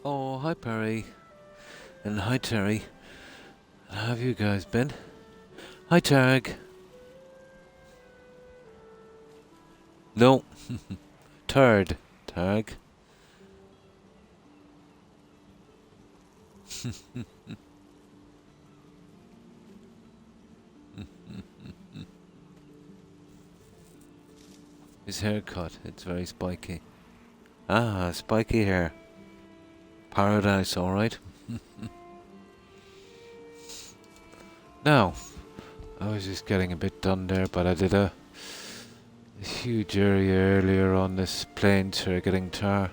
Oh, hi Perry. And hi Terry. How have you guys been? Hi Tag. No. Turd. Tag. His haircut, it's very spiky. Ah, spiky hair. Paradise, alright. Now, I was just getting a bit done there, but I did a huge area earlier on this plains for getting tar.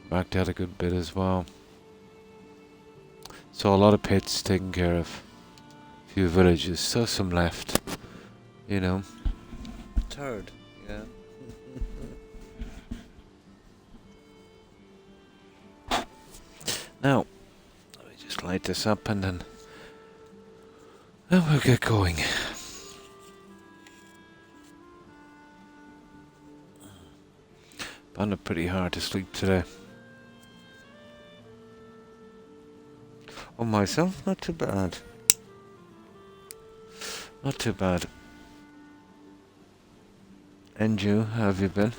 Marked out a good bit as well. So a lot of pits taken care of. A few villages, so some left. You know. Third, yeah. Now, let me just light this up and then we'll get going. Found it pretty hard to sleep today. Oh, myself? Not too bad. Not too bad. And you, how have you been?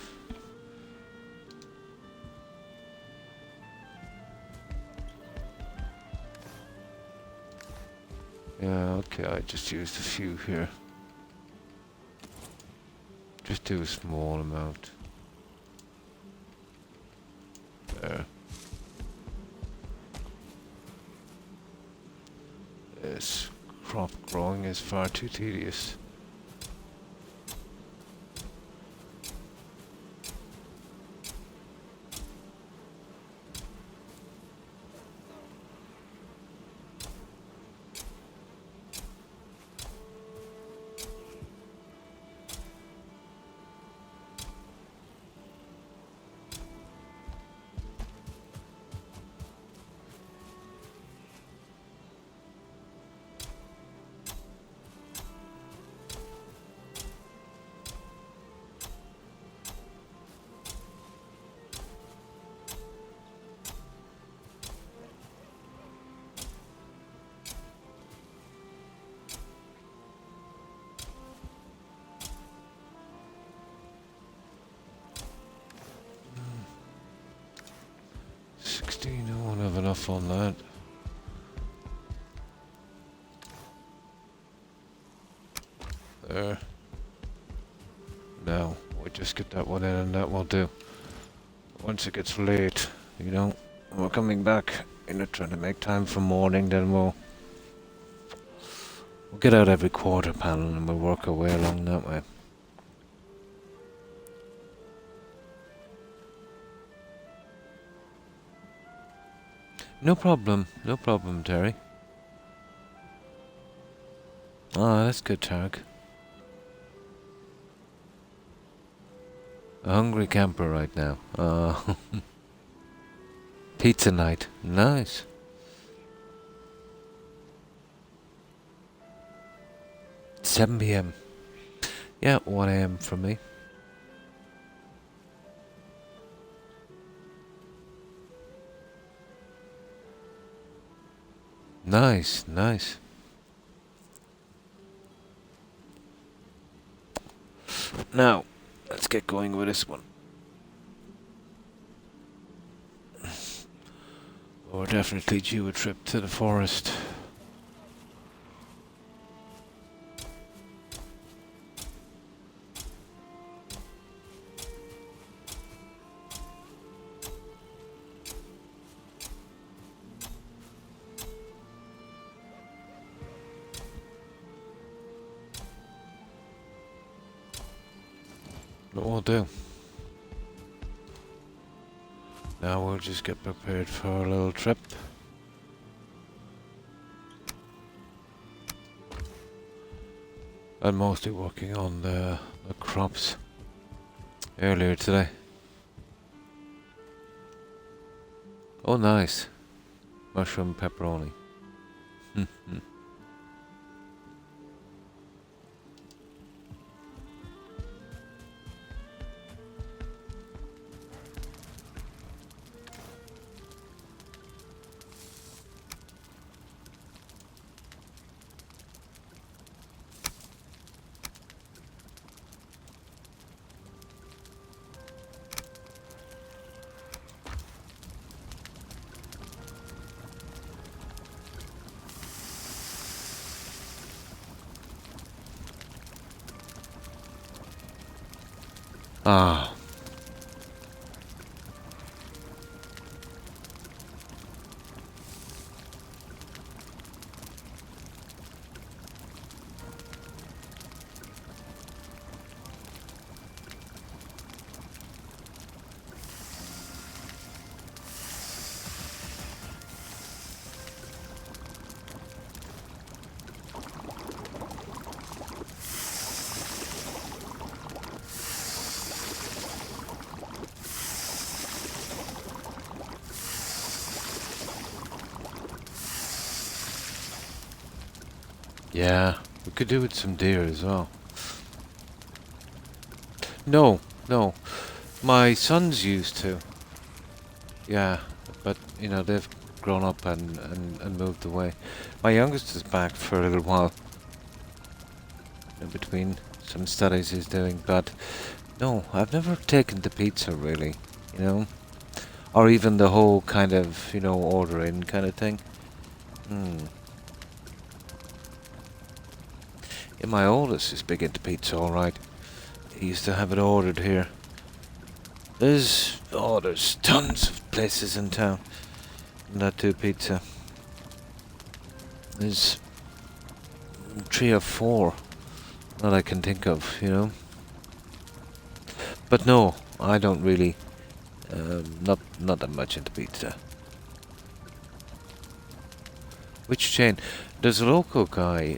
Yeah, okay, I just used a few here. Just do a small amount. There. This crop growing is far too tedious. I won't have enough on that. There. Now, we'll just get that one in and that will do. Once it gets late, you know, we're coming back, you know, trying to make time for morning, then we'll get out every quarter panel and we'll work our way along that way. No problem, Terry. Ah, that's good, Tarek. A hungry camper right now. Pizza night. Nice. $7 p.m. Yeah, 1 a.m. for me. Nice, nice. Now, let's get going with this one. We're definitely due a trip to the forest. What we'll do. Now we'll just get prepared for a little trip. I'm mostly working on the crops earlier today. Oh, nice. Mushroom pepperoni. Ah, yeah. We could do with some deer as well. No, no. My sons used to. Yeah, but you know they've grown up and moved away. My youngest is back for a little while in between some studies he's doing, but no, I've never taken to pizza really, you know, or even the whole kind of order in kind of thing. Hmm. Yeah, my oldest is big into pizza, all right. He used to have it ordered here. There's tons of places in town that do pizza. There's 3 or 4 that I can think of, But no, I don't really. Not that much into pizza. Which chain? There's a local guy.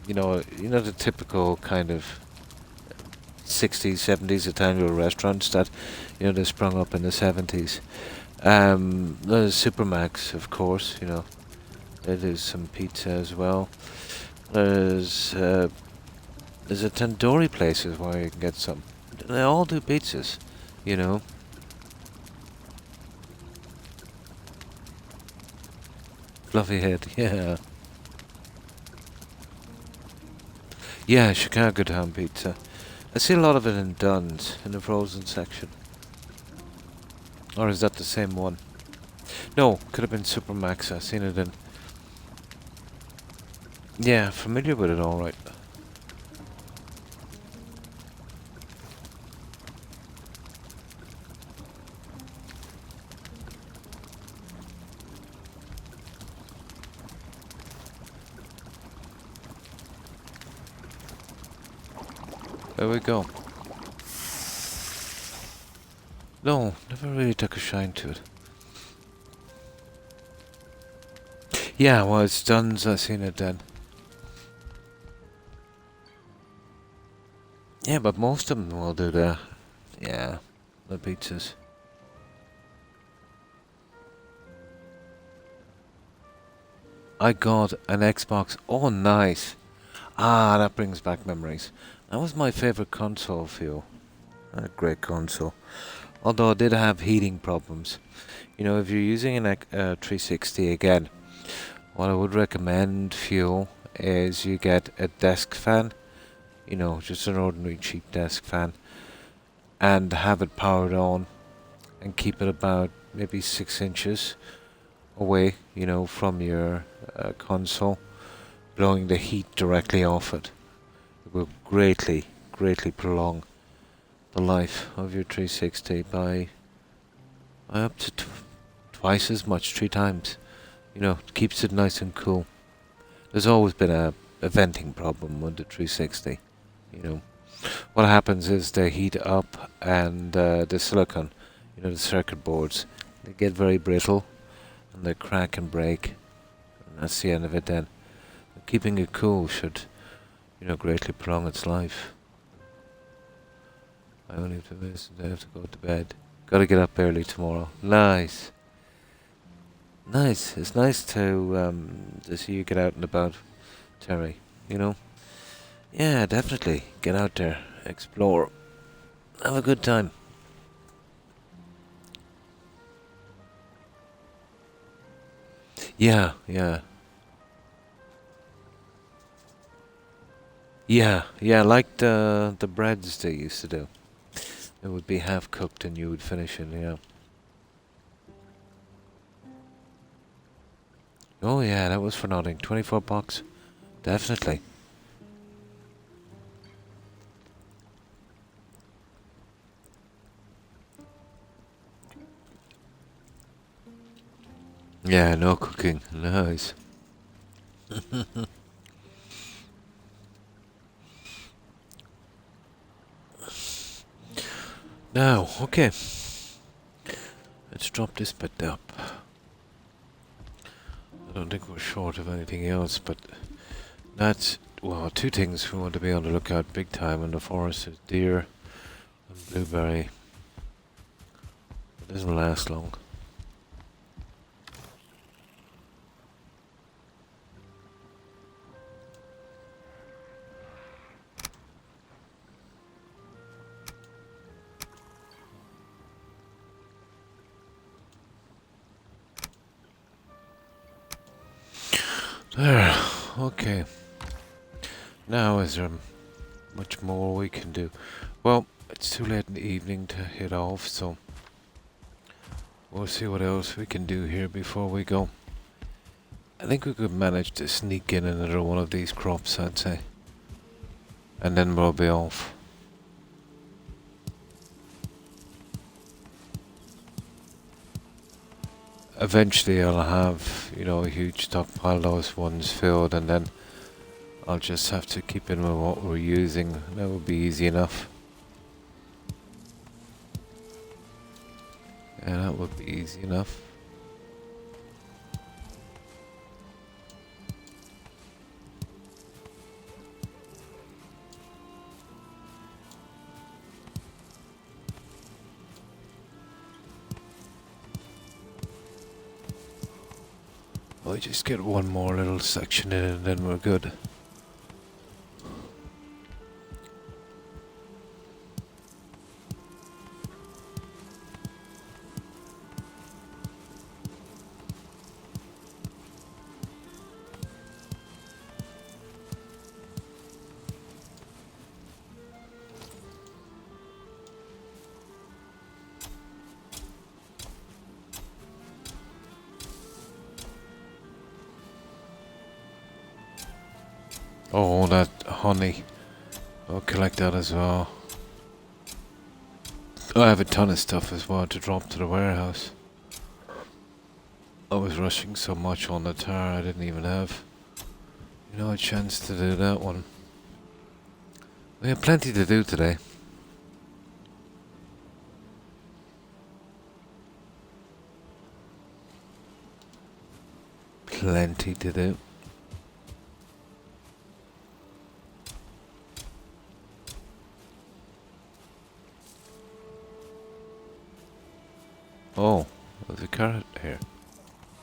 The typical kind of 60s, 70s Italian restaurants that they sprung up in the 70s. There's Supermax, of course. They do some pizza as well. There's a tandoori places where you can get some. They all do pizzas, you know. Fluffy head, yeah. Yeah, Chicago Town pizza. I see a lot of it in Dunn's, in the frozen section. Or is that the same one? No, could have been Supermax. I've seen it in. Yeah, familiar with it alright. There we go. No, never really took a shine to it. Yeah, well, it's Dunn's. I've seen it then. Yeah, but most of them will do the pizzas. I got an Xbox. Oh, nice. Ah, that brings back memories. That was my favorite console, Phil. A great console. Although it did have heating problems. If you're using an 360 again, what I would recommend, Phil, is you get a desk fan. Just an ordinary cheap desk fan. And have it powered on. And keep it about maybe 6 inches away, from your console, blowing the heat directly off it. It will greatly, greatly prolong the life of your 360 by up to twice as much, 3 times. It keeps it nice and cool. There's always been a venting problem with the 360. What happens is they heat up and the silicon, the circuit boards, they get very brittle and they crack and break. And that's the end of it then. Keeping it cool should, greatly prolong its life. I only have to miss and I have to go to bed. Gotta get up early tomorrow. Nice. Nice. It's nice to see you get out and about, Terry. Yeah, definitely. Get out there. Explore. Have a good time. Yeah, yeah. Yeah, like the breads they used to do. It would be half cooked and you would finish it, yeah. Oh yeah, that was for nothing. 24 bucks. Definitely. Yeah, no cooking. Nice. Now, okay. Let's drop this bit up. I don't think we're short of anything else, but that's, well, two things we want to be on the lookout big time in the forest is deer and blueberry. It doesn't last long. There, okay. Now is there much more we can do? Well, it's too late in the evening to head off, so we'll see what else we can do here before we go. I think we could manage to sneak in another one of these crops, I'd say. And then we'll be off. Eventually I'll have, you know, a huge stockpile of those ones filled, and then I'll just have to keep in with what we're using. That would be easy enough. Yeah, that would be easy enough. I'll just get one more little section in and then we're good. Oh, that honey. I'll collect that as well. I have a ton of stuff as well to drop to the warehouse. I was rushing so much on the tar I didn't even have, you know, a chance to do that one. We have plenty to do today. Plenty to do. Oh, there's a carrot here.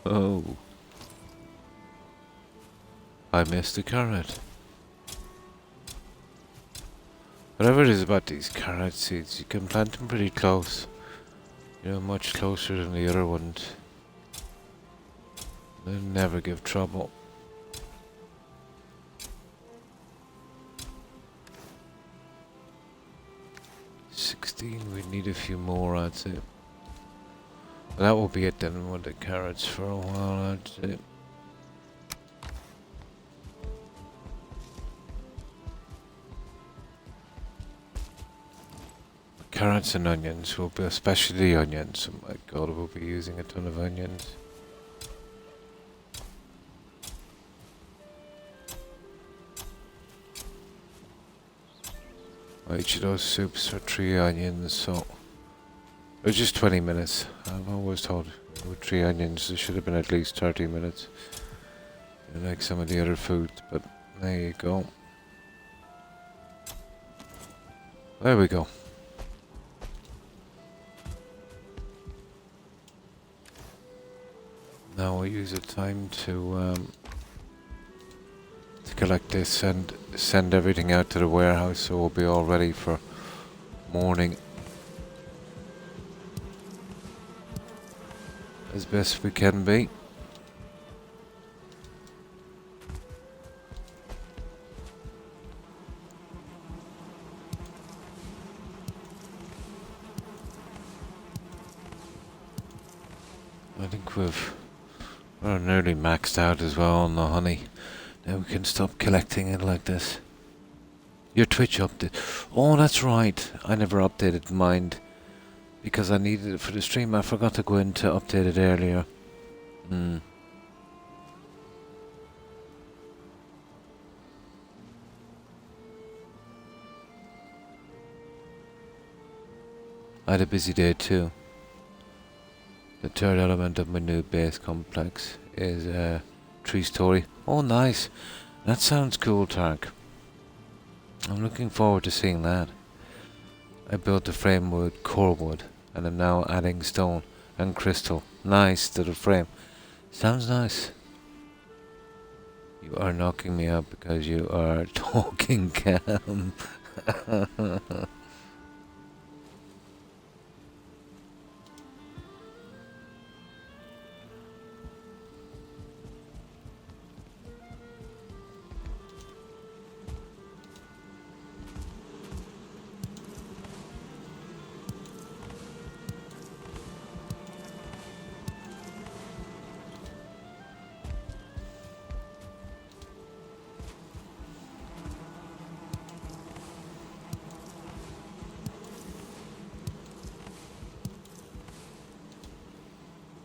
Oh. I missed the carrot. Whatever it is about these carrot seeds, you can plant them pretty close. You know, much closer than the other ones. They never give trouble. 16, we need a few more, I'd say. That will be it then with the carrots for a while, I'd say. Carrots and onions will be, especially the onions. Oh my god, we'll be using a ton of onions. Each of those soups are 3 onions, so it was just 20 minutes. I've always thought with 3 onions there should have been at least 30 minutes. Like some of the other food, but there you go. There we go. Now we'll use the time to collect this and send everything out to the warehouse, so we'll be all ready for morning as best we can be. I think we're nearly maxed out as well on the honey. Now we can stop collecting it like this. Your Twitch update. Oh, that's right. I never updated mine because I needed it for the stream. I forgot to go in to update it earlier. Hmm. I had a busy day too. The third element of my new base complex is a 3-story. Oh, nice. That sounds cool, Tark. I'm looking forward to seeing that. I built the frame with core wood, and I'm now adding stone and crystal. Nice to the frame. Sounds nice. You are knocking me out because you are talking calm.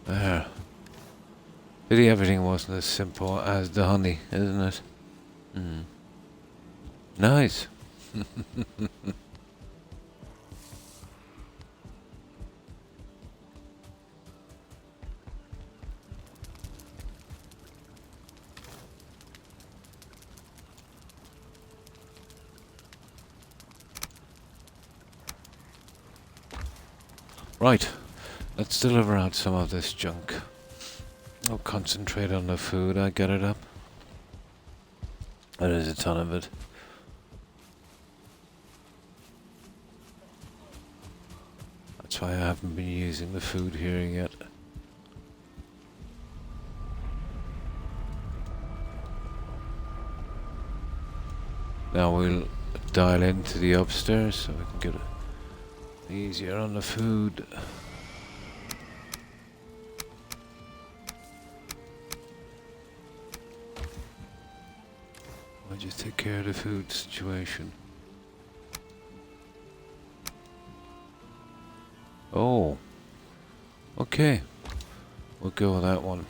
There. Pity everything wasn't as simple as the honey, isn't it? Mm. Nice. Right. Let's deliver out some of this junk. I'll concentrate on the food. I get it up. There is a ton of it. That's why I haven't been using the food here yet. Now we'll dial into the upstairs so we can get it easier on the food. I'll just take care of the food situation. Oh. Okay. We'll go with that one.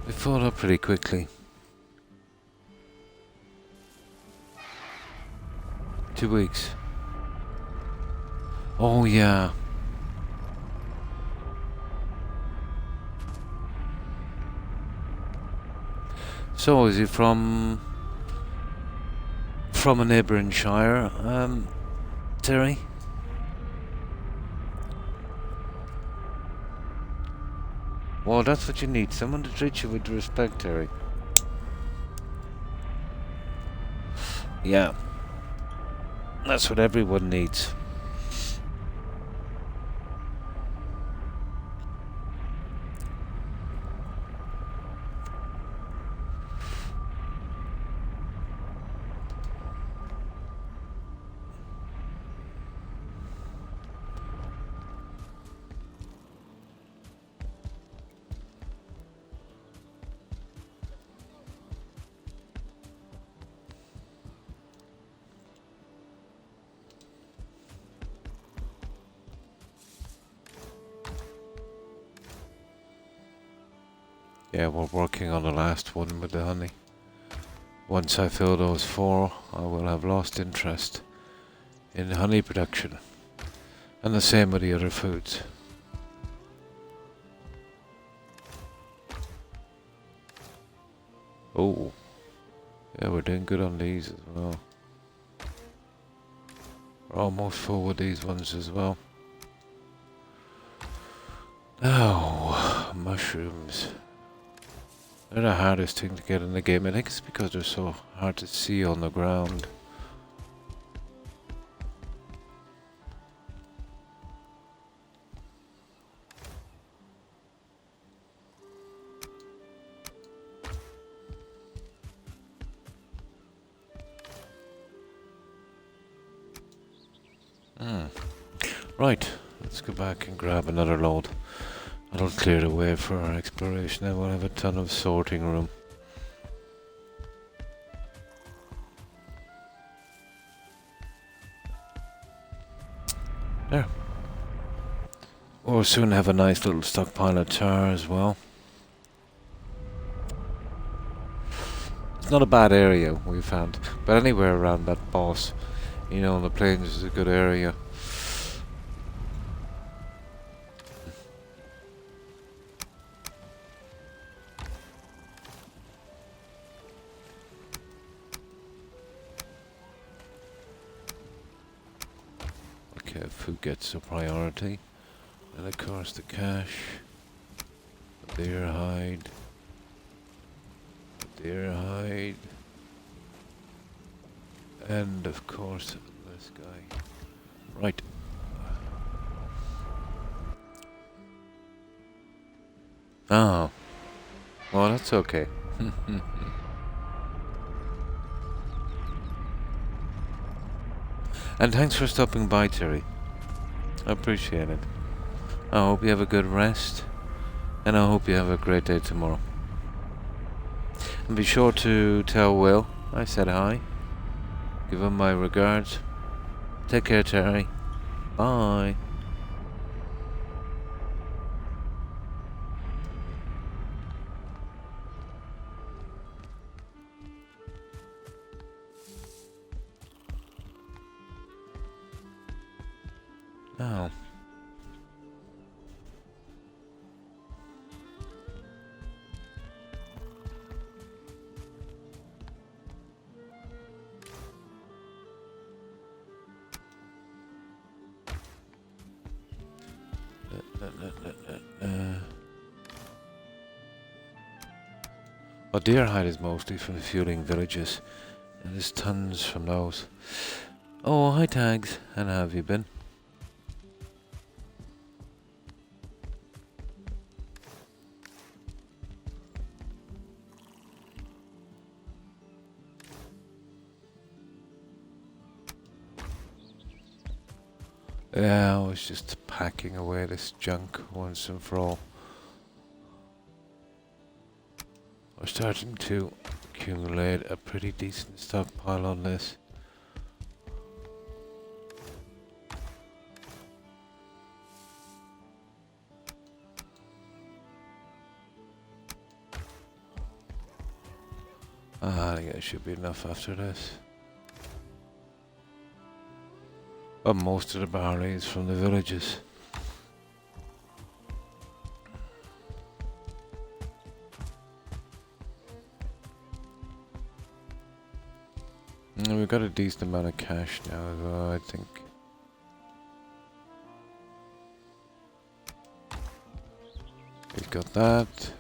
It filled up pretty quickly. 2 weeks. Oh yeah. So is he from a neighbouring shire, Terry? Well, that's what you need. Someone to treat you with respect, Terry. Yeah. That's what everyone needs. Yeah, we're working on the last one with the honey. Once I fill those 4, I will have lost interest in honey production. And the same with the other foods. Oh. Yeah, we're doing good on these as well. We're almost full with these ones as well. Now, mushrooms. They're the hardest thing to get in the game. I think it's because they're so hard to see on the ground. Right, let's go back and grab another load. That'll clear the way for our exploration, and we'll have a ton of sorting room. There. We'll soon have a nice little stockpile of tar as well. It's not a bad area we found, but anywhere around that boss, you know, the plains is a good area. Okay, food gets a priority. And of course the cash, the deer hide, and of course this guy. Right. Oh. Well, that's okay. And thanks for stopping by, Terry. I appreciate it. I hope you have a good rest, and I hope you have a great day tomorrow. And be sure to tell Will I said hi. Give him my regards. Take care, Terry. Bye. Now. Well, deer hide is mostly from the fueling villages, and there's tons from those. Oh, hi Tags, and how have you been? Yeah, I was just packing away this junk once and for all. We're starting to accumulate a pretty decent stockpile on this. I think it should be enough after this. But most of the barley is from the villages. And we've got a decent amount of cash now as well, I think. We've got that,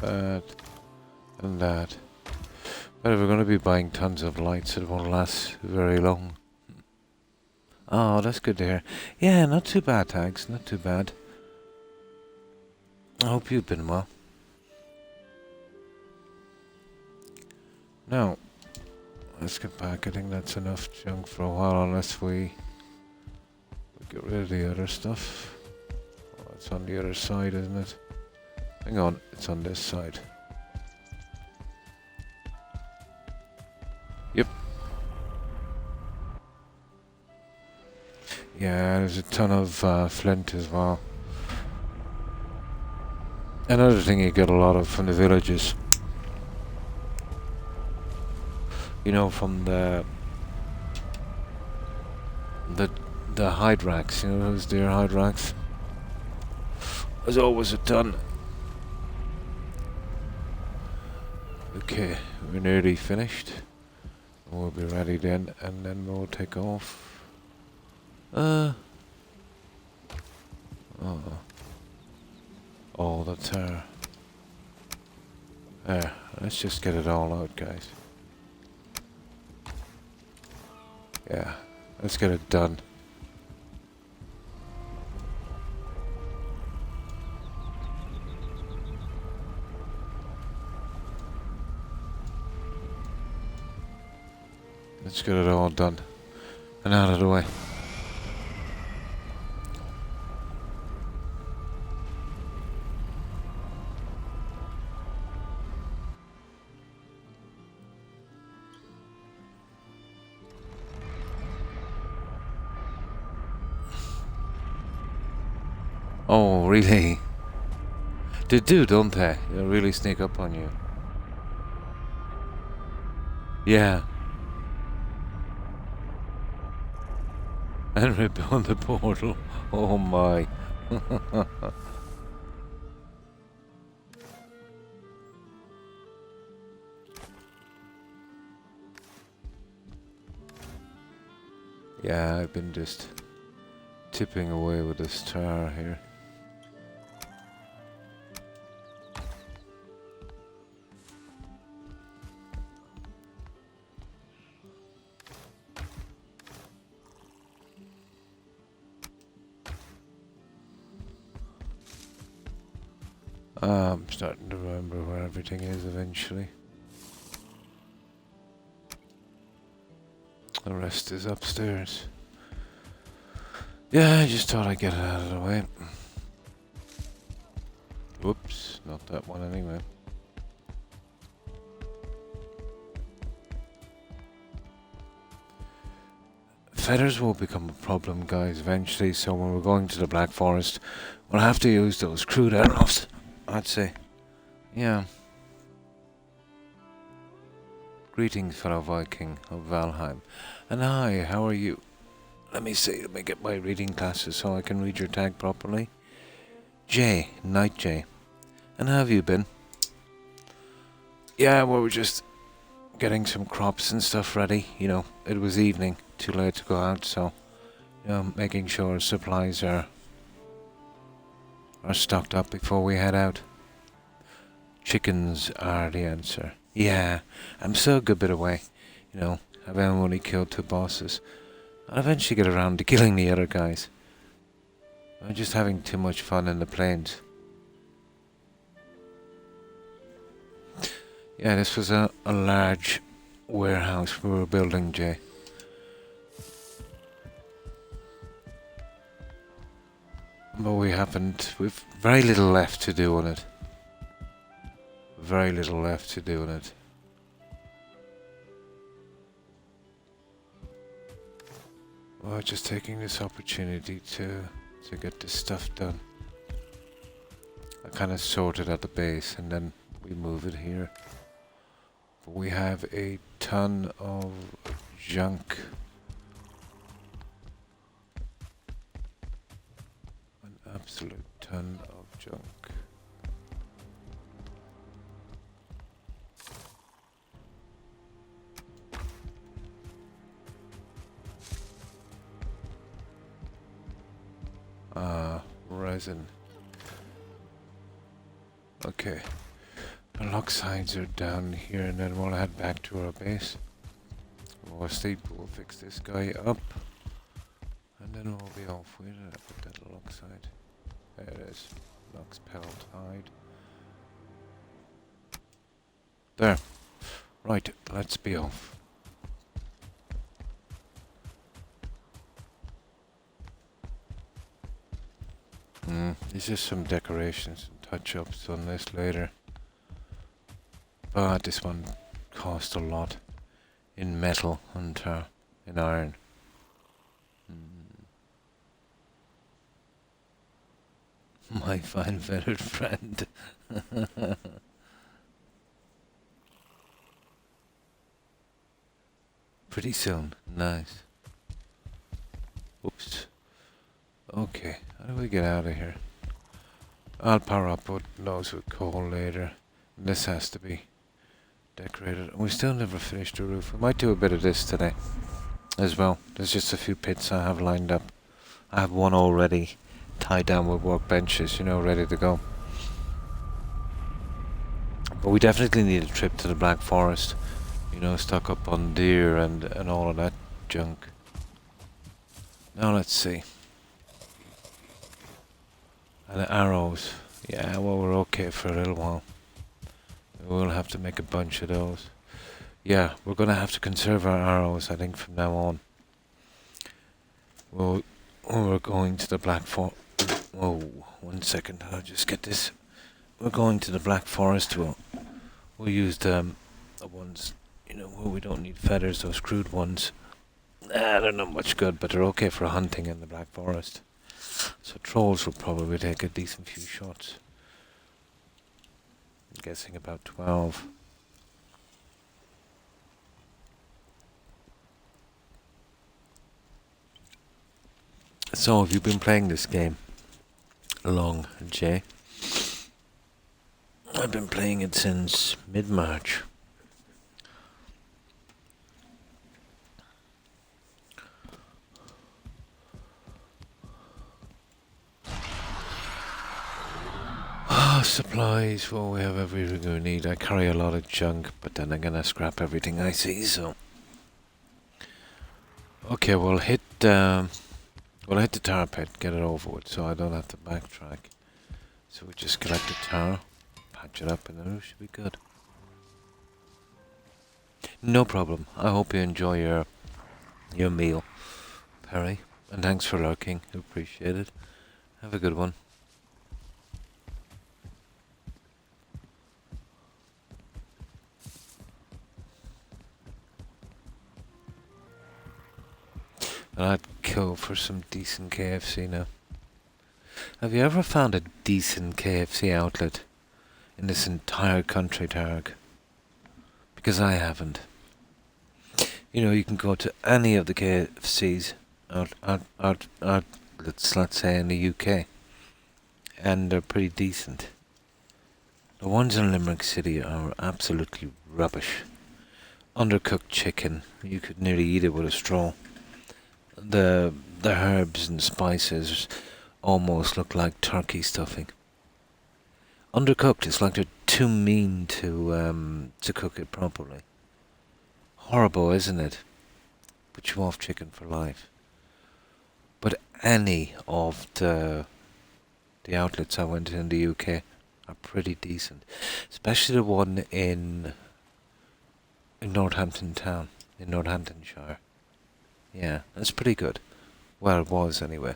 and that. But if we're going to be buying tons of lights, it won't last very long. Oh, that's good to hear. Yeah, not too bad, Tags, not too bad. I hope you've been well. Now, let's get back. I think that's enough junk for a while, unless we get rid of the other stuff. Oh, it's on the other side, isn't it? Hang on, it's on this side. Yep. Yeah, there's a ton of flint as well. Another thing you get a lot of from the villages. You know, from the hide racks, you know, those deer hide racks. There's always a ton. Okay, we're nearly finished. We'll be ready then, and then we'll take off. Oh, the tar. There, let's just get it all out, guys. Yeah, let's get it done. Let's get it all done and out of the way. Oh, really? They do, don't they? They'll really sneak up on you. Yeah. And rip on the portal. Oh my. Yeah, I've been just tipping away with the star here. I'm starting to remember where everything is eventually. The rest is upstairs. Yeah, I just thought I'd get it out of the way. Whoops, not that one anyway. Feathers will become a problem, guys, eventually, so when we're going to the Black Forest, we'll have to use those crude arrows, I'd say. Yeah. Greetings, fellow Viking of Valheim. And hi, how are you? Let me see, let me get my reading glasses so I can read your tag properly. Jay, Night Jay. And how have you been? Yeah, well, we're just getting some crops and stuff ready. You know, it was evening, too late to go out, so, you know, making sure supplies are stocked up before we head out. Chickens are the answer. Yeah, I'm still a good bit away. You know, I've only killed 2 bosses. I'll eventually get around to killing the other guys. I'm just having too much fun in the plains. Yeah, this was a large warehouse we were building, Jay. But we've very little left to do on it. Very little left to do on it. Well, just taking this opportunity to get this stuff done. I kind of sort it at the base and then we move it here. But we have a ton of junk. An absolute ton of junk. Resin. Okay. The lock sides are down here and then we'll head back to our base. We'll sleep, we'll fix this guy up. And then we'll be off. Where did I put that lock side? There it is. Lock's pelt hide. There. Right, let's be off. There's just some decorations and touch-ups on this later. But this one cost a lot in metal and in iron. My fine feathered friend. Pretty soon. Nice. Oops. Okay, how do we get out of here? I'll power up what knows with coal later. This has to be decorated. We still never finished the roof. We might do a bit of this today as well. There's just a few pits I have lined up. I have one already tied down with workbenches, you know, ready to go. But we definitely need a trip to the Black Forest. You know, stock up on deer and all of that junk. Now let's see. And arrows. Yeah, well, we're okay for a little while. We'll have to make a bunch of those. Yeah, we're gonna have to conserve our arrows, I think, from now on. Well, we're going to the Black Forest. Whoa, 1 second, I'll just get this. We're going to the Black Forest. We'll use the ones, you know, where we don't need feathers, those crude ones. They're not much good, but they're okay for hunting in the Black Forest. So trolls will probably take a decent few shots. I'm guessing about 12. So have you been playing this game long, Jay? I've been playing it since mid-March. Supplies, well, we have everything we need. I carry a lot of junk, but then I'm gonna scrap everything I see, so... Okay, we'll hit the tar pit, get it over with, so I don't have to backtrack. So we just collect the tar, patch it up, and then it should be good. No problem. I hope you enjoy your meal, Perry. And thanks for lurking. Appreciate it. Have a good one. And I'd go for some decent KFC now. Have you ever found a decent KFC outlet in this entire country, Targ? Because I haven't. You know, you can go to any of the KFCs outlets, let's say, in the UK, and they're pretty decent. The ones in Limerick City are absolutely rubbish. Undercooked chicken, you could nearly eat it with a straw. The herbs and spices almost look like turkey stuffing. Undercooked, it's like they're too mean to cook it properly. Horrible, isn't it? Put you off chicken for life. But any of the outlets I went to in the UK are pretty decent, especially the one in Northampton town, in Northamptonshire. Yeah, that's pretty good. Well, it was anyway.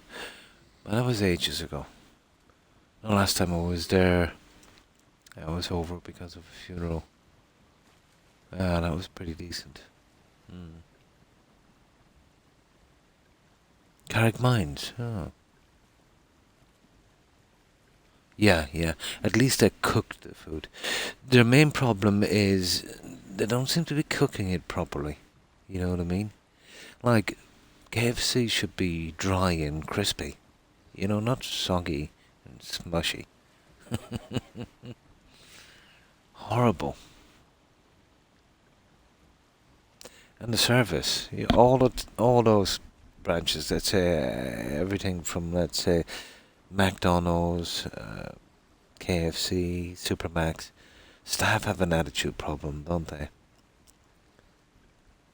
But that was ages ago. The last time I was there, I was over because of a funeral. That was pretty decent. Carrick Mines. Oh. Yeah. At least they cooked the food. Their main problem is they don't seem to be cooking it properly. You know what I mean? Like, KFC should be dry and crispy. You know, not soggy and smushy. Horrible. And the service. All those branches, let's say, everything from, let's say, McDonald's, KFC, Supermax. Staff have an attitude problem, don't they?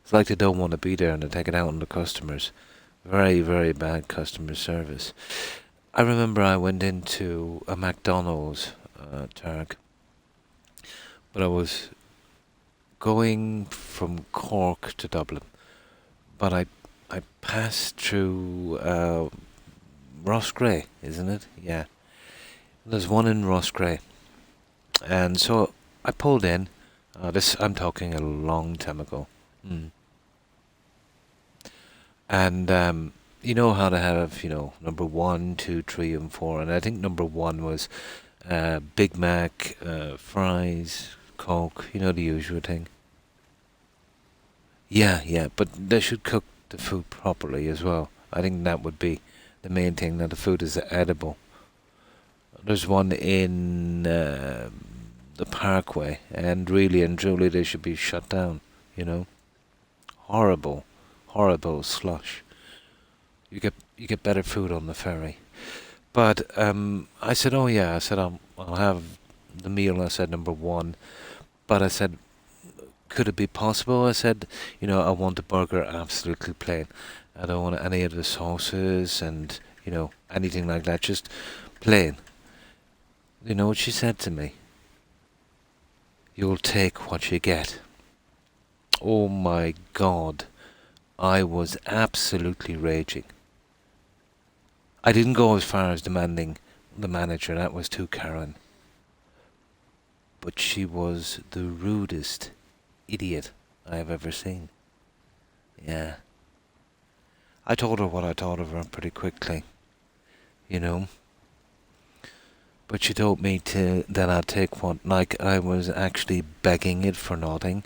It's like they don't want to be there and they take it out on the customers. Very, very bad customer service. I remember I went into a McDonald's, Targ, but I was going from Cork to Dublin, but I passed through Rossgrey, isn't it? Yeah. There's one in Rossgrey, and so I pulled in. I'm talking a long time ago. And you know how to have, number 1, 2, 3, and 4, and I think number 1 was Big Mac, fries, Coke, the usual thing. Yeah, but they should cook the food properly as well. I think that would be the main thing, that the food is edible. There's one in the Parkway, and really and truly they should be shut down, Horrible slush. You get better food on the ferry. But I said, oh yeah, I said I'll have the meal. I said number 1, but I said, could it be possible? I said, I want the burger absolutely plain. I don't want any of the sauces and anything like that. Just plain. You know what she said to me? You'll take what you get. Oh my God. I was absolutely raging. I didn't go as far as demanding the manager, that was too Karen. But she was the rudest idiot I have ever seen. Yeah. I told her what I thought of her pretty quickly. you know. But she told me to that I'd take one, like I was actually begging it for nothing.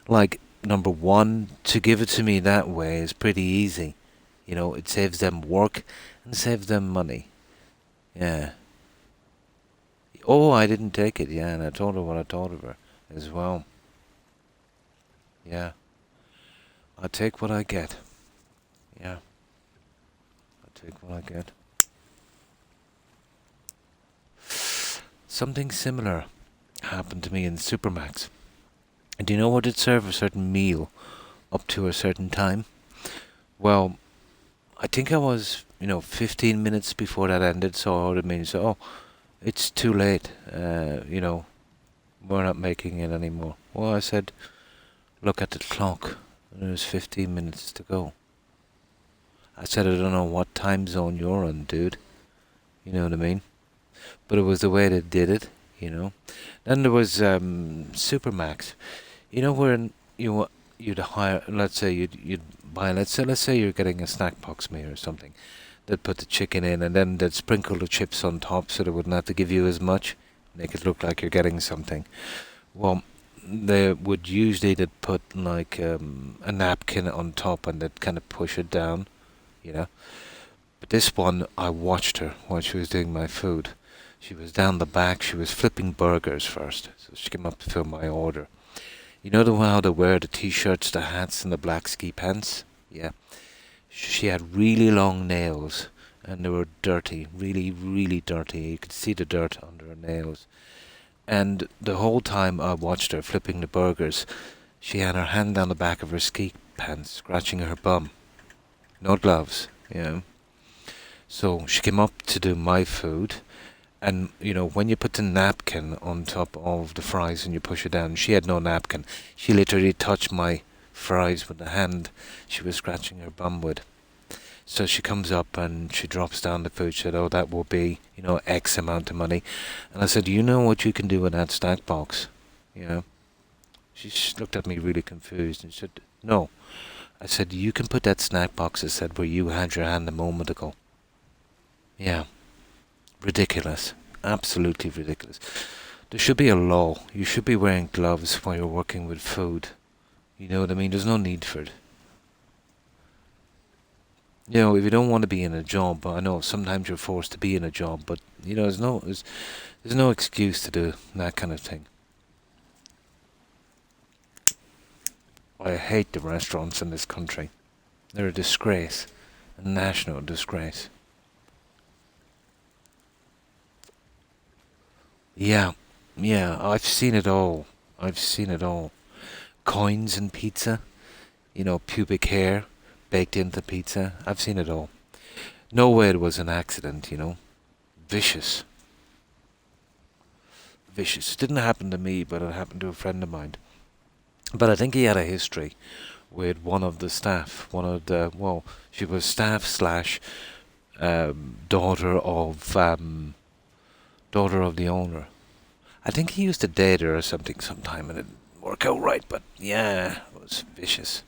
Like, number one, to give it to me that way is pretty easy. You know, it saves them work and saves them money. Yeah. Oh, I didn't take it, yeah, and I told her what I told her as well. Yeah. I take what I get. Yeah. I take what I get. Something similar happened to me in Supermax. And do you know what it serve a certain meal up to a certain time? Well, I think I was, 15 minutes before that ended, so I would have been, so, oh, it's too late, we're not making it anymore. Well, I said, look at the clock, and there's 15 minutes to go. I said, I don't know what time zone you're on, dude. You know what I mean? But it was the way they did it, you know. Then there was Supermax. You know where you'd hire, let's say you'd buy, let's say you're getting a snack box meal or something. They'd put the chicken in and then they'd sprinkle the chips on top so they wouldn't have to give you as much. Make it look like you're getting something. Well, they would usually they'd put like a napkin on top and they'd kind of push it down, you know. But this one, I watched her while she was doing my food. She was down the back. She was flipping burgers first, so she came up to fill my order. You know how they wear the t-shirts, the hats, and the black ski pants? Yeah. She had really long nails, and they were dirty, really, really dirty. You could see the dirt under her nails. And the whole time I watched her flipping the burgers, she had her hand down the back of her ski pants, scratching her bum. No gloves, you know. So she came up to do my food, and when you put the napkin on top of the fries and you push it down, she had no napkin. She literally touched my fries with the hand she was scratching her bum with. So she comes up and she drops down the food. She said, "Oh, that will be, X amount of money." And I said, "You know what you can do with that snack box?" You know. She looked at me really confused and said, "No." I said, "You can put that snack box," I said, "where you had your hand a moment ago." Yeah. Ridiculous. Absolutely ridiculous. There should be a law. You should be wearing gloves while you're working with food. You know what I mean? There's no need for it. If you don't want to be in a job, I know sometimes you're forced to be in a job, but there's no excuse to do that kind of thing. I hate the restaurants in this country. They're a disgrace, a national disgrace. Yeah, yeah, I've seen it all. I've seen it all. Coins in pizza, pubic hair baked into pizza. I've seen it all. No way it was an accident. Vicious. Vicious. It didn't happen to me, but it happened to a friend of mine. But I think he had a history with one of the staff. Well, she was staff slash daughter of the owner. I think he used to date her or something sometime and it didn't work out right, but yeah, it was vicious.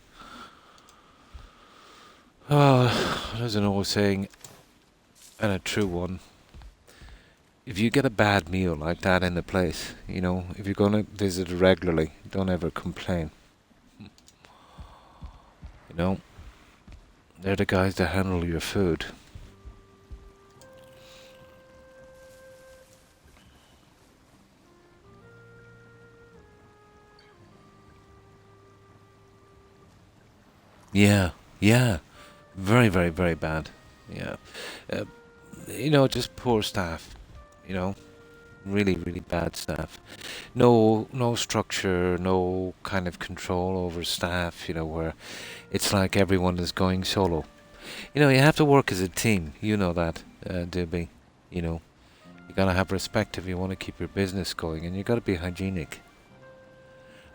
Oh, there's an old saying, and a true one. If you get a bad meal like that in the place, if you're going to visit regularly, don't ever complain. You know, they're the guys that handle your food. Yeah, yeah. Very, very, very bad. Yeah. Uh, just poor staff. You know, really, really bad staff. No structure, no kind of control over staff. Where it's like everyone is going solo. You have to work as a team. You know that, Debbie. You know, you gotta have respect if you want to keep your business going, and you gotta be hygienic.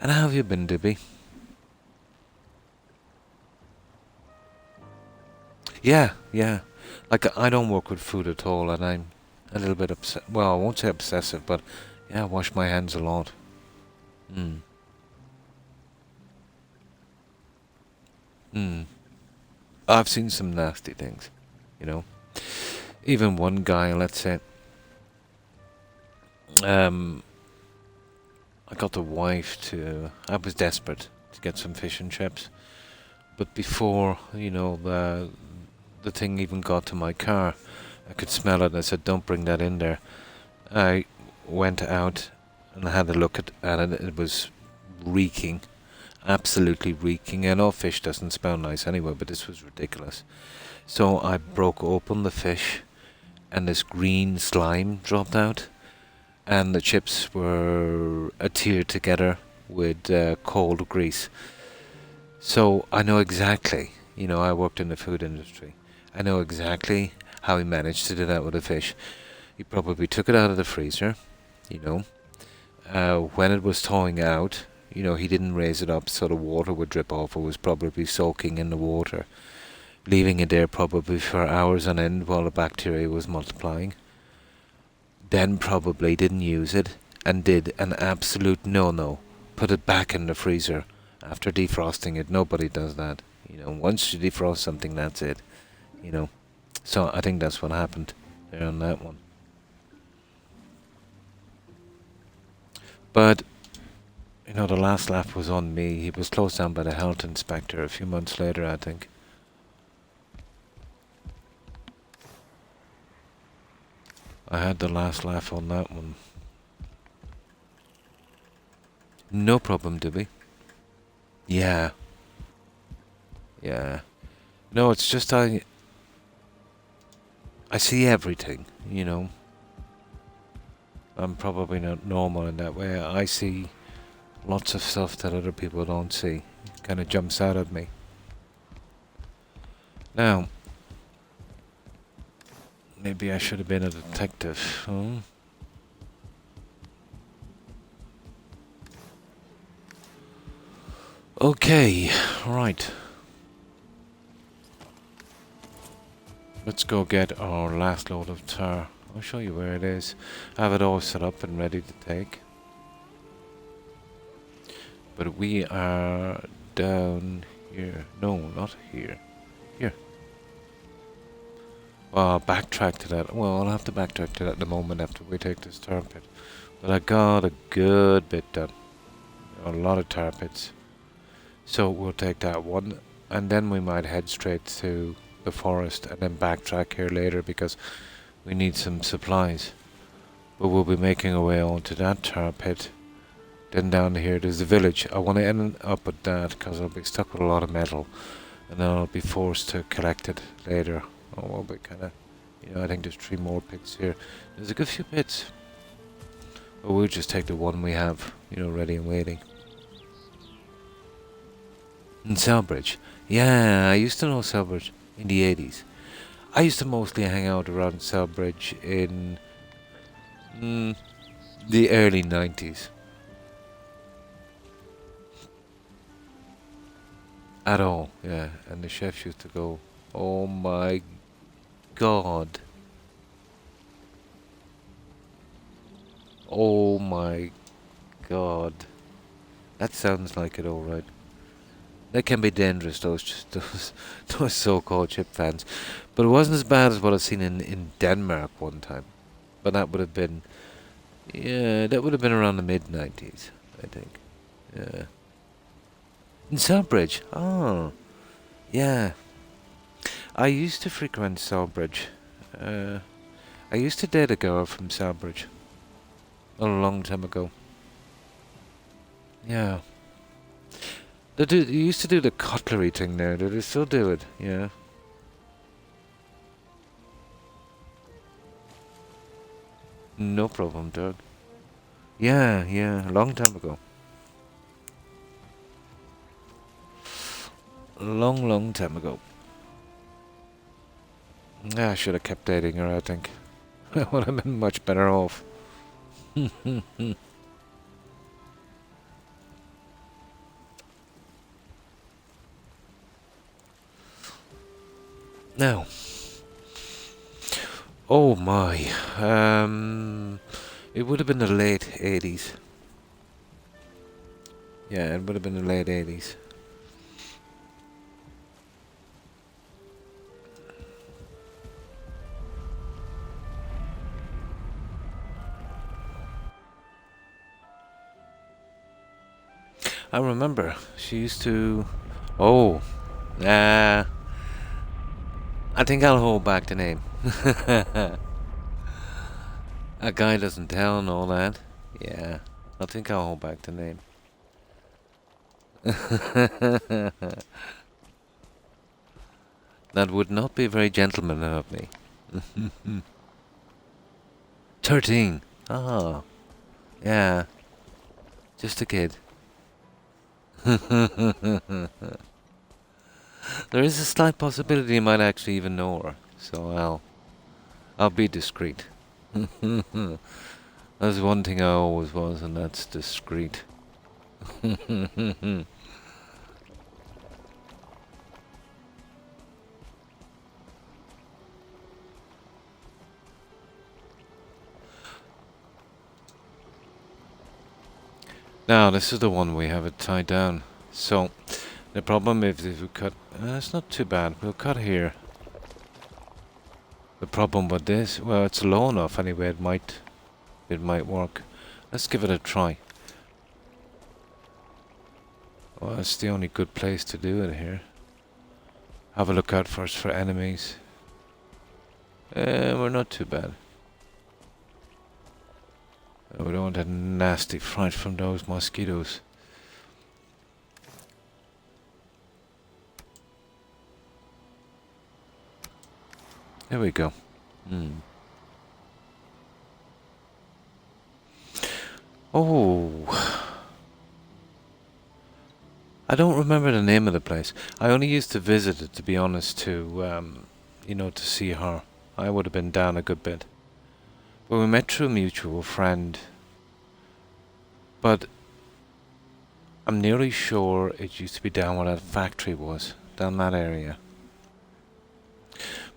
And how have you been, Debbie? Yeah, yeah. Like I don't work with food at all, and I'm a little bit upset. Well, I won't say obsessive, but yeah, I wash my hands a lot. Mm. Mm. I've seen some nasty things, you know. Even one guy, let's say, um, I got the wife to. I was desperate to get some fish and chips, but before the thing even got to my car, I could smell it. And I said, "Don't bring that in there." I went out and I had a look at it. It was reeking, absolutely reeking. I know fish doesn't smell nice anyway, but this was ridiculous. So I broke open the fish, and this green slime dropped out, and the chips were adhered together with cold grease. So I know exactly, I worked in the food industry. I know exactly how he managed to do that with a fish. He probably took it out of the freezer, you know. When it was thawing out, he didn't raise it up so the water would drip off. It was probably soaking in the water, leaving it there probably for hours on end while the bacteria was multiplying. Then probably didn't use it and did an absolute no-no. Put it back in the freezer after defrosting it. Nobody does that. Once you defrost something, that's it. You know. So I think that's what happened there on that one. But, the last laugh was on me. He was closed down by the health inspector a few months later, I think. I had the last laugh on that one. No problem, Dibby. Yeah. Yeah. No, it's just I see everything, I'm probably not normal in that way. I see lots of stuff that other people don't see. It kind of jumps out at me. Now, maybe I should have been a detective. Hmm? Okay, right. Let's go get our last load of tar. I'll show you where it is. I have it all set up and ready to take. But we are down here. No, not here. Here. Well, I'll backtrack to that. Well, I'll have to backtrack to that in a moment after we take this tar pit. But I got a good bit done. A lot of tar pits. So we'll take that one. And then we might head straight to the forest and then backtrack here later because we need some supplies. But we'll be making our way onto that tar pit. Then down here there's the village. I want to end up at that because I'll be stuck with a lot of metal. And then I'll be forced to collect it later. Oh, we'll be kind of, I think there's 3 more pits here. There's a good few pits. But we'll just take the one we have, ready and waiting. In Selbridge. Yeah, I used to know Selbridge in the 80s. I used to mostly hang out around Selbridge in the early 90s. At all, yeah. And the chefs used to go, oh my god. Oh my god. That sounds like it alright. They can be dangerous, those so-called chip fans. But it wasn't as bad as what I've seen in Denmark one time. But that would have been, that would have been around the mid-90s, I think. Yeah. In Selbridge? Oh, yeah. I used to frequent Selbridge. I used to date a girl from Selbridge. A long time ago. Yeah. They used to do the cutlery thing there. Do they still do it? Yeah. No problem, Doug. Yeah, a long time ago. Long time ago. I should have kept dating her, I think. I would have been much better off. Now. Oh my. It would have been the late 80s. Yeah, it would have been the late 80s. I remember she used to. Oh, nah. I think I'll hold back the name. A guy doesn't tell and all that. Yeah, I think I'll hold back the name. That would not be very gentlemanly of me. 13. Oh, yeah, just a kid. There is a slight possibility you might actually even know her, so I'll be discreet. That's one thing I always was, and that's discreet. Now, this is the one we have it tied down. So, the problem is if we cut... it's not too bad. We'll cut here. The problem with this... Well, it's low enough anyway. It might work. Let's give it a try. Well, it's the only good place to do it here. Have a look out first for enemies. We're not too bad. We don't want a nasty fright from those mosquitoes. There we go. Oh. I don't remember the name of the place. I only used to visit it, to be honest, to, to see her. I would have been down a good bit. But we met through a mutual friend. But I'm nearly sure it used to be down where that factory was, down that area.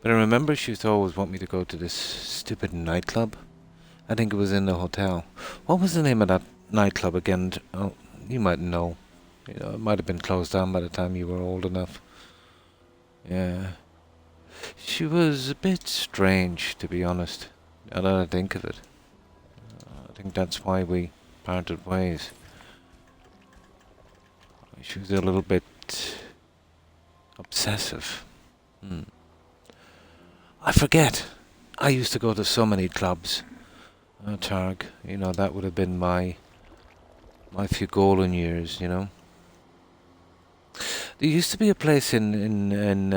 But I remember she used to always want me to go to this stupid nightclub. I think it was in the hotel. What was the name of that nightclub again? Oh, you might know. It might have been closed down by the time you were old enough. Yeah. She was a bit strange, to be honest, now that I think of it. I think that's why we parted ways. She was a little bit obsessive. I forget. I used to go to so many clubs. Targ, that would have been my few golden years, There used to be a place in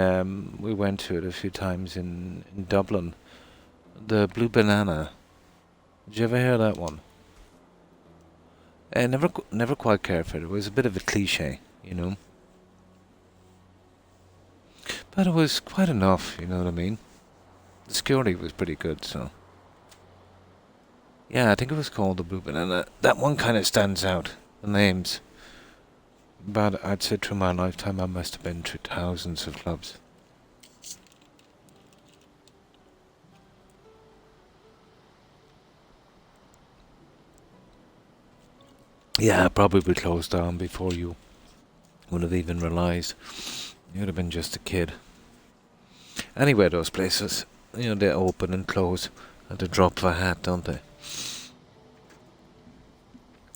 we went to it a few times in Dublin. The Blue Banana. Did you ever hear that one? I never quite cared for it. It was a bit of a cliche, But it was quite enough, you know what I mean? The security was pretty good, so... Yeah, I think it was called the Blue Banana. That one kind of stands out, the names. But I'd say through my lifetime I must have been through thousands of clubs. Yeah, probably closed down before you would have even realised. You would have been just a kid. Anyway, those places, they open and close at the drop of a hat, don't they?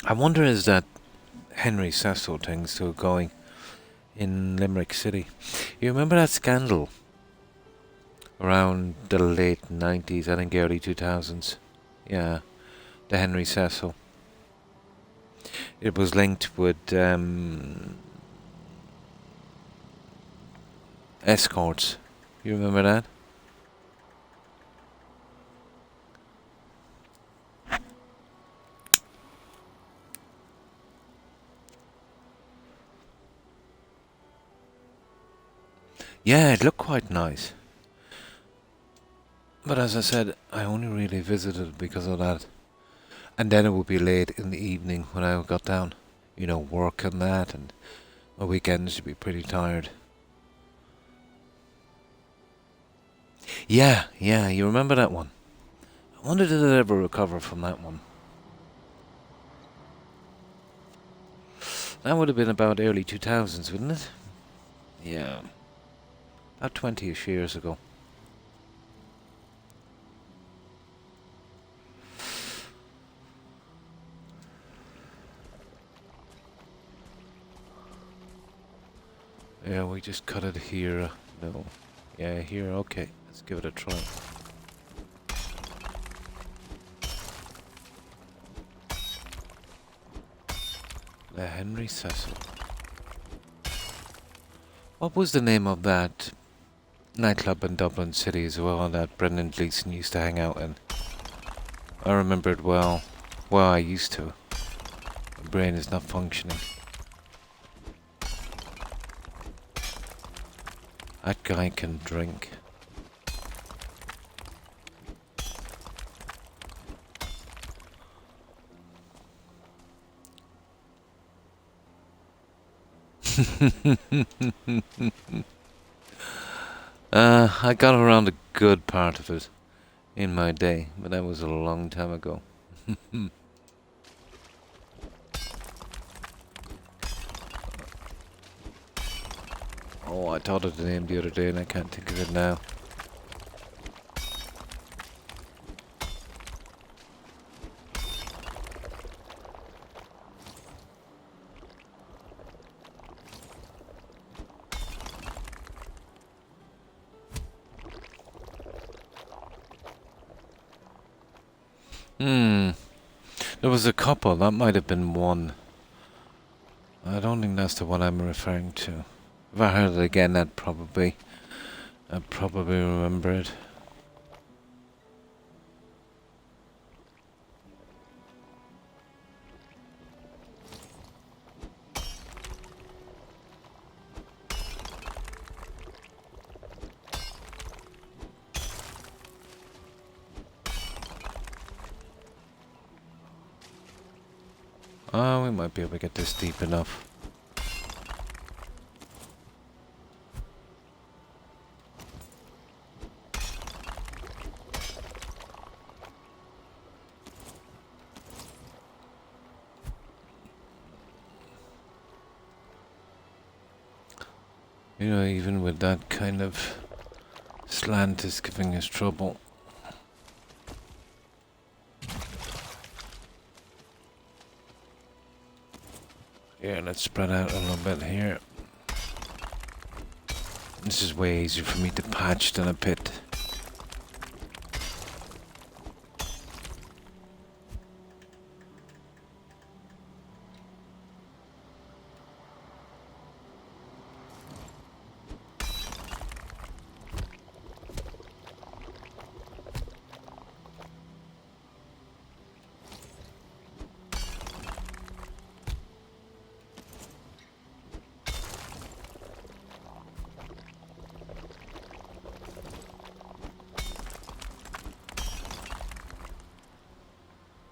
I wonder is that Henry Cecil thing still going in Limerick City? You remember that scandal around the late 90s, I think early 2000s? Yeah, the Henry Cecil. It was linked with escorts. You remember that? Yeah, it looked quite nice. But as I said, I only really visited because of that. And then it would be late in the evening when I got down. Work and that, and my weekends would be pretty tired. Yeah, you remember that one? I wonder did it ever recover from that one? That would have been about early 2000s, wouldn't it? Yeah. About 20-ish years ago. Yeah, we just cut it here. No. Yeah, here. Okay, let's give it a try. The Henry Cecil. What was the name of that nightclub in Dublin City as well that Brendan Gleeson used to hang out in? I remember it well. Well, I used to. My brain is not functioning. That guy can drink. I got around a good part of it in my day, but that was a long time ago. Oh, I thought of the name the other day and I can't think of it now. There was a couple, that might have been one. I don't think that's the one I'm referring to. If I heard it again, I'd probably remember it. Oh, we might be able to get this deep enough. You know, even with that kind of slant is giving us trouble. Here, let's spread out a little bit here. This is way easier for me to patch than a pit.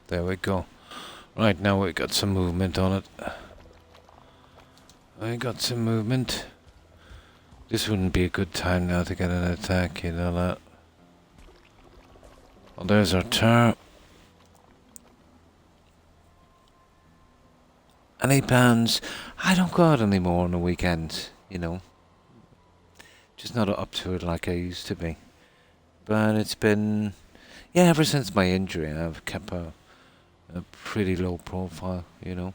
There we go. Right, now we got some movement on it. I got some movement. This wouldn't be a good time now to get an attack, you know that. Well, there's our tar. And £8. I don't go out anymore on the weekends, you know. Just not up to it like I used to be. But it's been, yeah, ever since my injury, I've kept a pretty low profile, you know.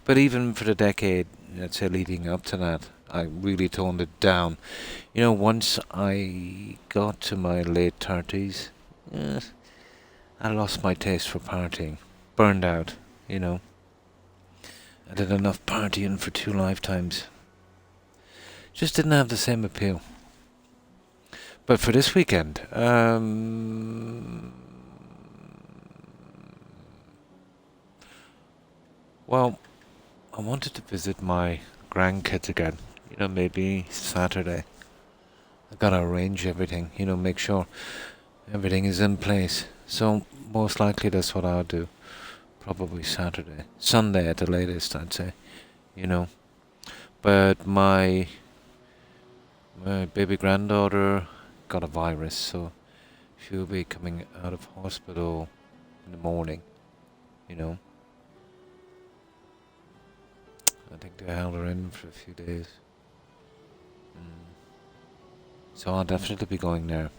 But even for the decade, let's say leading up to that, I really toned it down. You know, once I got to my late 30s, I lost my taste for partying. Burned out, you know. I did enough partying for 2 lifetimes. Just didn't have the same appeal. But for this weekend, well, I wanted to visit my grandkids again. You know, maybe Saturday. I gotta arrange everything, you know, make sure everything is in place. So most likely that's what I'll do. Probably Saturday. Sunday at the latest, I'd say. You know. But my baby granddaughter got a virus, so she'll be coming out of hospital in the morning, you know. I think they held her in for a few days. So I'll definitely be going there.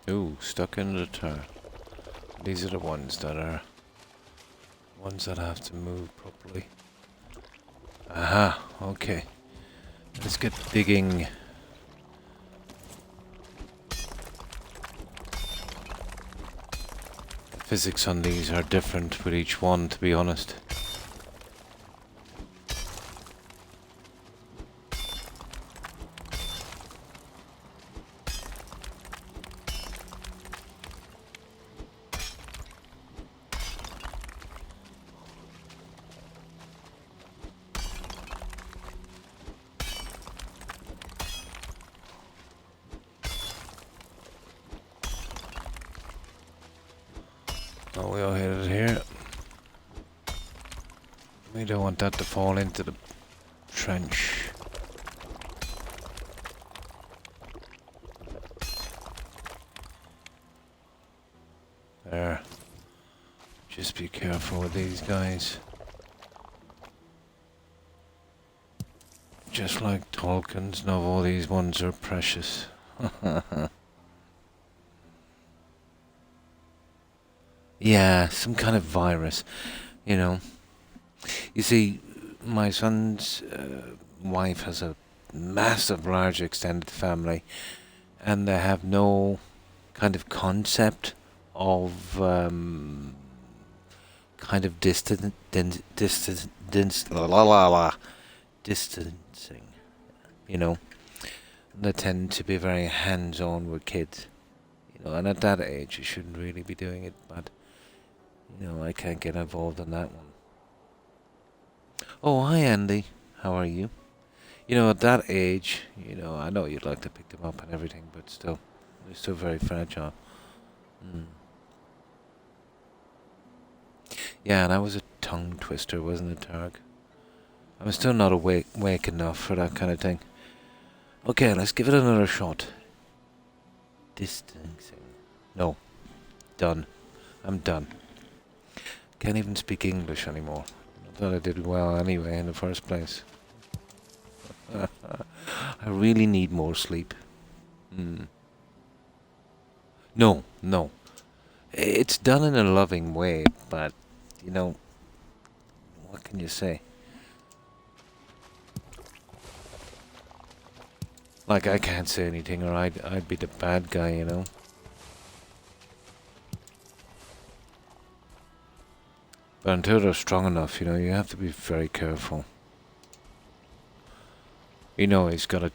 Ooh, stuck in the tar. These are the ones that have to move properly. Aha, okay. Let's get digging. Physics on these are different with each one, to be honest. Oh, we all hit it here. We don't want that to fall into the trench. There. Just be careful with these guys. Just like Tolkien's novel, these ones are precious. Yeah, some kind of virus, you know. You see, my son's wife has a massive, large, extended family, and they have no kind of concept of kind of distancing, you know. They tend to be very hands-on with kids, you know, and at that age you shouldn't really be doing it, but, you know, I can't get involved in that one. Oh, hi Andy, how are you? You know, at that age, you know, I know you'd like to pick them up and everything, but still, they're still very fragile. Yeah, that was a tongue twister, wasn't it, Targ? I'm still not awake enough for that kind of thing. Okay, let's give it another shot. Distancing. No. Done. I'm done. Can't even speak English anymore. I thought I did well anyway in the first place. I really need more sleep. No, no. It's done in a loving way, but, you know, what can you say? Like, I can't say anything or I'd be the bad guy, you know? But until they're strong enough, you know, you have to be very careful. You know, he's got a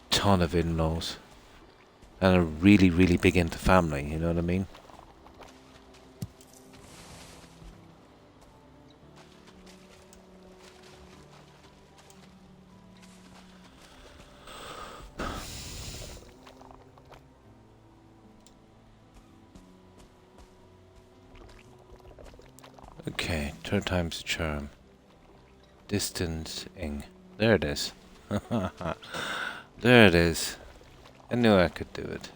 ton of in-laws. And are really, really big into family, you know what I mean? Okay, third time's the charm. Distancing. There it is. There it is. I knew I could do it.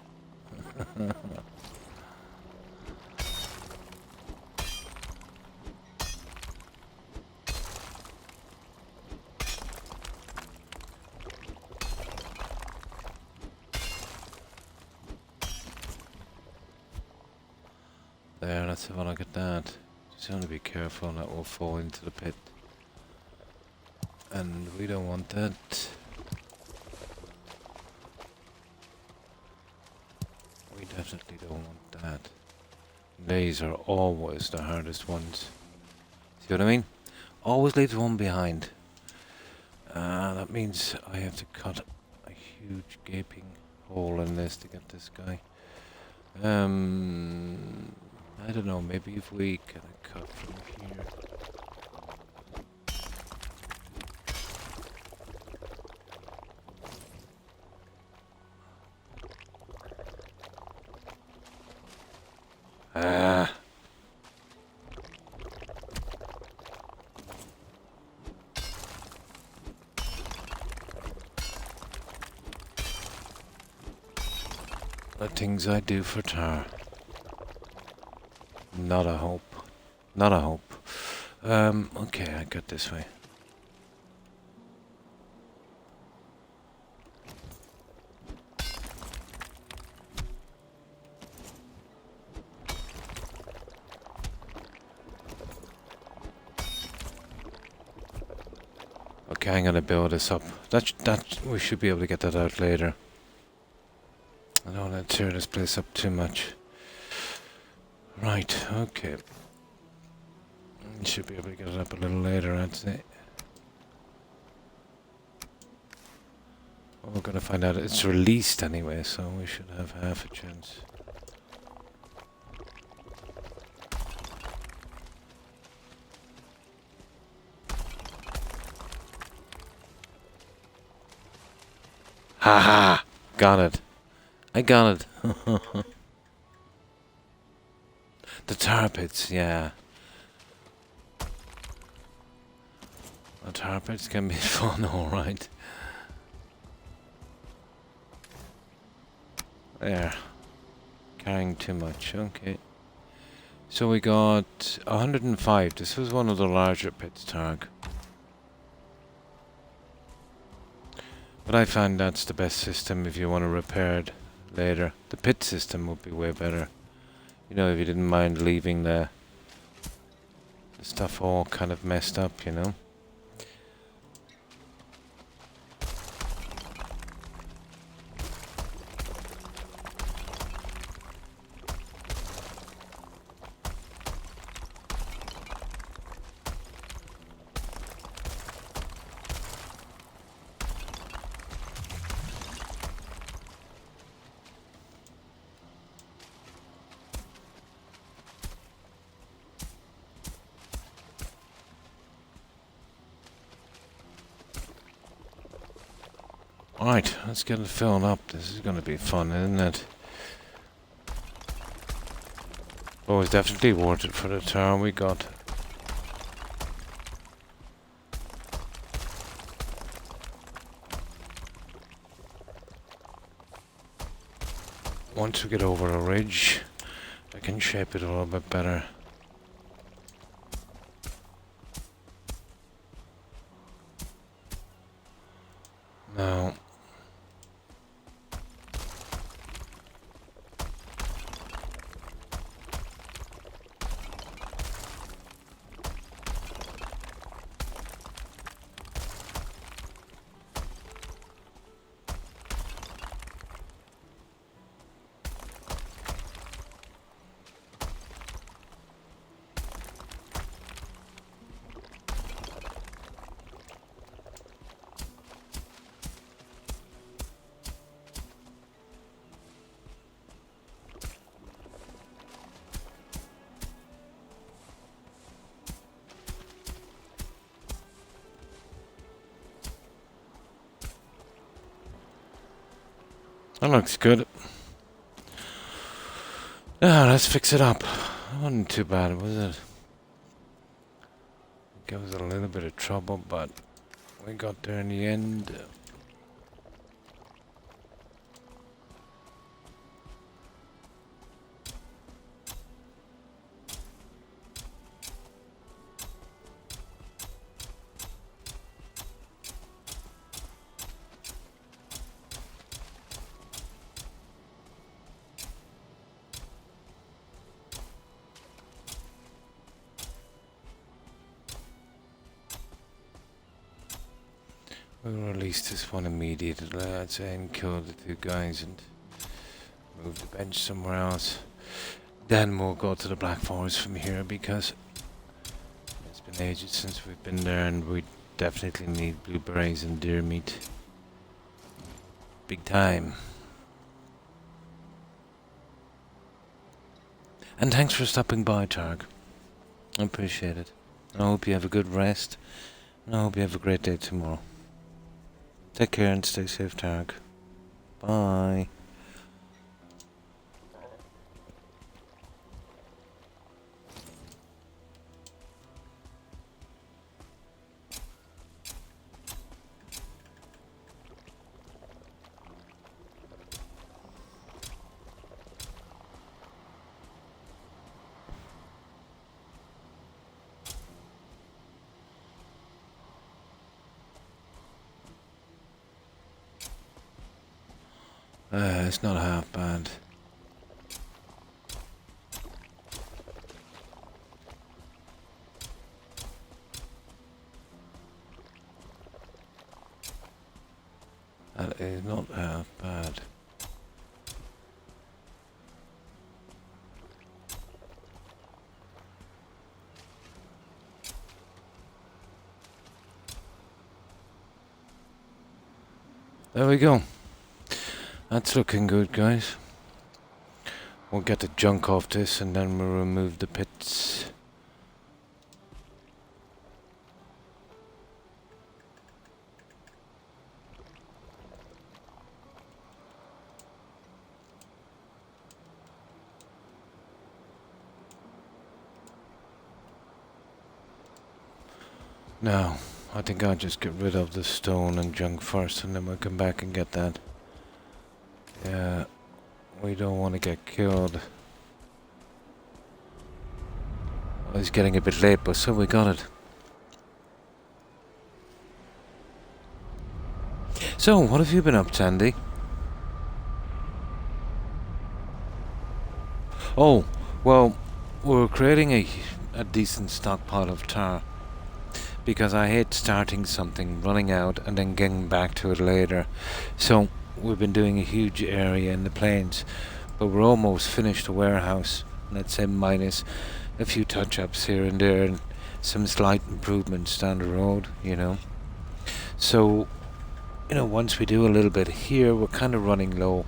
There, let's have a look at that. Just want to be careful that will fall into the pit. And we don't want that. We definitely don't want that. These are always the hardest ones. See what I mean? Always leaves one behind. That means I have to cut a huge gaping hole in this to get this guy. I don't know, maybe if we kind of cut from here. The things I do for tar. Not a hope. Not a hope. Okay, I got this way. Okay, I'm gonna build this up. That we should be able to get that out later. I don't want to tear this place up too much. Right, okay. We should be able to get it up a little later, I'd say. Well, we're gonna find out it's released anyway, so we should have half a chance. Haha! Got it. I got it. The tar pits, yeah. The tar pits can be fun, alright. There. Carrying too much, okay. So we got 105. This was one of the larger pits, Targ. But I find that's the best system if you want to repair it later. The pit system would be way better. You know, if you didn't mind leaving the stuff all kind of messed up, you know. Alright, let's get it filled up. This is going to be fun, isn't it? Oh, it's definitely worth it for the tar we got. Once we get over a ridge, I can shape it a little bit better. Now, that looks good. Now, let's fix it up. It wasn't too bad, was it? It was a little bit of trouble, but we got there in the end. We'll release this one immediately, I'd say, and kill the two guys and move the bench somewhere else. Then we'll go to the Black Forest from here because it's been ages since we've been there and we definitely need blueberries and deer meat. Big time. And thanks for stopping by, Targ. I appreciate it. I hope you have a good rest and I hope you have a great day tomorrow. Take care and stay safe, Targ. Bye. It's not half bad. That is not bad. There we go. That's looking good, guys. We'll get the junk off this and then we'll remove the pits. Now, I think I'll just get rid of the stone and junk first and then we'll come back and get that. Yeah, we don't want to get killed. Well, it's getting a bit late, but so we got it. So, what have you been up to, Andy? Oh, well, we're creating a decent stockpile of tar. Because I hate starting something, running out, and then getting back to it later. So, we've been doing a huge area in the plains. But we're almost finished the warehouse. Let's say minus a few touch-ups here and there, and some slight improvements down the road, you know. So, you know, once we do a little bit here, we're kind of running low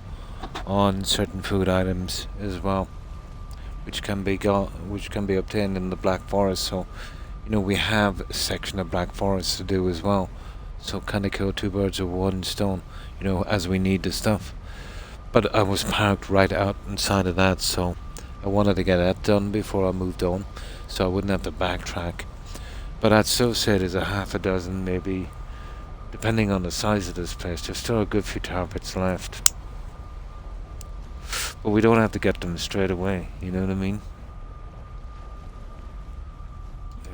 on certain food items as well, which can be obtained in the Black Forest. So, you know, we have a section of Black Forest to do as well. So kind of kill two birds with one stone, you know, as we need the stuff. But I was parked right out inside of that, so I wanted to get that done before I moved on, so I wouldn't have to backtrack. But I'd still say there's a half a dozen, maybe, depending on the size of this place. There's still a good few tar pits left. But we don't have to get them straight away, you know what I mean?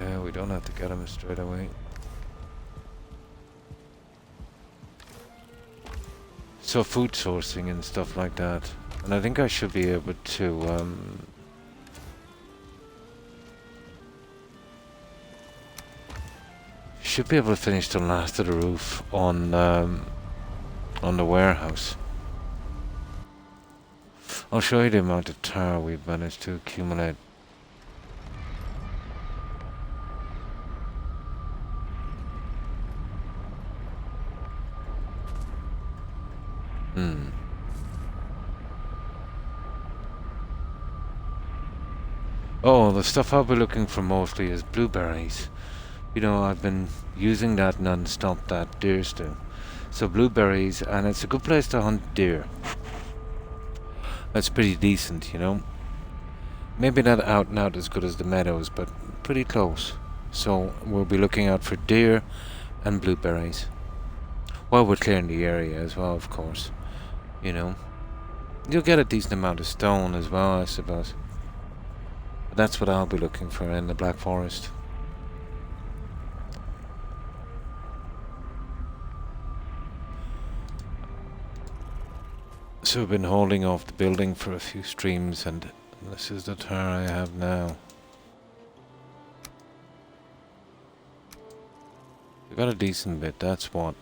Yeah, we don't have to get them straight away. So food sourcing and stuff like that. And I think I should be able to should be able to finish the last of the roof on the warehouse. I'll show you the amount of tar we've managed to accumulate. Oh, the stuff I'll be looking for mostly is blueberries. You know, I've been using that non-stop, that deer stew. So blueberries, and it's a good place to hunt deer. That's pretty decent, you know. Maybe not out and out as good as the meadows, but pretty close. So we'll be looking out for deer and blueberries. While we're clearing the area as well, of course. You know. You'll get a decent amount of stone as well, I suppose. But that's what I'll be looking for in the Black Forest. So we've been holding off the building for a few streams, and this is the tar I have now. We got a decent bit. That's what?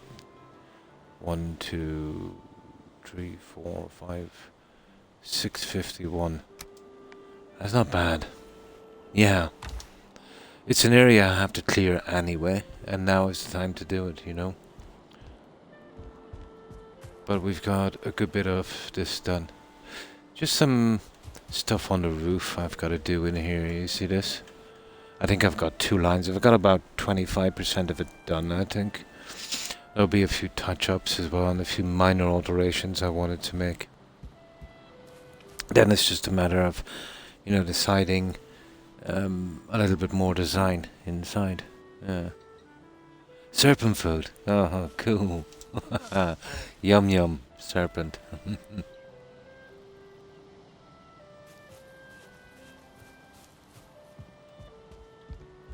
1, 2, 3, 4, 5, 651. That's not bad. Yeah. It's an area I have to clear anyway, and now is the time to do it, you know. But we've got a good bit of this done. Just some stuff on the roof I've got to do in here. You see this? I think I've got 2 lines. I've got about 25% of it done, I think. There'll be a few touch-ups as well and a few minor alterations I wanted to make. Then it's just a matter of, you know, deciding a little bit more design inside. Yeah. Serpent food. Oh, cool. Yum yum, serpent.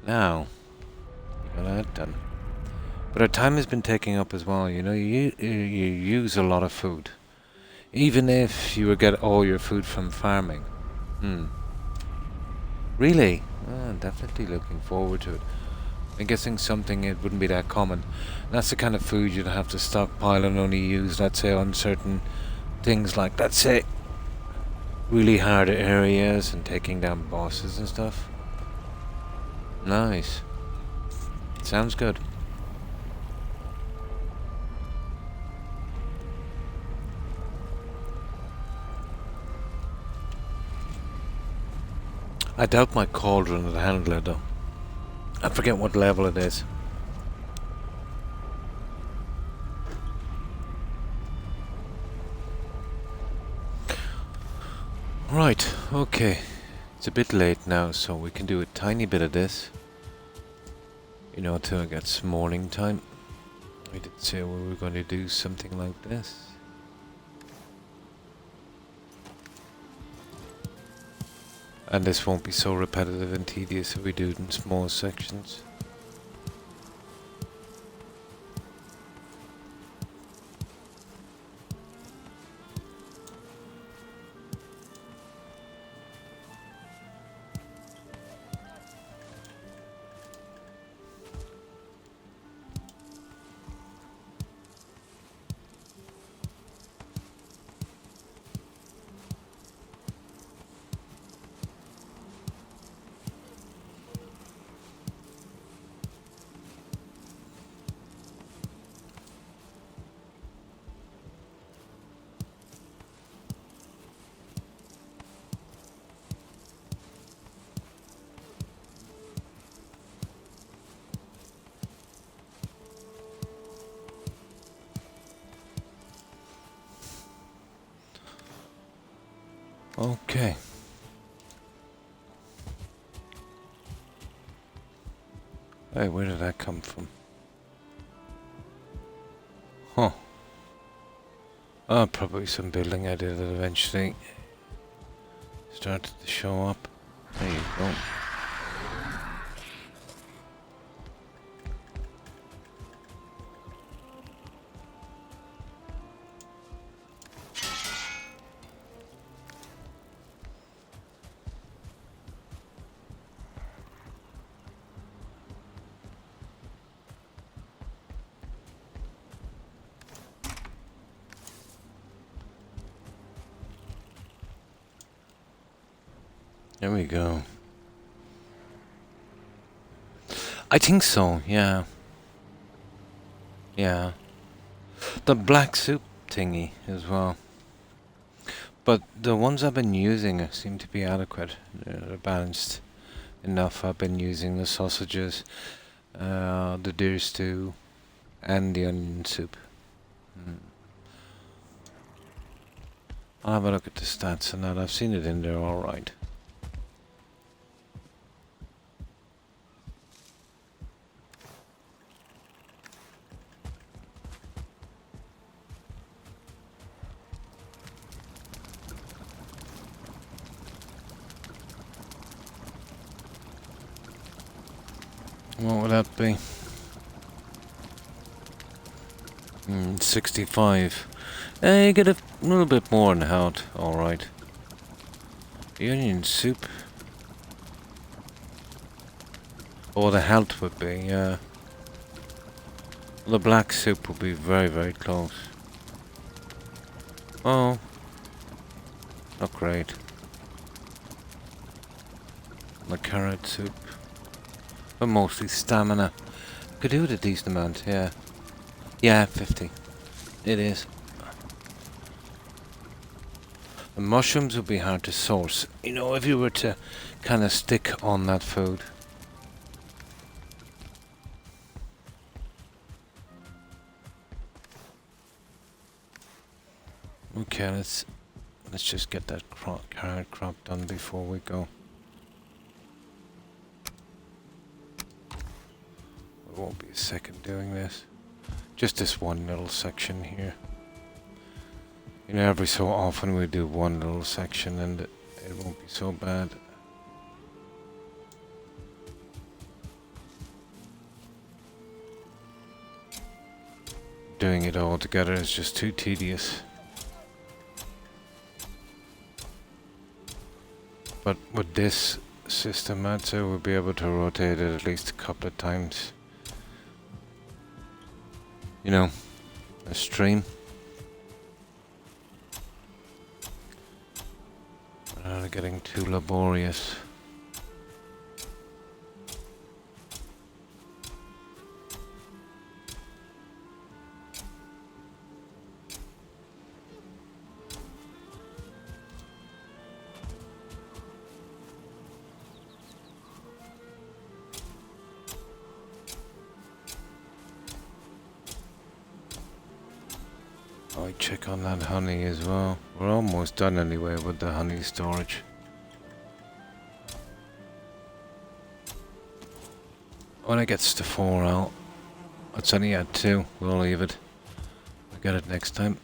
Now, you got that done. But our time has been taking up as well. You know, you use a lot of food, even if you get all your food from farming. Really? Oh, definitely looking forward to it. I'm guessing something it wouldn't be that common. That's the kind of food you'd have to stockpile and only use, let's say, on certain things like, let's say, really hard areas and taking down bosses and stuff. Nice. Sounds good. I doubt my cauldron would handle it though. I forget what level it is. Right, okay. It's a bit late now, so we can do a tiny bit of this. You know, until it gets morning time. I did say we were going to do something like this. And this won't be so repetitive and tedious if we do it in small sections. Okay. Hey, where did that come from? Huh. Oh, probably some building I did that eventually started to show up. There you go. There we go. I think so, yeah. Yeah. The black soup thingy as well. But the ones I've been using seem to be adequate. They're balanced enough. I've been using the sausages, the deer stew, and the onion soup. I'll have a look at the stats and that. I've seen it in there alright. What would that be? 65. You get a little bit more in health, alright. The onion soup. Or the health would be, yeah. The black soup would be very, very close. Oh. Not great. The carrot soup. But mostly stamina. Could do it a decent amount, yeah. Yeah, 50. It is. The mushrooms would be hard to source. You know, if you were to kind of stick on that food. Okay, let's just get that carrot crop done before we go. It won't be a second doing this. Just this one little section here. You know, every so often we do one little section and it won't be so bad. Doing it all together is just too tedious. But with this, system, I'd say we'll be able to rotate it at least a couple of times. You know, a stream. Without getting too laborious. I check on that honey as well. We're almost done anyway with the honey storage. When it gets to 4 out, it's only at 2. We'll leave it. We'll get it next time.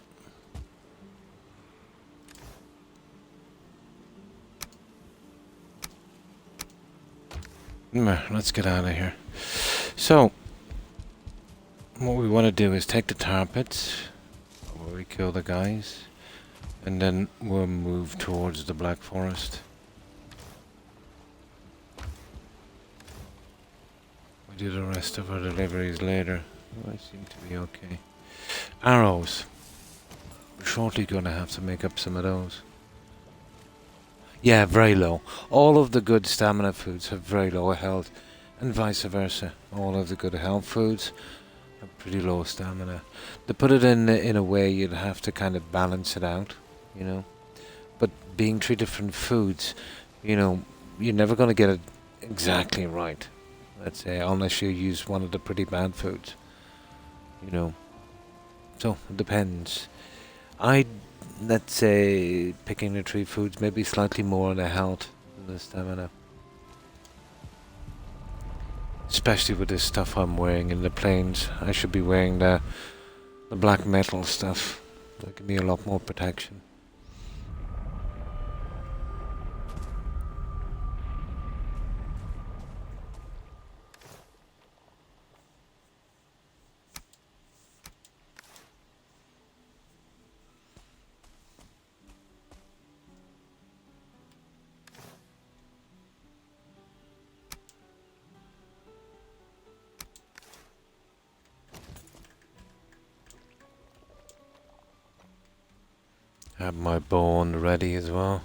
Let's get out of here. So, what we want to do is take the tar pits, where we kill the guys, and then we'll move towards the Black Forest. We do the rest of our deliveries later. I seem to be okay. Arrows. We're shortly going to have to make up some of those. Yeah, very low. All of the good stamina foods have very low health, and vice versa. All of the good health foods have pretty low stamina. To put it in a way, you'd have to kind of balance it out, you know. But being 3 different foods, you know, you're never going to get it exactly right. Let's say, unless you use one of the pretty bad foods, you know. So it depends. Let's say, picking the 3 foods, maybe slightly more on the health than the stamina. Especially with this stuff I'm wearing in the plains. I should be wearing the black metal stuff. That'll give me a lot more protection. Have my bone ready as well.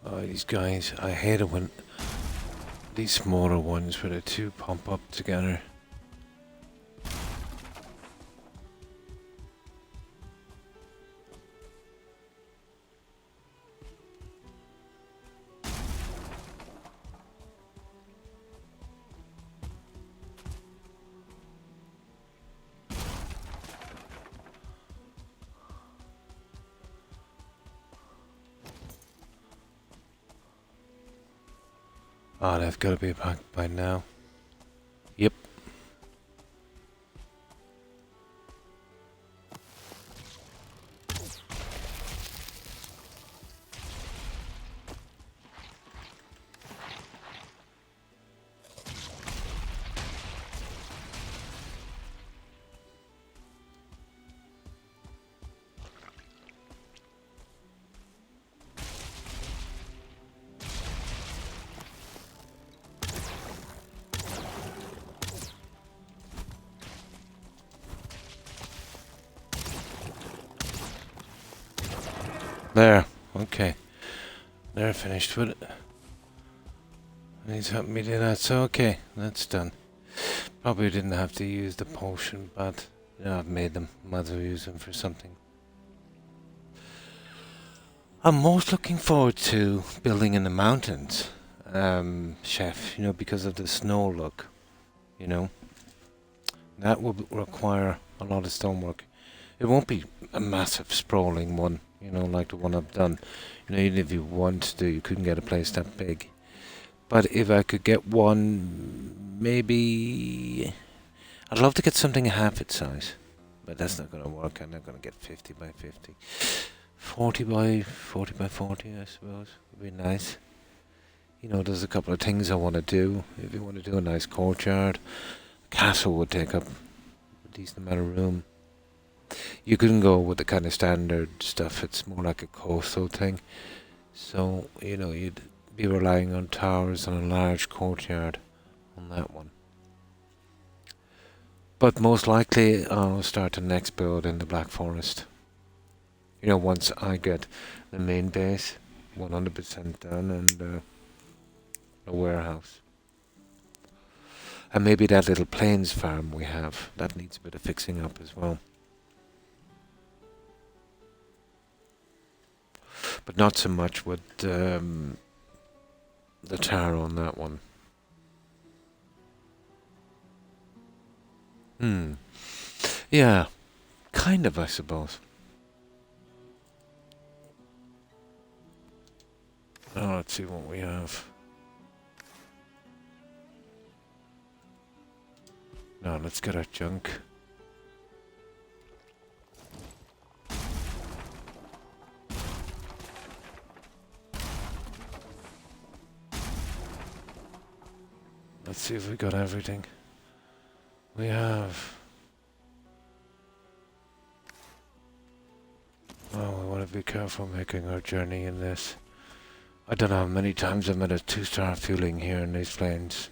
Oh, these guys, I hate it when these smaller ones where the 2 pump up together. Oh, they've got to be back by now. Yep. There. Okay. They're finished with it. And he's helping me do that, so okay, that's done. Probably didn't have to use the potion, but you know, I've made them. Might as well use them for something. I'm most looking forward to building in the mountains, chef, you know, because of the snow look, you know. That will require a lot of stonework. It won't be a massive sprawling one, you know, like the one I've done. You know, even if you want to, you couldn't get a place that big. But if I could get one, maybe... I'd love to get something half its size. But that's not going to work. I'm not going to get 50 by 50. 40 by 40 by 40, I suppose. Would be nice. You know, there's a couple of things I want to do. If you want to do a nice courtyard, a castle would take up a decent amount of room. You couldn't go with the kind of standard stuff. It's more like a coastal thing. So, you know, you'd be relying on towers and a large courtyard on that one. But most likely I'll start the next build in the Black Forest. You know, once I get the main base 100% done and a warehouse. And maybe that little plains farm we have, that needs a bit of fixing up as well. But not so much with the tower on that one. Yeah, kind of, I suppose. Oh, let's see what we have. No, let's get our junk. Let's see if we got everything. We have. Oh, we want to be careful making our journey in this. I don't know how many times I've had a 2-star fueling here in these plains.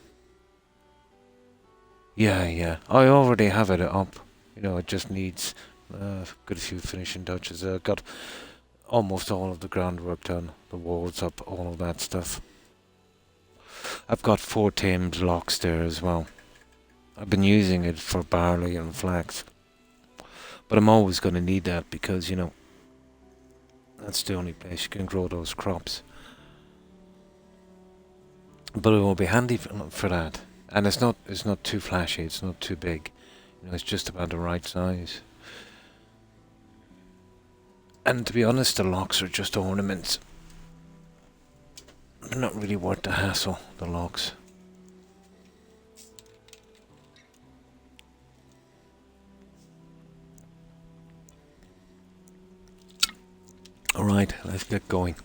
Yeah. I already have it up. You know, it just needs a good few finishing touches. I've got almost all of the groundwork done. The walls up, all of that stuff. I've got 4 tamed locks there as well. I've been using it for barley and flax. But I'm always going to need that because, you know, that's the only place you can grow those crops. But it will be handy for that. And it's not too flashy, it's not too big. You know, it's just about the right size. And to be honest, the locks are just ornaments. They're not really worth the hassle, the locks. Alright, let's get going.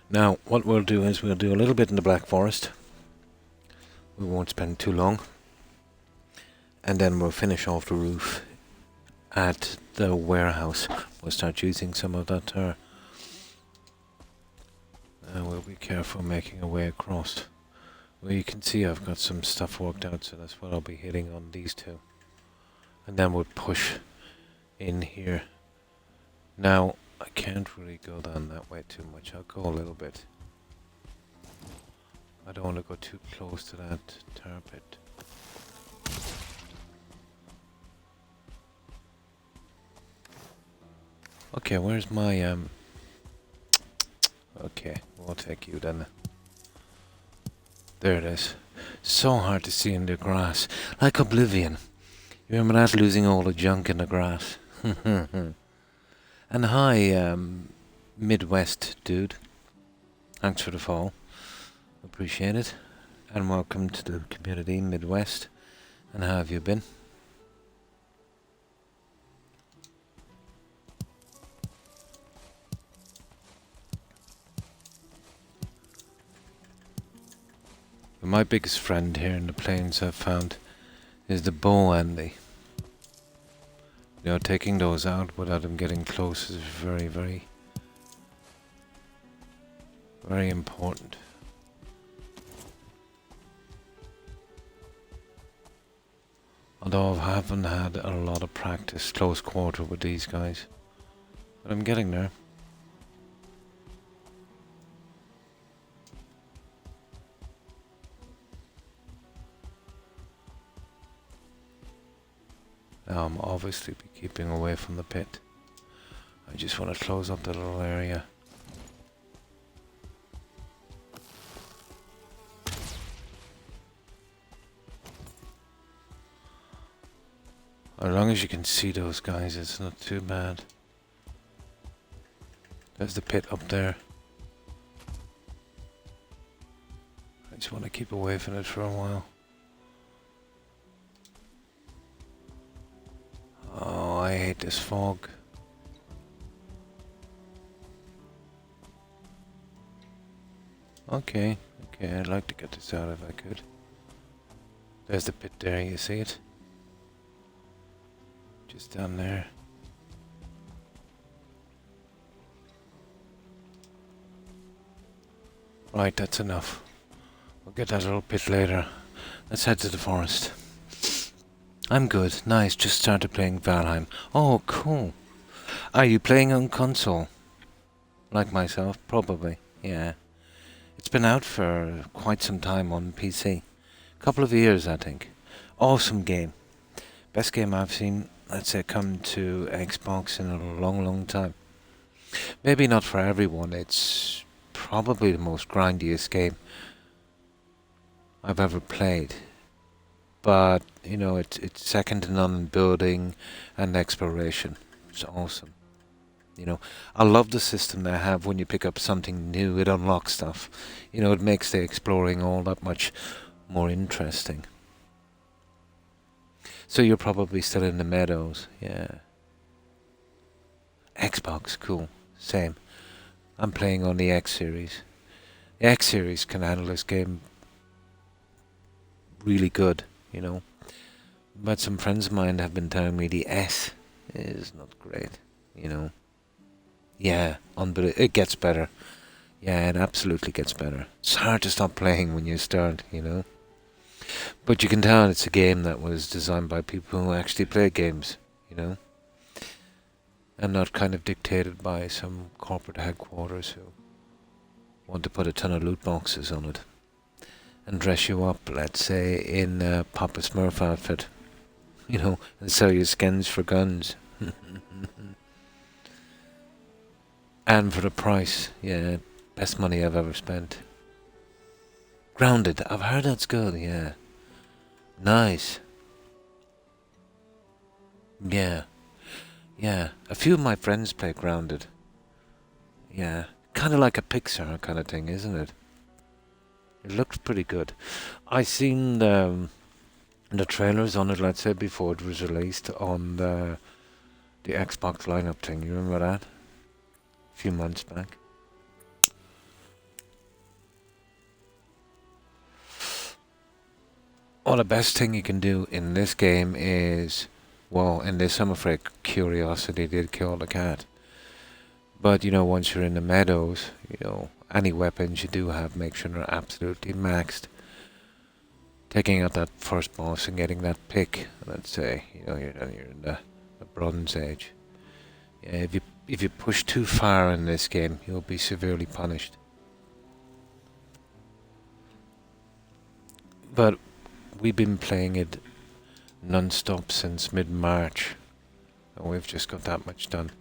Now, what we'll do is we'll do a little bit in the Black Forest. We won't spend too long. And then we'll finish off the roof at the warehouse. We'll start using some of that tar. And we'll be careful making our way across. Well, you can see I've got some stuff worked out, so that's what I'll be hitting on these two. And then we'll push in here. Now, I can't really go down that way too much. I'll go a little bit. I don't want to go too close to that tar pit. Okay, where's my Okay, we'll take you then. There it is. So hard to see in the grass. Like Oblivion. You remember that, losing all the junk in the grass? And hi, Midwest dude. Thanks for the follow. Appreciate it. And welcome to the community, Midwest. And how have you been? My biggest friend here in the plains I've found is the bow Andy. You know, taking those out without them getting close is very, very, very important. Although I haven't had a lot of practice close quarter with these guys. But I'm getting there. Now I'm obviously be keeping away from the pit. I just want to close up the little area. As long as you can see those guys, it's not too bad. There's the pit up there. I just want to keep away from it for a while. Oh, I hate this fog. Okay, I'd like to get this out if I could. There's the pit there, you see it? Just down there. Right, that's enough. We'll get that little bit later. Let's head to the forest. I'm good. Nice. Just started playing Valheim. Oh, cool. Are you playing on console? Like myself? Probably. Yeah. It's been out for quite some time on PC. Couple of years, I think. Awesome game. Best game I've seen, let's say, come to Xbox in a long, long time. Maybe not for everyone. It's probably the most grindiest game I've ever played. But, you know, it's second to none in building and exploration. It's awesome. You know, I love the system they have when you pick up something new, it unlocks stuff. You know, it makes the exploring all that much more interesting. So you're probably still in the meadows, yeah. Xbox, cool. Same. I'm playing on the X series. The X series can handle this game really good, you know. But some friends of mine have been telling me the S is not great, you know. Yeah, it gets better. Yeah, it absolutely gets better. It's hard to stop playing when you start, you know. But you can tell it's a game that was designed by people who actually play games, you know. And not kind of dictated by some corporate headquarters who want to put a ton of loot boxes on it. And dress you up, let's say, in a Papa Smurf outfit. You know, and sell you skins for guns. And for the price, yeah, best money I've ever spent. Grounded, I've heard that's good, yeah. Nice. Yeah. Yeah, a few of my friends play Grounded. Yeah, kind of like a Pixar kind of thing, isn't it? It looks pretty good. I seen the trailers on it, let's say, before it was released on the Xbox lineup thing. You remember that? A few months back. Well, the best thing you can do in this game is, well, in this I'm afraid curiosity did kill the cat. But, you know, once you're in the meadows, you know, any weapons you do have, make sure they're absolutely maxed. Taking out that first boss and getting that pick, let's say, you know, you're in the Bronze Age. Yeah, if you push too far in this game, you'll be severely punished. But we've been playing it non-stop since mid-March, and we've just got that much done.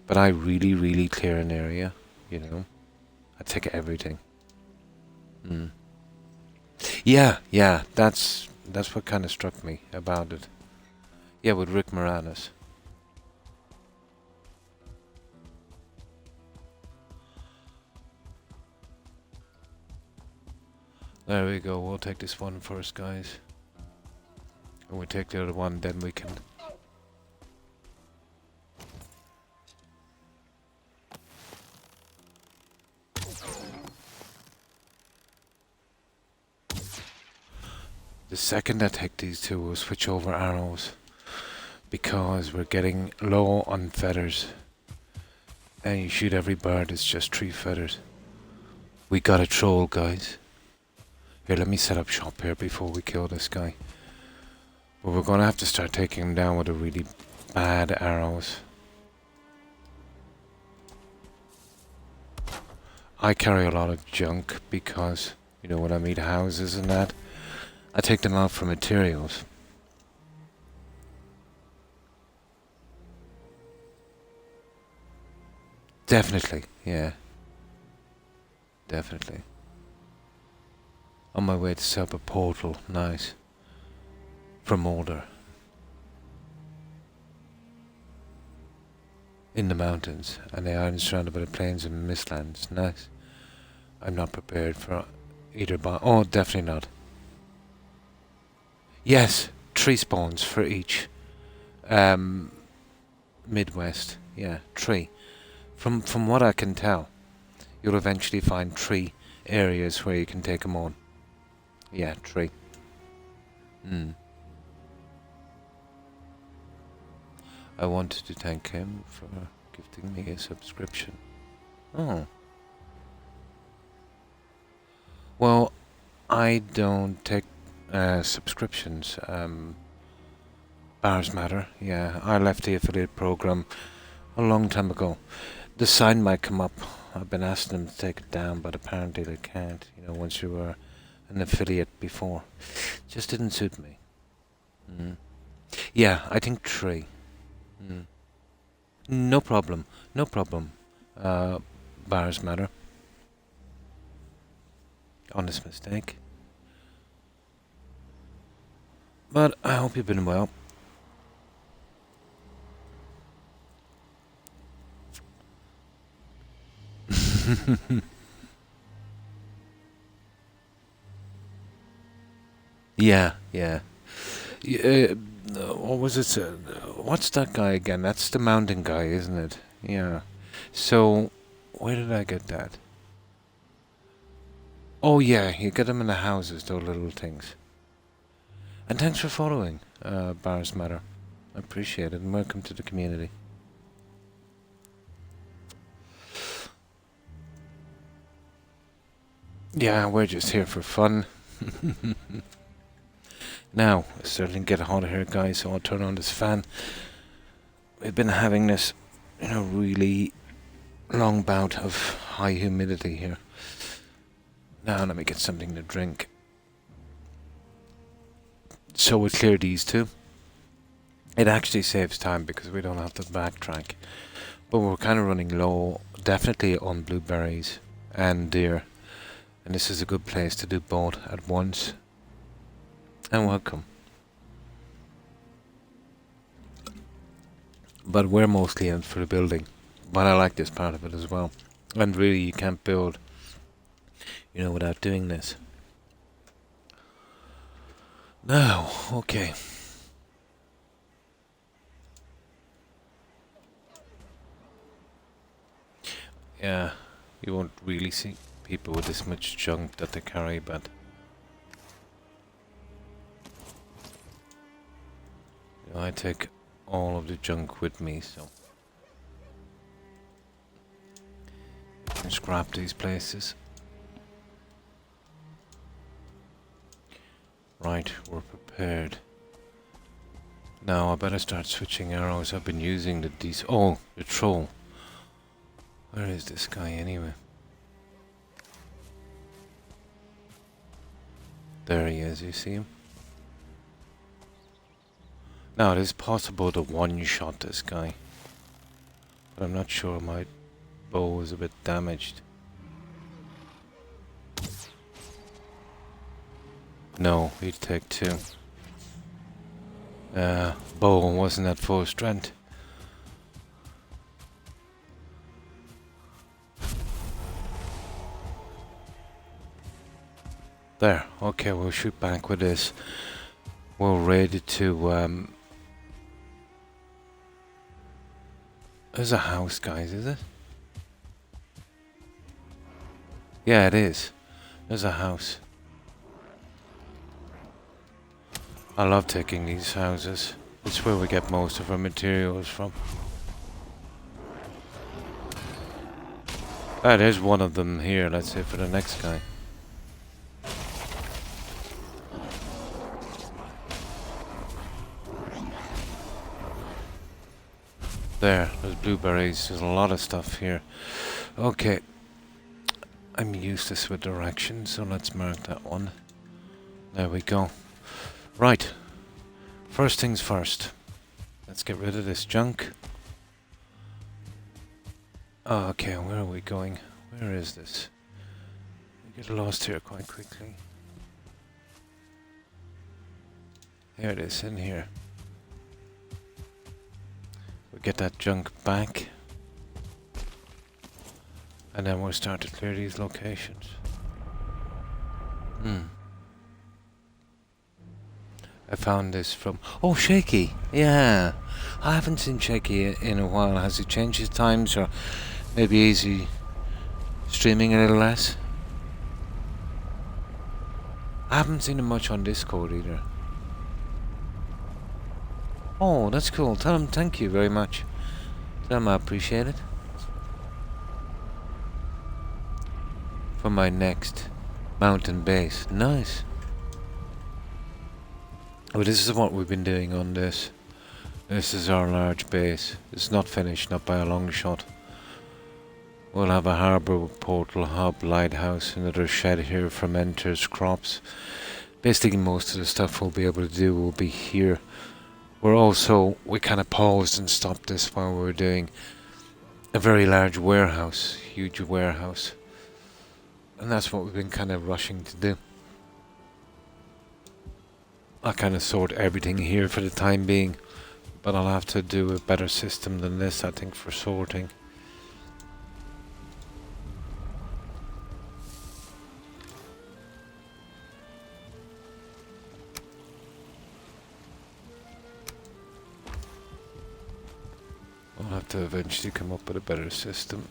But I really clear an area, you know. I take everything. Yeah, that's what kind of struck me about it. Yeah, with Rick Moranis. There we go, we'll take this one first, guys. And we take the other one, then we can... The second I take these two, we'll switch over arrows. Because we're getting low on feathers. And you shoot every bird, it's just 3 feathers. We got a troll, guys. Here, let me set up shop here before we kill this guy. But we're gonna have to start taking him down with the really bad arrows. I carry a lot of junk because, you know, when I meet houses and that, I take them out for materials. Definitely, yeah. Definitely. On my way to set up a portal, nice. From Molder. In the mountains, and the island surrounded by the plains and mistlands, nice. I'm not prepared for either oh, definitely not. Yes, 3 spawns for each. Midwest, yeah, 3. From what I can tell, you'll eventually find 3 areas where you can take them on. Yeah, 3. I wanted to thank him for gifting me a subscription. Oh. Well, I don't take subscriptions. Bars matter. Yeah, I left the affiliate program a long time ago. The sign might come up. I've been asking them to take it down, but apparently they can't. You know, once you were an affiliate before. Just didn't suit me. Mm. Yeah, I think 3. Mm. No problem. No problem. Bars matter. Honest mistake. But I hope you've been well. Yeah, yeah. What was it? What's that guy again? That's the mountain guy, isn't it? Yeah. So, where did I get that? Oh yeah, you get them in the houses, those little things. And thanks for following, Bars Matter. I appreciate it, and welcome to the community. Yeah, we're just here for fun. Now, it's starting to get hot here, guys, so I'll turn on this fan. We've been having this, really long bout of high humidity here. Now, let me get something to drink. So we'll clear these two. It actually saves time because we don't have to backtrack. But we're kind of running low, definitely on blueberries and deer. And this is a good place to do both at once. And welcome. But we're mostly in for the building. But I like this part of it as well. And really, you can't build, without doing this. Now, okay. Yeah, you won't really see people with this much junk that they carry, but I take all of the junk with me, so you can scrap these places. Right, we're prepared. Now I better start switching arrows. I've been using the the troll. Where is this guy anyway? There he is, you see him? Now it is possible to one-shot this guy, but I'm not sure my bow is a bit damaged. No, he'd take 2. Bow wasn't at full strength. There, okay, we'll shoot back with this. We're ready to, there's a house, guys, is it? Yeah, it is. There's a house. I love taking these houses. It's where we get most of our materials from. Ah, there's one of them here, let's say, for the next guy. There's blueberries, there's a lot of stuff here. Okay. I'm useless with directions, so let's mark that one. There we go. Right. First things first. Let's get rid of this junk. Oh, okay, where are we going? Where is this? We get lost here quite quickly. There it is, in here. We get that junk back. And then we'll start to clear these locations. I found this from... Oh, Shaky! Yeah! I haven't seen Shaky in a while. Has he changed his times, or maybe is he streaming a little less? I haven't seen him much on Discord either. Oh, that's cool. Tell him thank you very much. Tell him I appreciate it. For my next mountain base. Nice. Well, this is what we've been doing on this. This is our large base. It's not finished, not by a long shot. We'll have a harbour, portal, hub, lighthouse, another shed here, fermenters, crops. Basically most of the stuff we'll be able to do will be here. We kind of paused and stopped this while we were doing a very large warehouse, huge warehouse. And that's what we've been kind of rushing to do. I'll kind of sort everything here for the time being, but I'll have to do a better system than this, I think, for sorting. I'll have to eventually come up with a better system.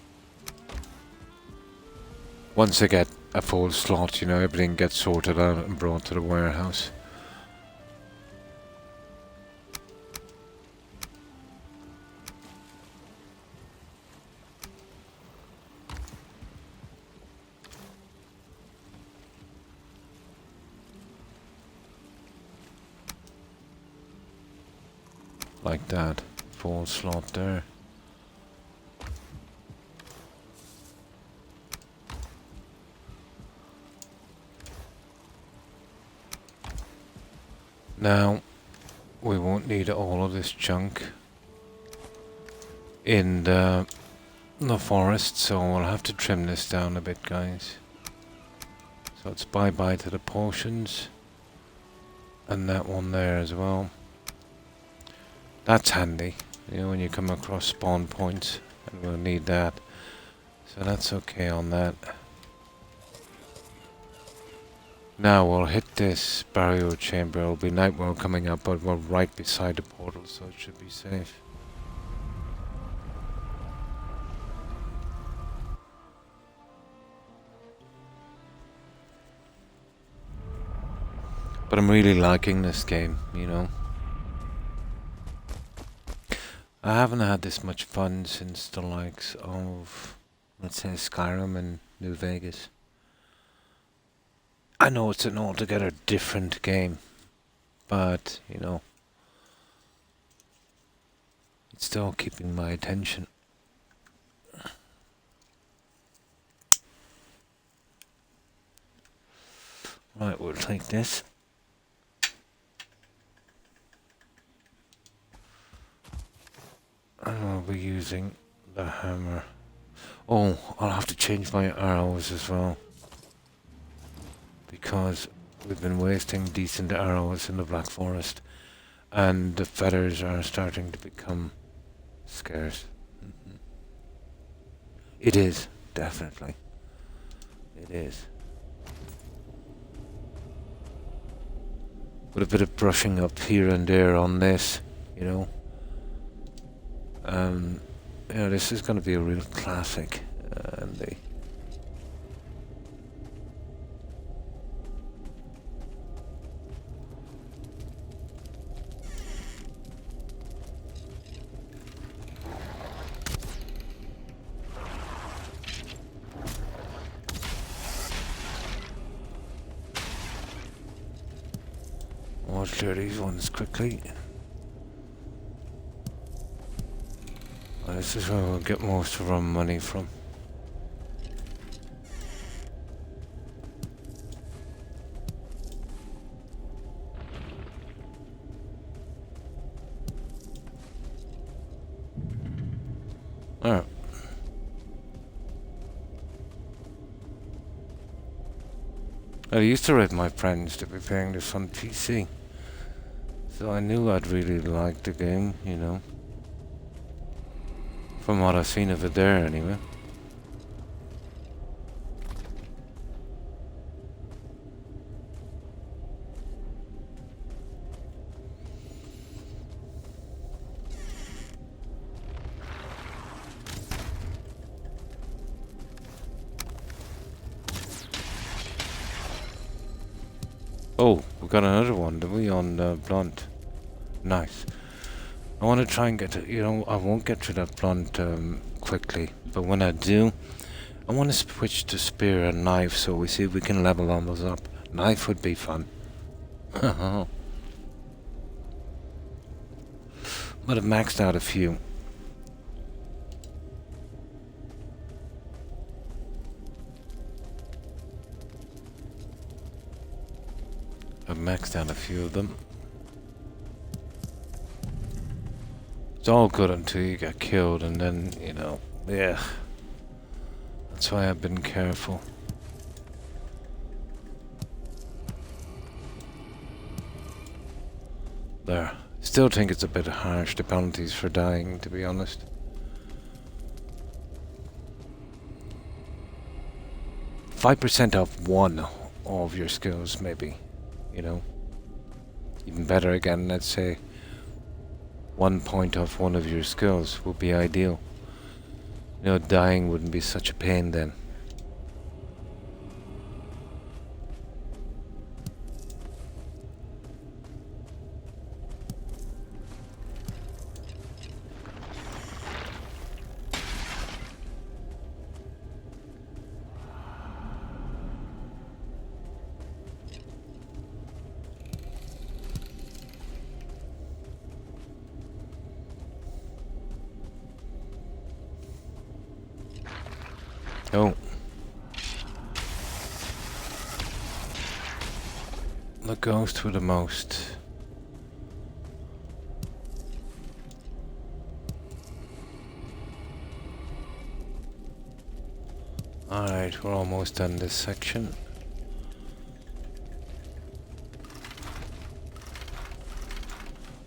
Once I get a full slot, you know, everything gets sorted out and brought to the warehouse. Like that. Full slot there. Now, we won't need all of this junk in the forest, so we'll have to trim this down a bit, guys. So it's bye-bye to the potions. And that one there as well. That's handy, you know, when you come across spawn points, and we'll need that. So that's okay on that. Now we'll hit this barrier chamber. It'll be night world coming up, but we're right beside the portal, so it should be safe. But I'm really liking this game, you know. I haven't had this much fun since the likes of, let's say, Skyrim and New Vegas. I know it's an altogether different game, but, you know, it's still keeping my attention. Right, we'll take this. And I'll be using the hammer. Oh, I'll have to change my arrows as well. Because we've been wasting decent arrows in the Black Forest. And the feathers are starting to become scarce. It is, definitely. It is. With a bit of brushing up here and there on this, you know. You know, this is going to be a real classic. I'll clear these ones quickly. This is where we'll get most of our money from. Alright. I used to rate my friends to be playing this on PC. So I knew I'd really like the game, you know. From what I've seen of it there, anyway. Oh, we got another one, did we, on blunt? Nice. I want to try and get to, I won't get to that blunt quickly, but when I do, I want to switch to spear and knife so we see if we can level almost up. Knife would be fun. But I've maxed out a few. I've maxed out a few of them. It's all good until you get killed, and then, yeah. That's why I've been careful. There. Still think it's a bit harsh, the penalties for dying, to be honest. %off one of your skills, maybe. Even better again, let's say 1 point off one of your skills would be ideal. Dying wouldn't be such a pain then. Oh. The ghost with the most. Alright, we're almost done this section.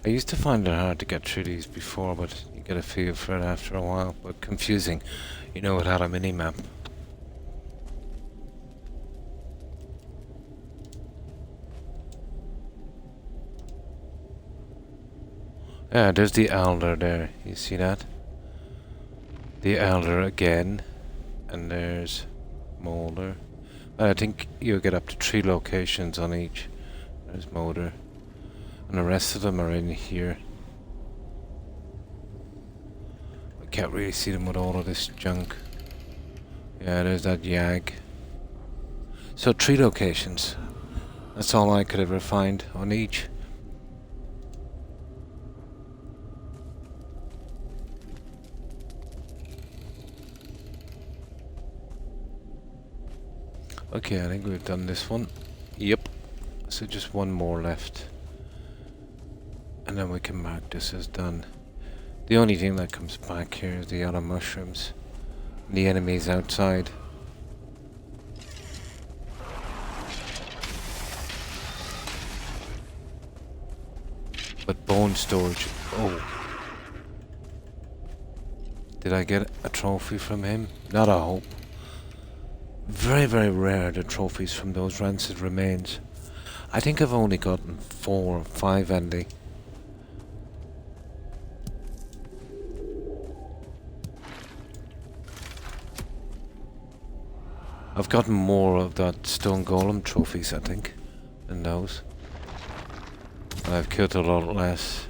I used to find it hard to get through these before, but you get a feel for it after a while. But confusing, without a mini-map. Yeah, there's the Elder there. You see that? The Elder again. And there's Molder. I think you'll get up to 3 locations on each. There's Molder. And the rest of them are in here. I can't really see them with all of this junk. Yeah, there's that Yag. So 3 locations. That's all I could ever find on each. Okay, I think we've done this one. Yep. So just one more left. And then we can mark this as done. The only thing that comes back here is the yellow mushrooms. And the enemies outside. But bone storage. Oh. Did I get a trophy from him? Not a hope. Very, very rare, the trophies from those rancid remains. I think I've only gotten 4 or 5, Andy. I've gotten more of that stone golem trophies, I think, than those. And I've killed a lot less.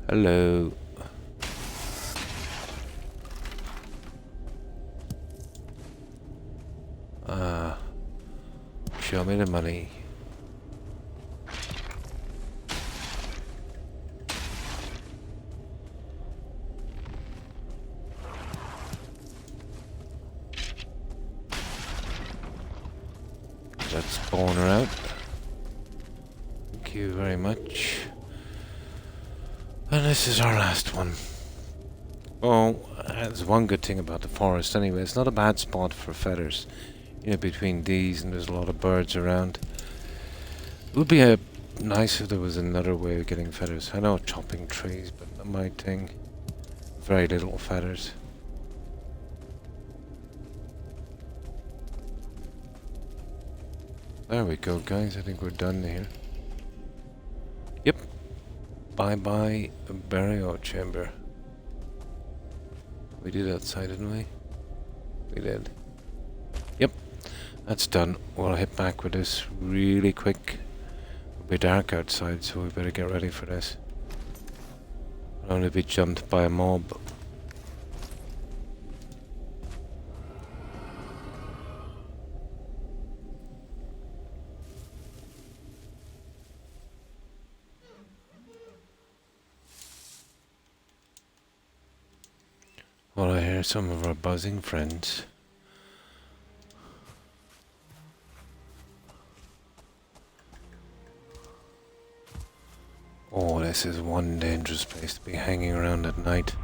Hello. Show me the money. Let's spawn her out. Thank you very much. And this is our last one. Oh, there's one good thing about the forest anyway. It's not a bad spot for feathers. Between these and there's a lot of birds around. It would be nice if there was another way of getting feathers. I know chopping trees, but not my thing. Very little feathers. There we go, guys. I think we're done here. Yep. Bye-bye burial chamber. We did outside, didn't we? We did. Yep. That's done. We'll hit back with this really quick It'll be dark outside, so we better get ready for this. I'll only be jumped by a mob. Well, I hear some of our buzzing friends. Oh, this is one dangerous place to be hanging around at night.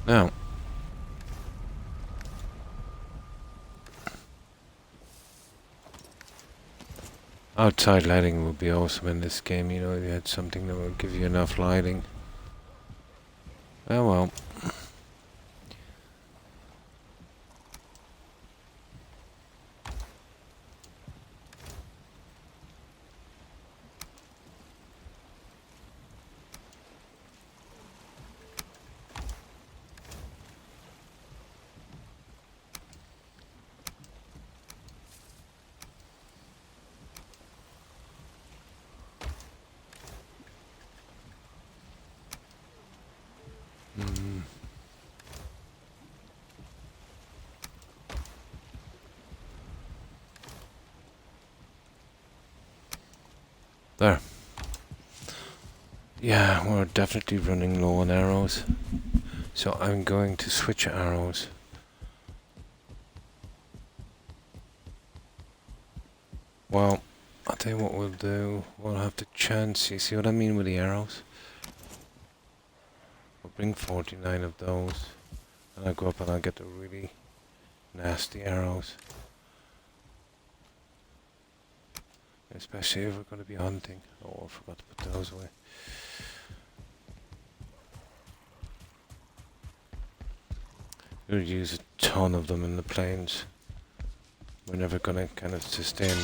Now, outside lighting would be awesome in this game, you know, if you had something that would give you enough lighting. Oh well. There. Yeah, we're definitely running low on arrows. So I'm going to switch arrows. Well, I'll tell you what we'll do. We'll have to chance. You see what I mean with the arrows? We'll bring 49 of those. And I'll go up and I'll get the really nasty arrows. Especially if we're going to be hunting. Oh, I forgot to put those away. We'll use a ton of them in the plains. We're never going to kind of sustain,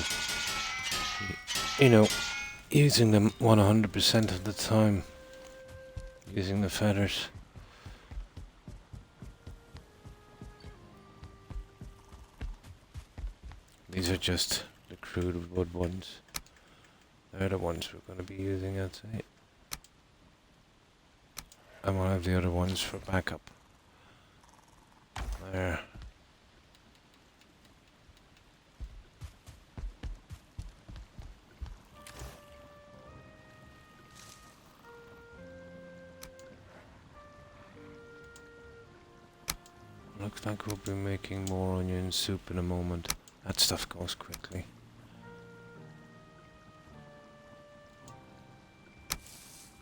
you know, using them 100% of the time. Using the feathers. These are just the crude wood ones. They're the ones we're going to be using, I'd say. And we'll have the other ones for backup. There. Looks like we'll be making more onion soup in a moment. That stuff goes quickly.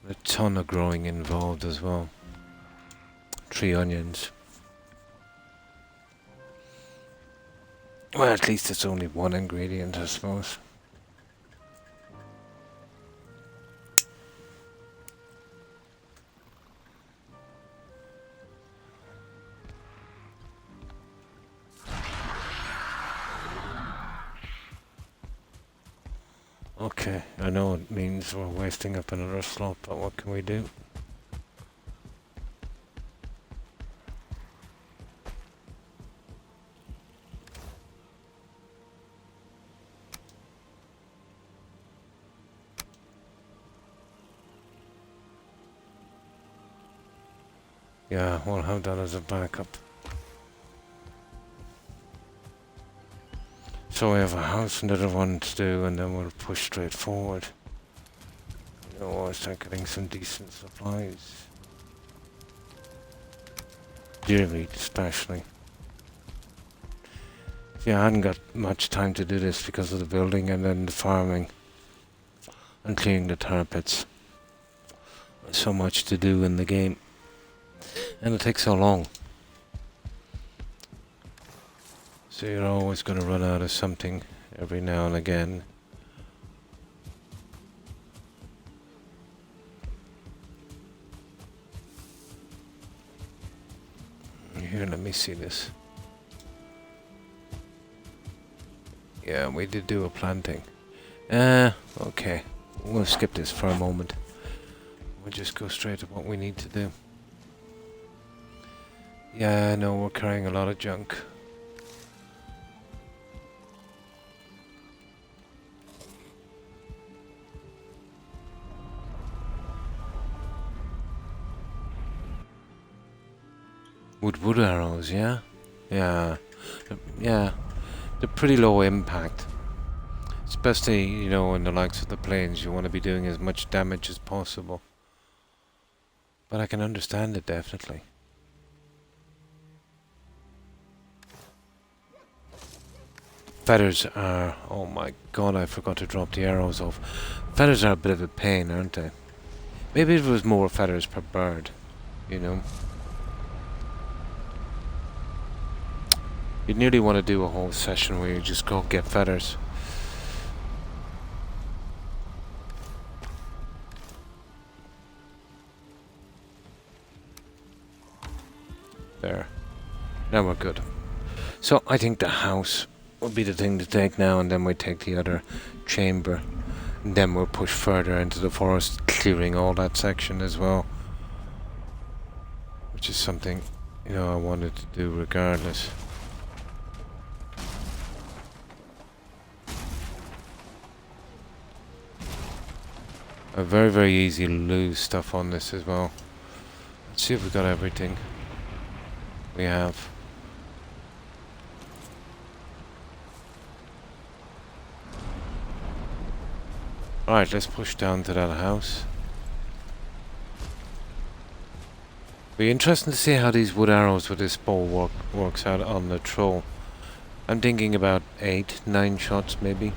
A ton of growing involved as well. 3 onions. Well, at least it's only one ingredient, I suppose. Okay, I know it means we're wasting up another slot, but what can we do? Yeah, we'll have that as a backup. So we have a house and another one to do, and then we'll push straight forward. You know, we'll start getting some decent supplies. Deer meat, especially. Yeah, I hadn't got much time to do this because of the building and then the farming and cleaning the tar pits. So much to do in the game, and it takes so long. So you're always going to run out of something every now and again. Here, let me see this. Yeah, we did do a planting. Okay. We'll skip this for a moment. We'll just go straight to what we need to do. Yeah, I know we're carrying a lot of junk. With wood arrows, yeah? Yeah. Yeah. They're pretty low impact. Especially, you know, in the likes of the plains, you want to be doing as much damage as possible. But I can understand it, definitely. Feathers are... Oh my god, I forgot to drop the arrows off. Feathers are a bit of a pain, aren't they? Maybe if it was more feathers per bird, you know? You'd nearly want to do a whole session where you just go get feathers. There. Now we're good. So I think the house will be the thing to take now, and then we take the other chamber. And then we'll push further into the forest, clearing all that section as well. Which is something, you know, I wanted to do regardless. Very, very easy to lose stuff on this as well. Let's see if we got everything. We have. Alright, let's push down to that house. Be interesting to see how these wood arrows with this bow works out on the troll. I'm thinking about 8, 9 shots maybe.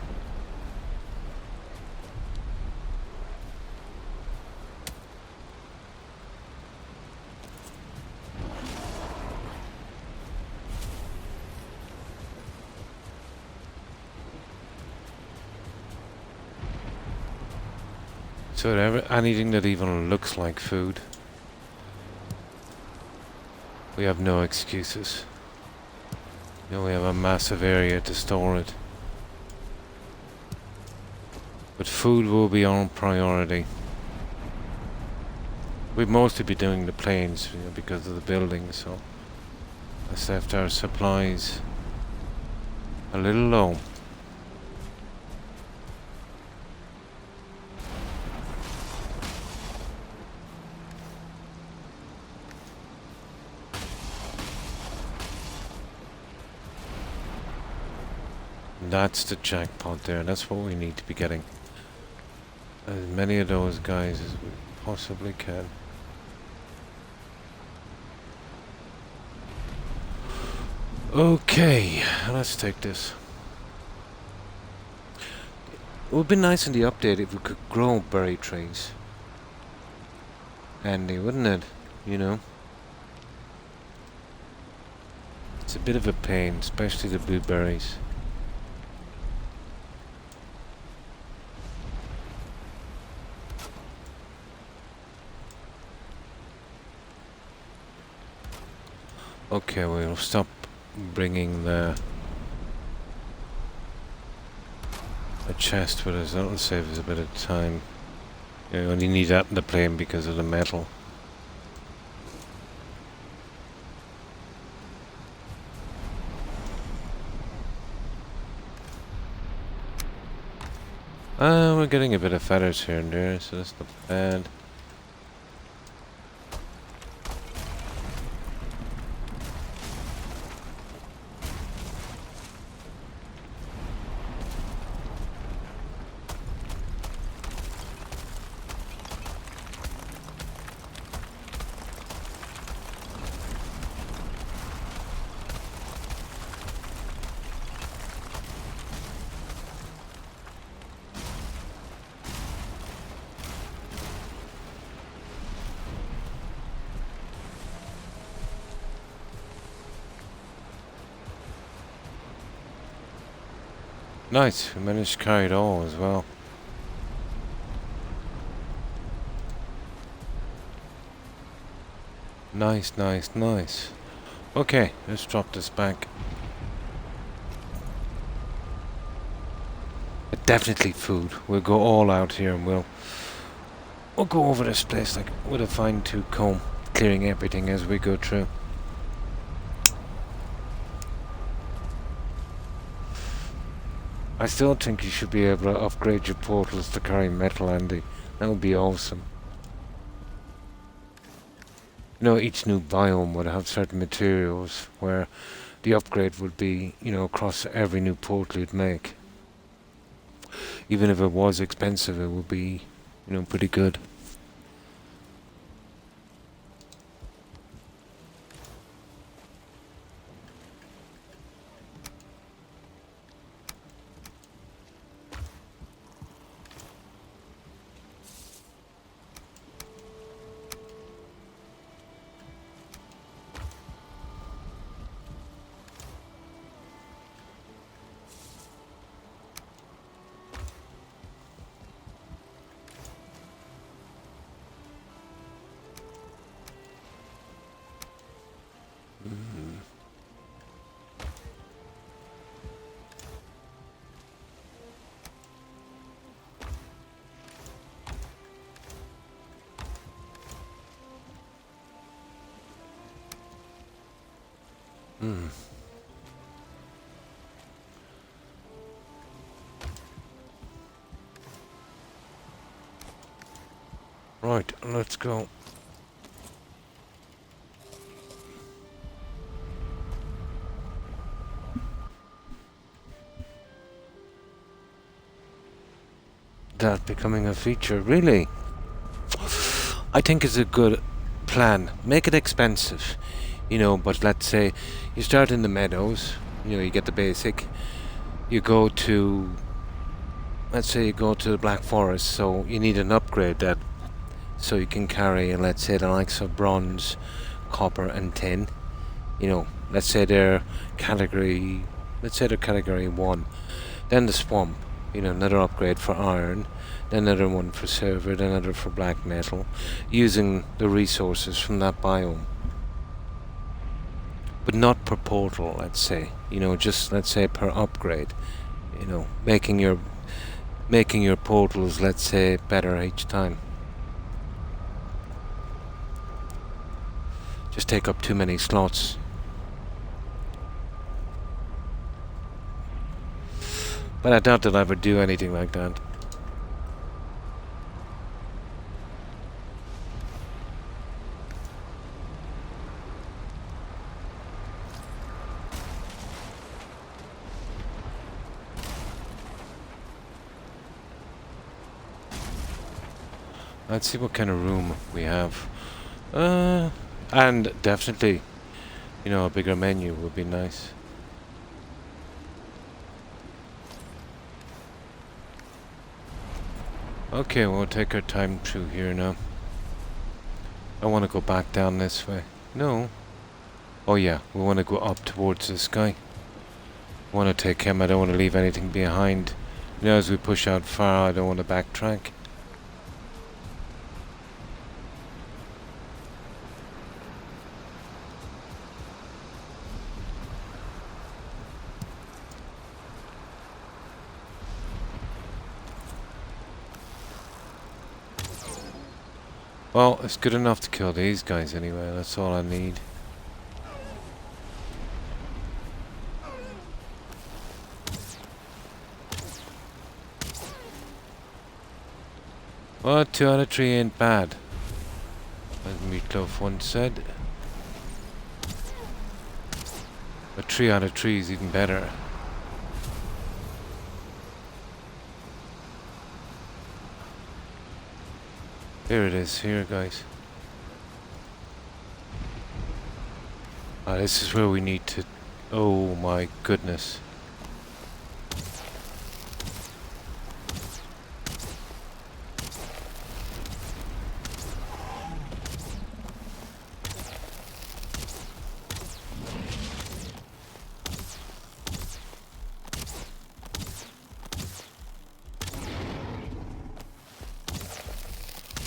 So anything that even looks like food, we have no excuses. You know, we have a massive area to store it. But food will be our priority. We'd mostly be doing the plains, you know, because of the buildings, so that's left our supplies a little low. That's the jackpot there. That's what we need to be getting. As many of those guys as we possibly can. Okay, let's take this. It would be nice in the update if we could grow berry trees. Handy, wouldn't it? You know? It's a bit of a pain, especially the blueberries. Okay, we'll stop bringing a chest with us. That'll save us a bit of time. You only need that in the plane because of the metal. We're getting a bit of feathers here and there, so that's not bad. Nice, we managed to carry it all as well. Nice, nice, nice. Okay, let's drop this back. Definitely food. We'll go all out here and we'll we'll go over this place like with a fine-tooth comb, clearing everything as we go through. I still think you should be able to upgrade your portals to carry metal, Andy. That would be awesome. You know, each new biome would have certain materials where the upgrade would be, you know, across every new portal you'd make. Even if it was expensive, it would be, you know, pretty good. Right, let's go. That becoming a feature, really? I think it's a good plan. Make it expensive, you know, but let's say you start in the meadows, you know, you get the basic. You go to, let's say you go to the Black Forest, so you need an upgrade that, so you can carry, let's say, the likes of bronze, copper and tin. You know, let's say they're category 1. Then the swamp, you know, another upgrade for iron, then another one for silver, then another for black metal, using the resources from that biome. But not per portal, let's say. You know, just let's say per upgrade. You know, making your portals, let's say, better each time. Just take up too many slots. But I doubt they'll ever do anything like that. Let's see what kind of room we have. And definitely, you know, a bigger menu would be nice. Okay, we'll take our time through here now. I want to go back down this way. No. Oh yeah, we want to go up towards this guy. I want to take him, I don't want to leave anything behind. You know, as we push out far, I don't want to backtrack. Well, it's good enough to kill these guys anyway, that's all I need. Well, 2 out of 3 ain't bad, as Meatloaf once said. But 3 out of 3 is even better. Here it is, here guys. Ah, this is where we need to... Oh my goodness.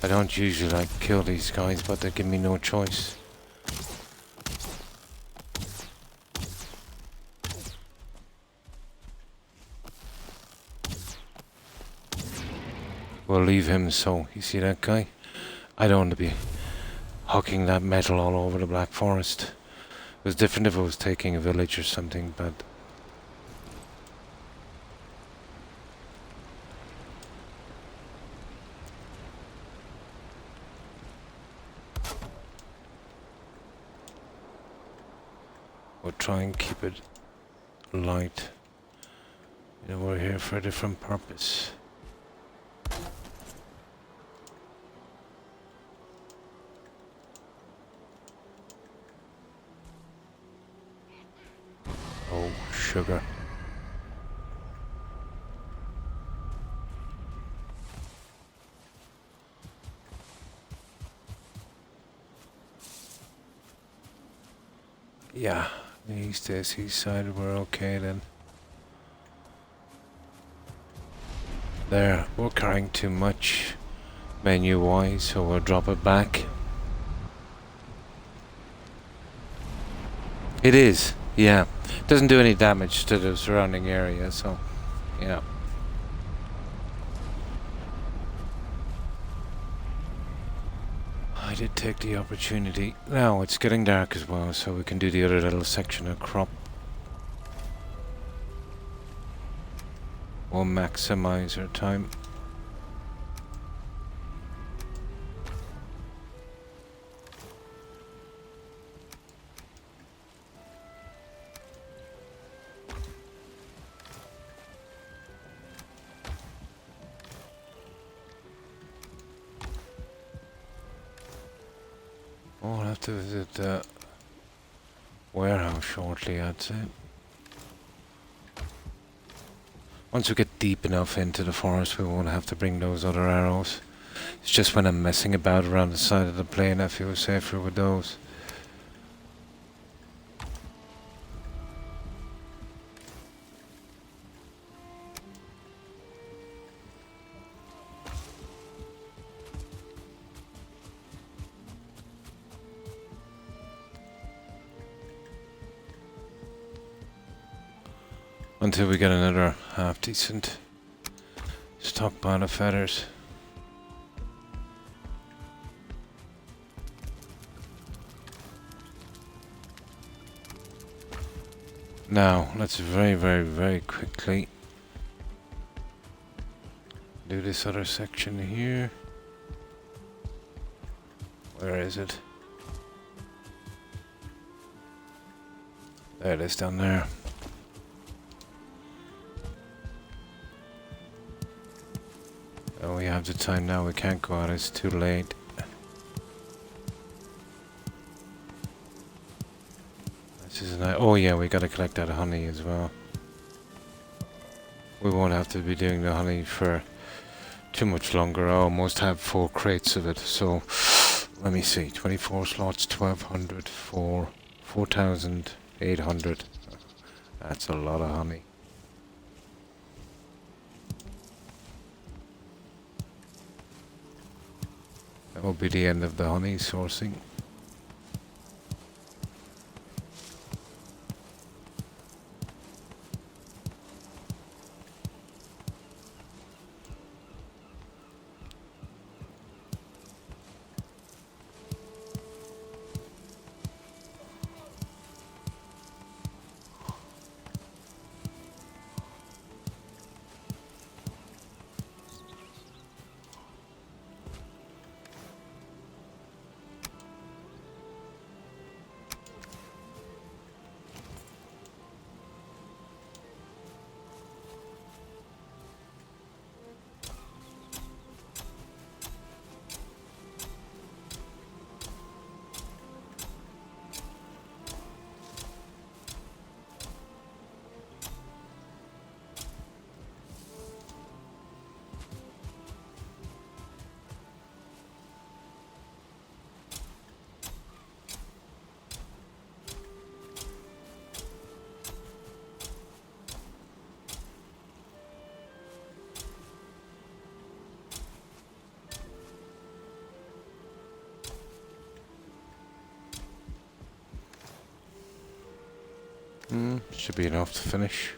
I don't usually like to kill these guys, but they give me no choice. We'll leave him so. You see that guy? I don't want to be hucking that metal all over the Black Forest. It was different if it was taking a village or something, but... we'll try and keep it light. You know, we're here for a different purpose. Oh, sugar. Yeah, the east AC side, we're okay then. There, we're carrying too much menu-wise, so we'll drop it back. It is, yeah. Doesn't do any damage to the surrounding area, so, yeah. I did take the opportunity. Now, it's getting dark as well, so we can do the other little section of crop. We'll maximize our time. I'll have to visit the warehouse shortly, I'd say. Once we get deep enough into the forest, we won't have to bring those other arrows. It's just when I'm messing about around the side of the plane, I feel safer with those. Until we get another half-decent stockpile of feathers. Now, let's very quickly do this other section here. Where is it? There it is, down there. Oh, we have the time now, we can't go out, it's too late. This is nice. Oh yeah, we gotta collect that honey as well. We won't have to be doing the honey for too much longer. I almost have 4 crates of it, so let me see, 24 slots, 1200 for 4,800. That's a lot of honey. That will be the end of the honey sourcing. Should be enough to finish.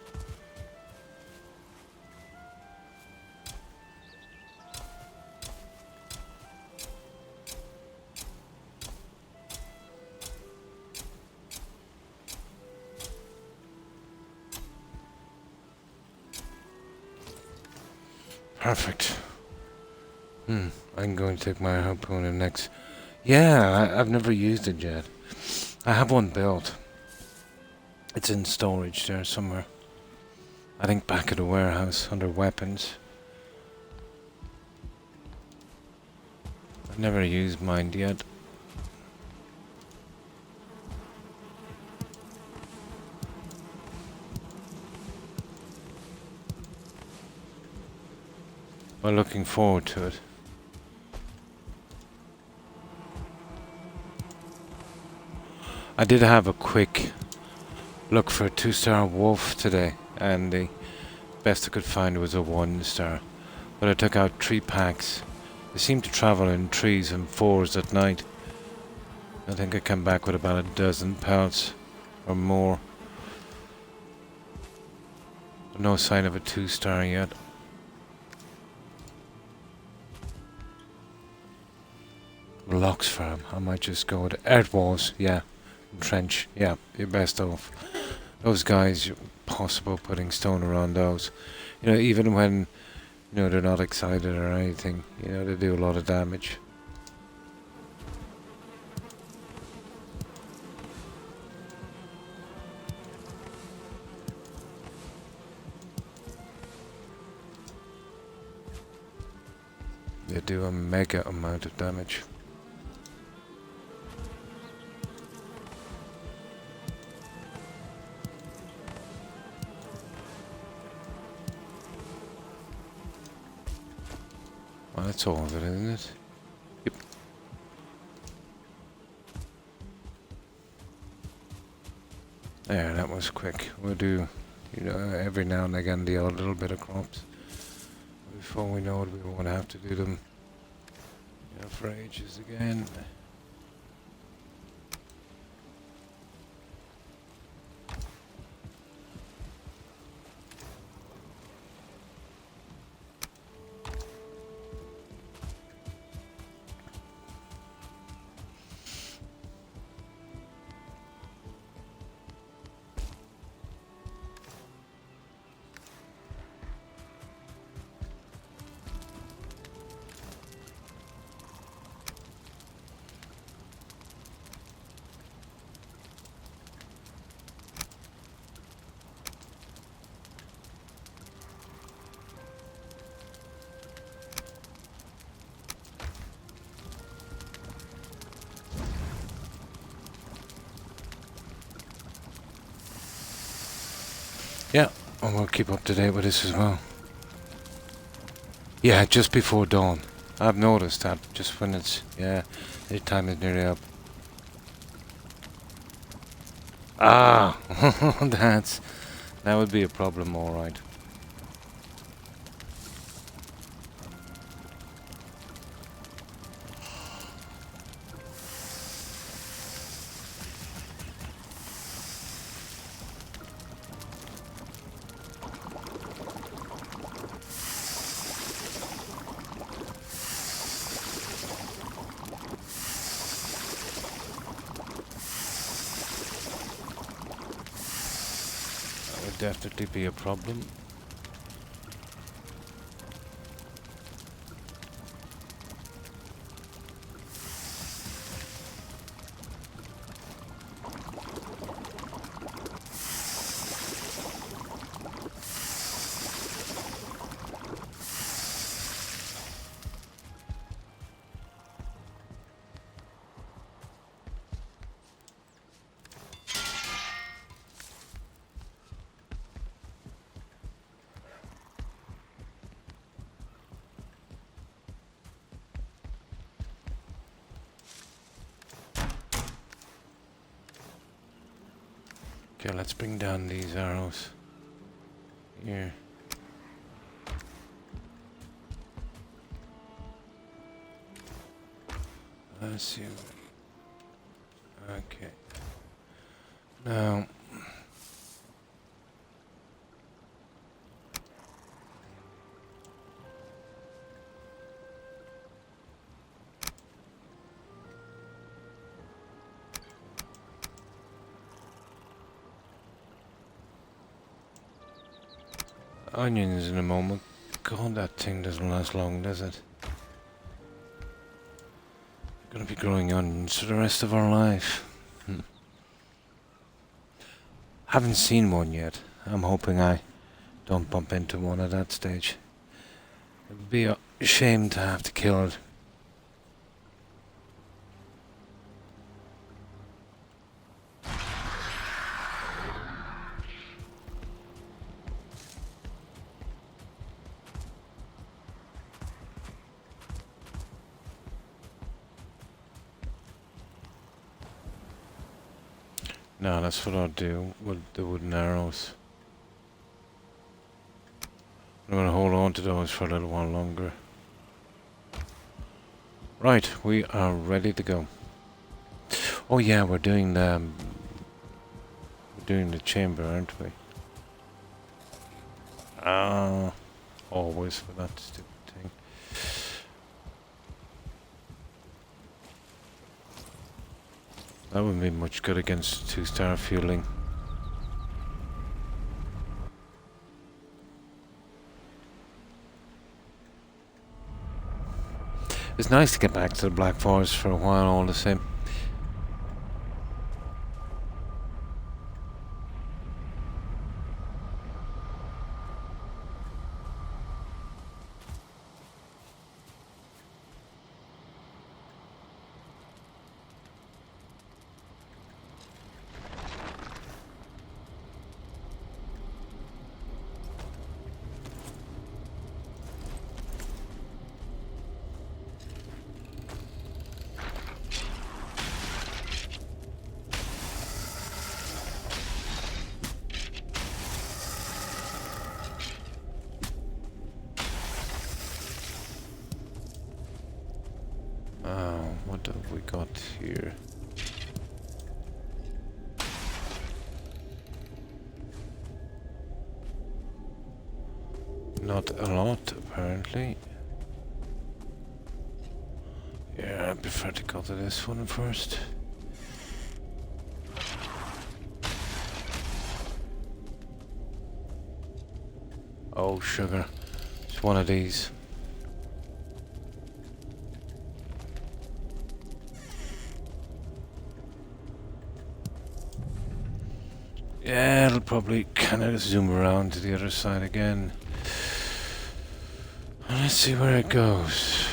Perfect. I'm going to take my harpoon in next. Yeah, I've never used it yet. I have one built. It's in storage there somewhere. I think back at the warehouse under weapons. I've never used mine yet. Well, looking forward to it. I did have a quick look for a 2-star wolf today, and the best I could find was a 1-star. But I took out 3 packs. They seem to travel in 3s and 4s at night. I think I came back with about a dozen pelts or more. But no sign of a 2-star yet. Locks farm. I might just go with earth walls. Yeah. Trench. Yeah. You're best off. Those guys, possible putting stone around those. You know, even when, you know, they're not excited or anything. You know, they do a lot of damage. They do a mega amount of damage. Well, that's all of it, isn't it? Yep. There, that was quick. We'll do, you know, every now and again the odd little bit of crops. Before we know it, we won't have to do them, you know, for ages again. Yeah, and we'll keep up to date with this as well. Yeah, just before dawn. I've noticed that just when it's, yeah, the time is nearly up. Ah, that would be a problem, alright. That would definitely be a problem. Okay, let's bring down these arrows. Here. Let's see. Okay. Now. Onions in a moment. God, that thing doesn't last long, does it? We're gonna be growing onions for the rest of our life. Haven't seen one yet. I'm hoping I don't bump into one at that stage. It would be a shame to have to kill it. No, that's what I'll do with the wooden arrows. I'm gonna hold on to those for a little while longer. Right, we are ready to go. Oh yeah, we're doing the chamber, aren't we? Always for that stupid thing. That wouldn't be much good against 2-star fueling. It's nice to get back to the Black Forest for a while all the same. What have we got here? Not a lot, apparently. Yeah, I prefer to go to this one first. Oh, sugar. It's one of these. Yeah, it'll probably kind of zoom around to the other side again. Let's see where it goes.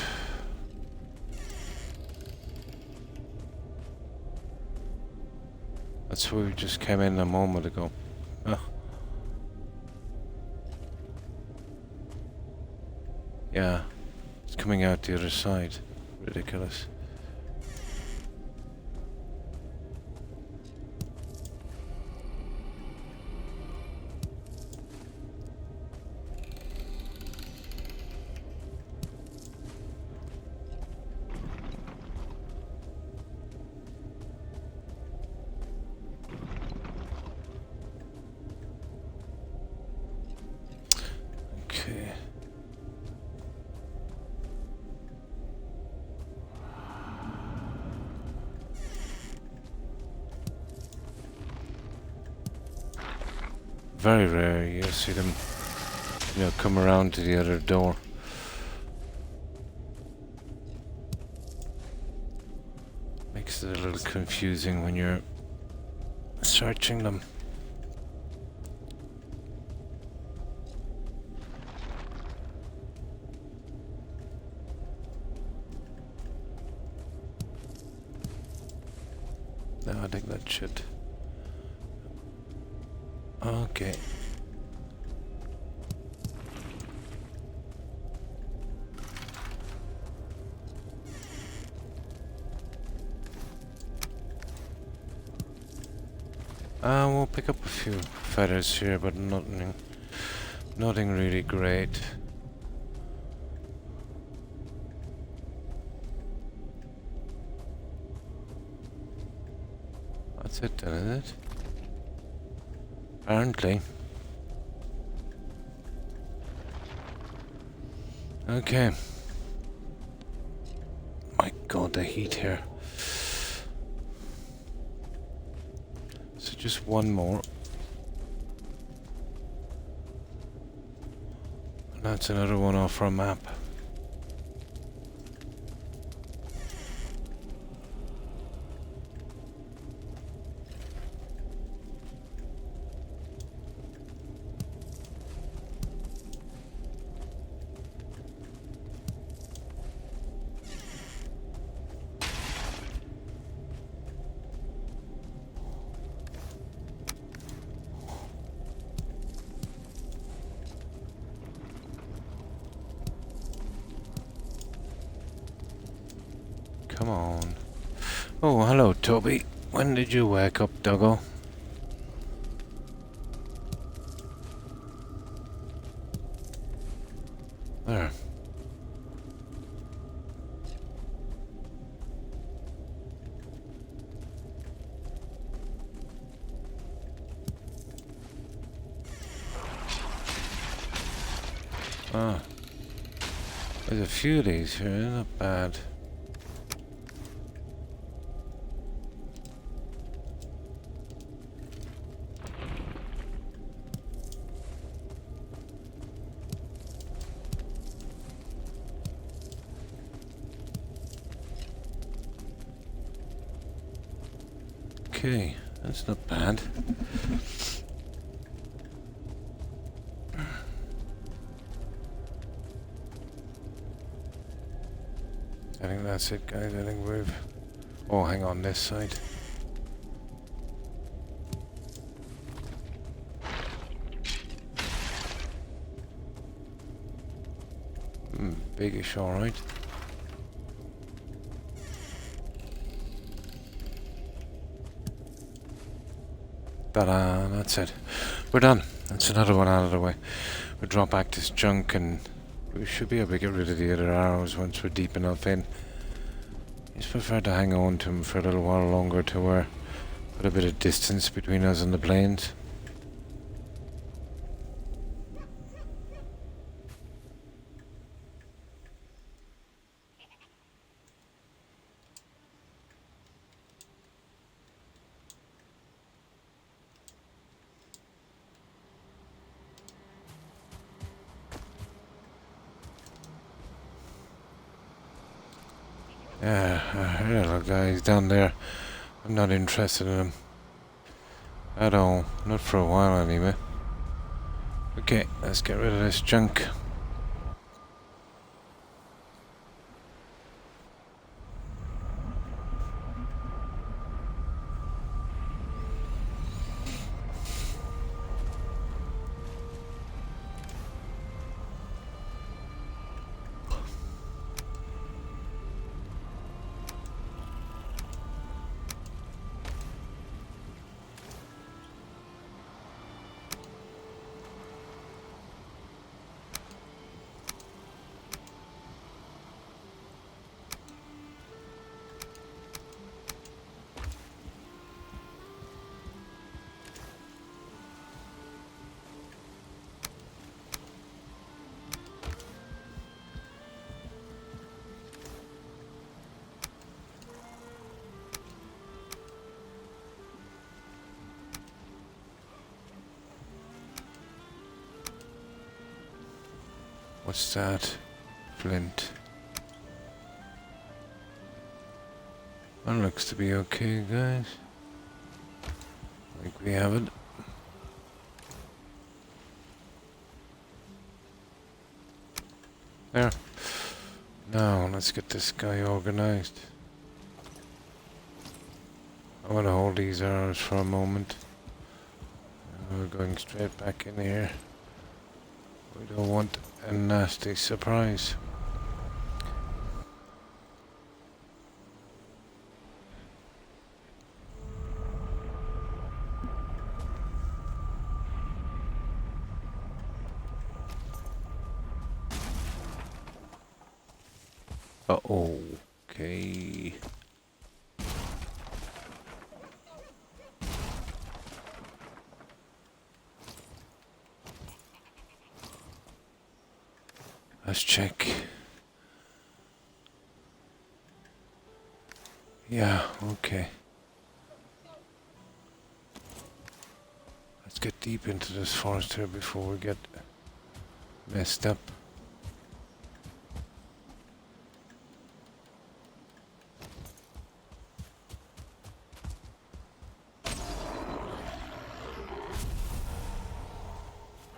That's where we just came in a moment ago. Oh. Yeah, it's coming out the other side. Ridiculous. Okay. Very rare you'll see them, come around to the other door. Makes it a little confusing when you're searching them. No, I think that should. Okay. We'll pick up a few feathers here, but nothing really great. That's it then, is it? Apparently. Okay. My god, the heat here. So just one more. That's another one off our map. Come on. Oh, hello, Toby. When did you wake up, Doggo? There. Ah. There's a few of these here, not bad. Okay, that's not bad. I think that's it, guys. I think we've... Oh, hang on, this side. Biggish, alright. Ta-da, that's it. We're done. That's another one out of the way. We'll drop back this junk and we should be able to get rid of the other arrows once we're deep enough in. I just prefer to hang on to them for a little while longer to put a bit of distance between us and the planes. Yeah, hello guys down there. I'm not interested in them at all. Not for a while anyway. Okay, let's get rid of this junk. What's that? Flint. That looks to be okay, guys. I think we have it. There. Now, let's get this guy organized. I want to hold these arrows for a moment. We're going straight back in here. We don't want a nasty surprise. Uh-oh. Okay. Let's check. Yeah, okay. Let's get deep into this forest here before we get Messed up.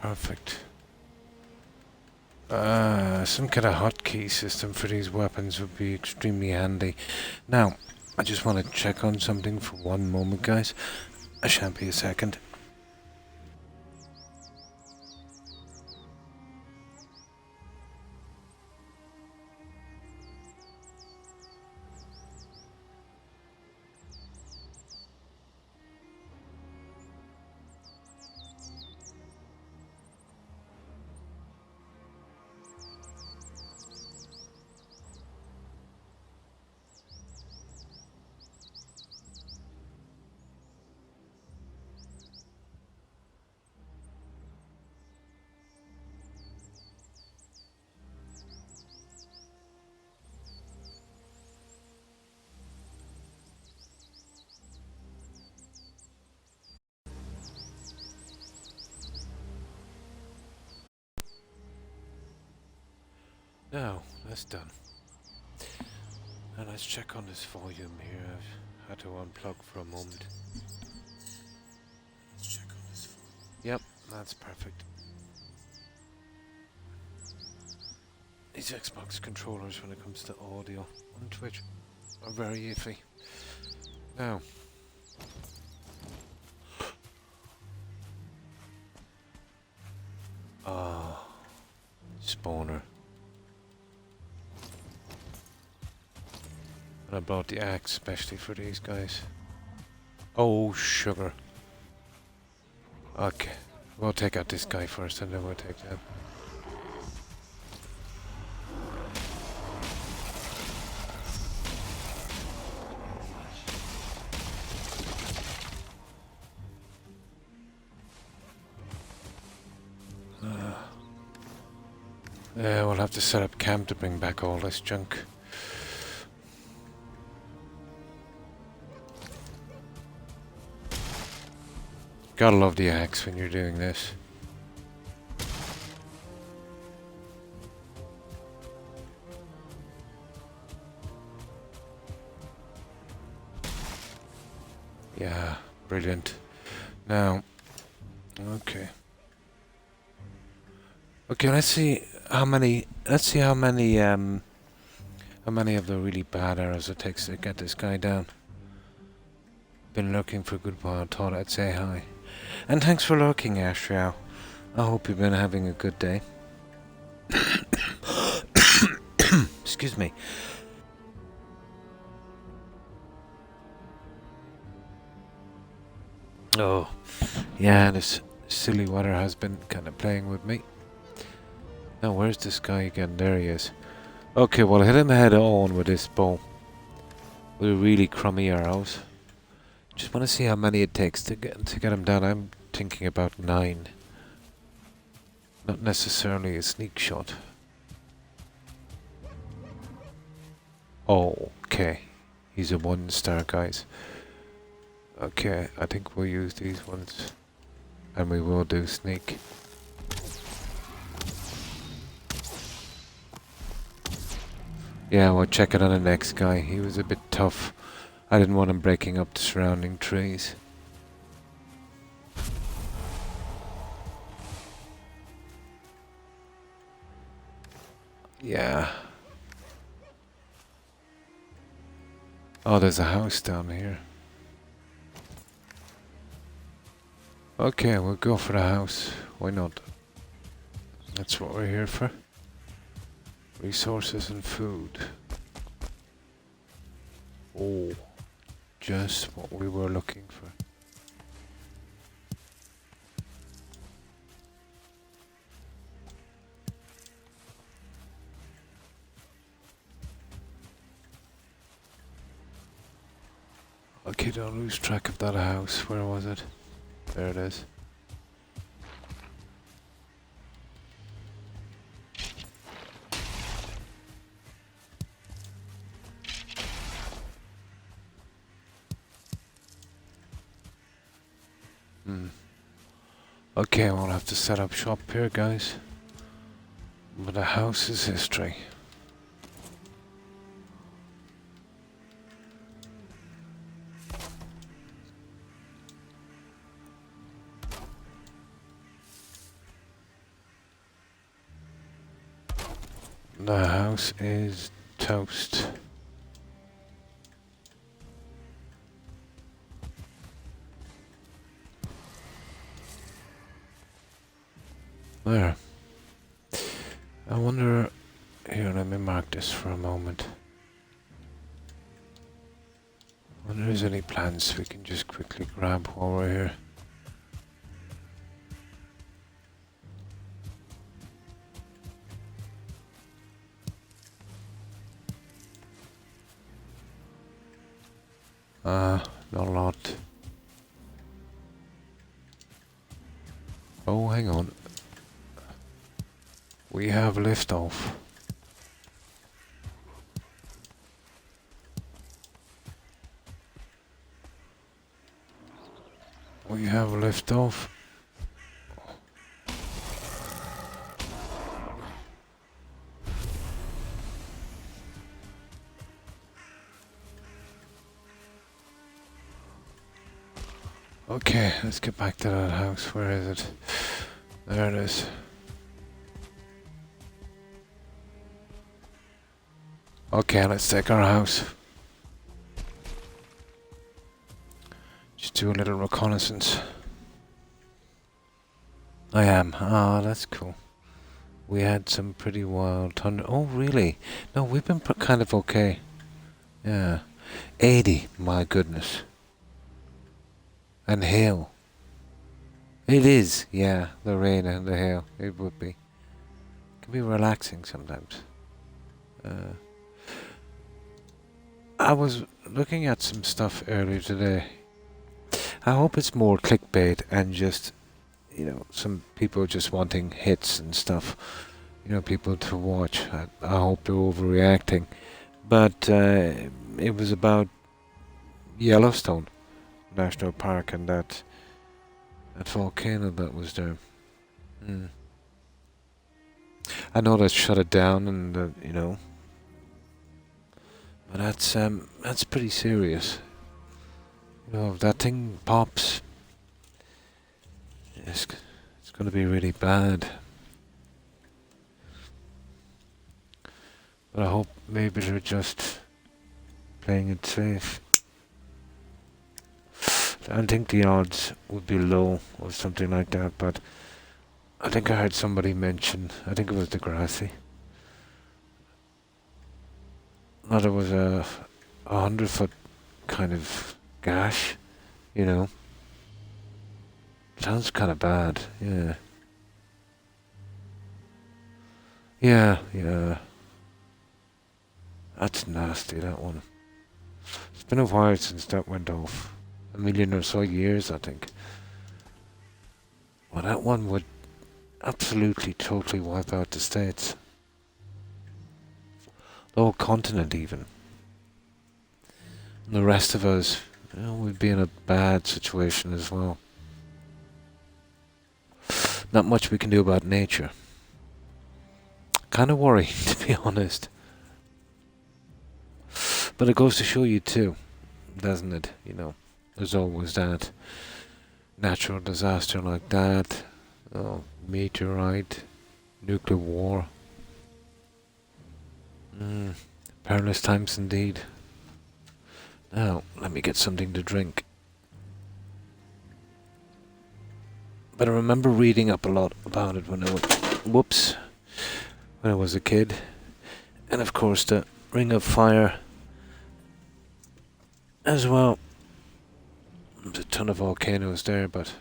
Perfect. Some kind of hotkey system for these weapons would be extremely handy. Now, I just want to check on something for one moment, guys. I shan't be a second. Now, that's done. And let's check on this volume here. I've had to unplug for a moment. Let's check on this volume. Yep, that's perfect. These Xbox controllers, when it comes to audio on Twitch, are very iffy. Now, spawner. And I brought the axe especially for these guys. Oh, sugar. Okay, we'll take out this guy first and then we'll take that. Yeah, we'll have to set up camp to bring back all this junk. Gotta love the axe when you're doing this. Yeah, brilliant. Now, okay. Okay, let's see how many of the really bad arrows it takes to get this guy down. Been looking for a good while, thought I'd say hi. And thanks for lurking, Ashriel. I hope you've been having a good day. Excuse me. Oh, yeah, this silly weather has been kind of playing with me. Now, where's this guy again? There he is. Okay, well, hit him head on with this bow. With really crummy arrows. Just want to see how many it takes to get him down. I'm thinking about 9. Not necessarily a sneak shot. Oh, okay. He's a 1-star, guys. Okay, I think we'll use these ones. And we will do sneak. Yeah, we'll check it on the next guy. He was a bit tough. I didn't want him breaking up the surrounding trees. Yeah. Oh, there's a house down here. Okay, we'll go for the house. Why not? That's what we're here for. Resources and food. Oh, just what we were looking for. Okay, don't lose track of that house. Where was it? There it is. Okay, we'll have to set up shop here, guys. But a house is history. The house is toast. There. I wonder... Here, let me mark this for a moment. I wonder if there's any plants we can just quickly grab while we're here. Not a lot. Oh, hang on. We have liftoff. We have liftoff. Okay, let's get back to that house. Where is it? There it is. Okay, let's take our house. Just do a little reconnaissance. I am. Ah, that's cool. We had some pretty wild thunder. Oh, really? No, we've been kind of okay. Yeah. 80, my goodness. And hail. It is, yeah, the rain and the hail. It would be. It can be relaxing sometimes. I was looking at some stuff earlier today. I hope it's more clickbait and just, you know, some people just wanting hits and stuff. You know, people to watch. I hope they're overreacting. But it was about Yellowstone National Park and that volcano that was there. I know they shut it down and you know, but that's pretty serious. You know, if that thing pops, it's going to be really bad. But I hope maybe they're just playing it safe. I think the odds would be low or something like that, but I think I heard somebody mention, I think it was Degrassi, that there was a 100-foot kind of gash, you know. Sounds kind of bad, yeah. Yeah. That's nasty, that one. It's been a while since that went off. A million or so years, I think. Well, that one would absolutely, totally wipe out the States. The whole continent, even. And the rest of us, you know, we'd be in a bad situation as well. Not much we can do about nature. Kind of worrying, to be honest. But it goes to show you too, doesn't it? You know, there's always that natural disaster like that. Oh, meteorite, nuclear war. Perilous times indeed. Now, let me get something to drink. But I remember reading up a lot about it when I was, when I was a kid. And of course the Ring of Fire as well. There's a ton of volcanoes there, but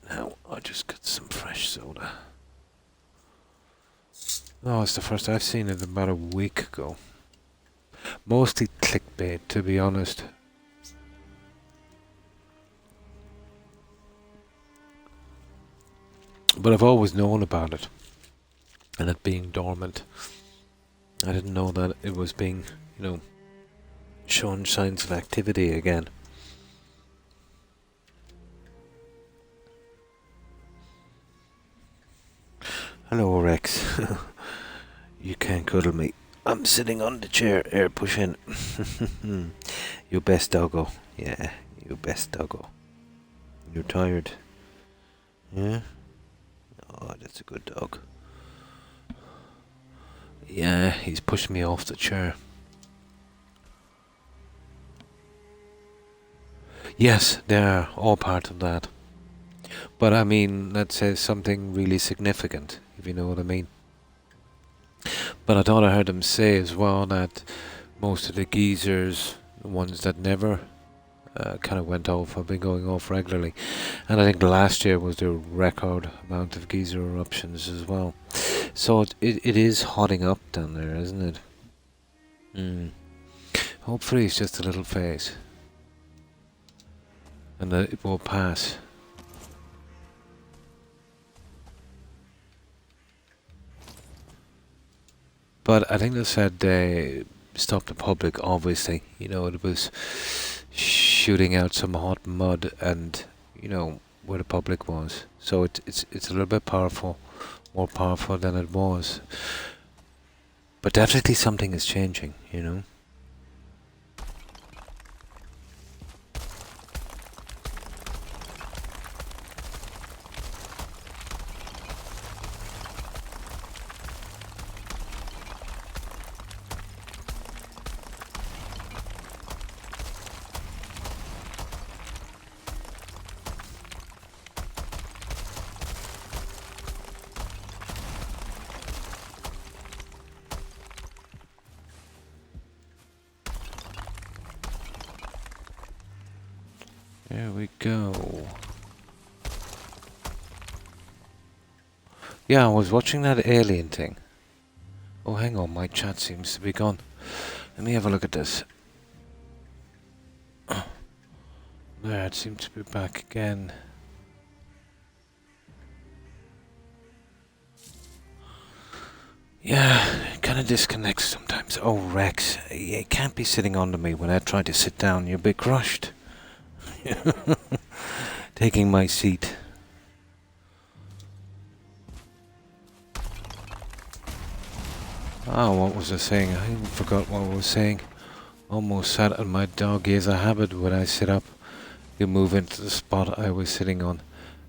now I just got some fresh soda. Oh, it's the first I've seen it about a week ago. Mostly clickbait, to be honest. But I've always known about it. And it being dormant. I didn't know that it was being, you know, showing signs of activity again. Hello, Rex. You can't cuddle me. I'm sitting on the chair. Here, push in. You best doggo. Yeah, you best doggo. You're tired. Yeah? Oh, that's a good dog. Yeah, he's pushed me off the chair. Yes, they're all part of that. But I mean, that says something really significant, if you know what I mean. But I thought I heard him say as well that most of the geezers, the ones that never kind of went off, have been going off regularly. And I think last year was the record amount of geyser eruptions as well. So it is hotting up down there, isn't it? Hopefully it's just a little phase. And that it will pass. But I think they said they stopped the public, obviously. You know, it was shooting out some hot mud and, you know, where the public was. So it's a little bit powerful, more powerful than it was. But definitely something is changing, you know. There we go. Yeah, I was watching that alien thing. Oh, hang on, my chat seems to be gone. Let me have a look at this. There, it seems to be back again. Yeah, it kind of disconnects sometimes. Oh, Rex, you can't be sitting under me when I try to sit down. You'll be crushed. Taking my seat. Oh, what was I saying? I even forgot what I was saying. Almost sat on my dog. Is a habit when I sit up. You move into the spot I was sitting on.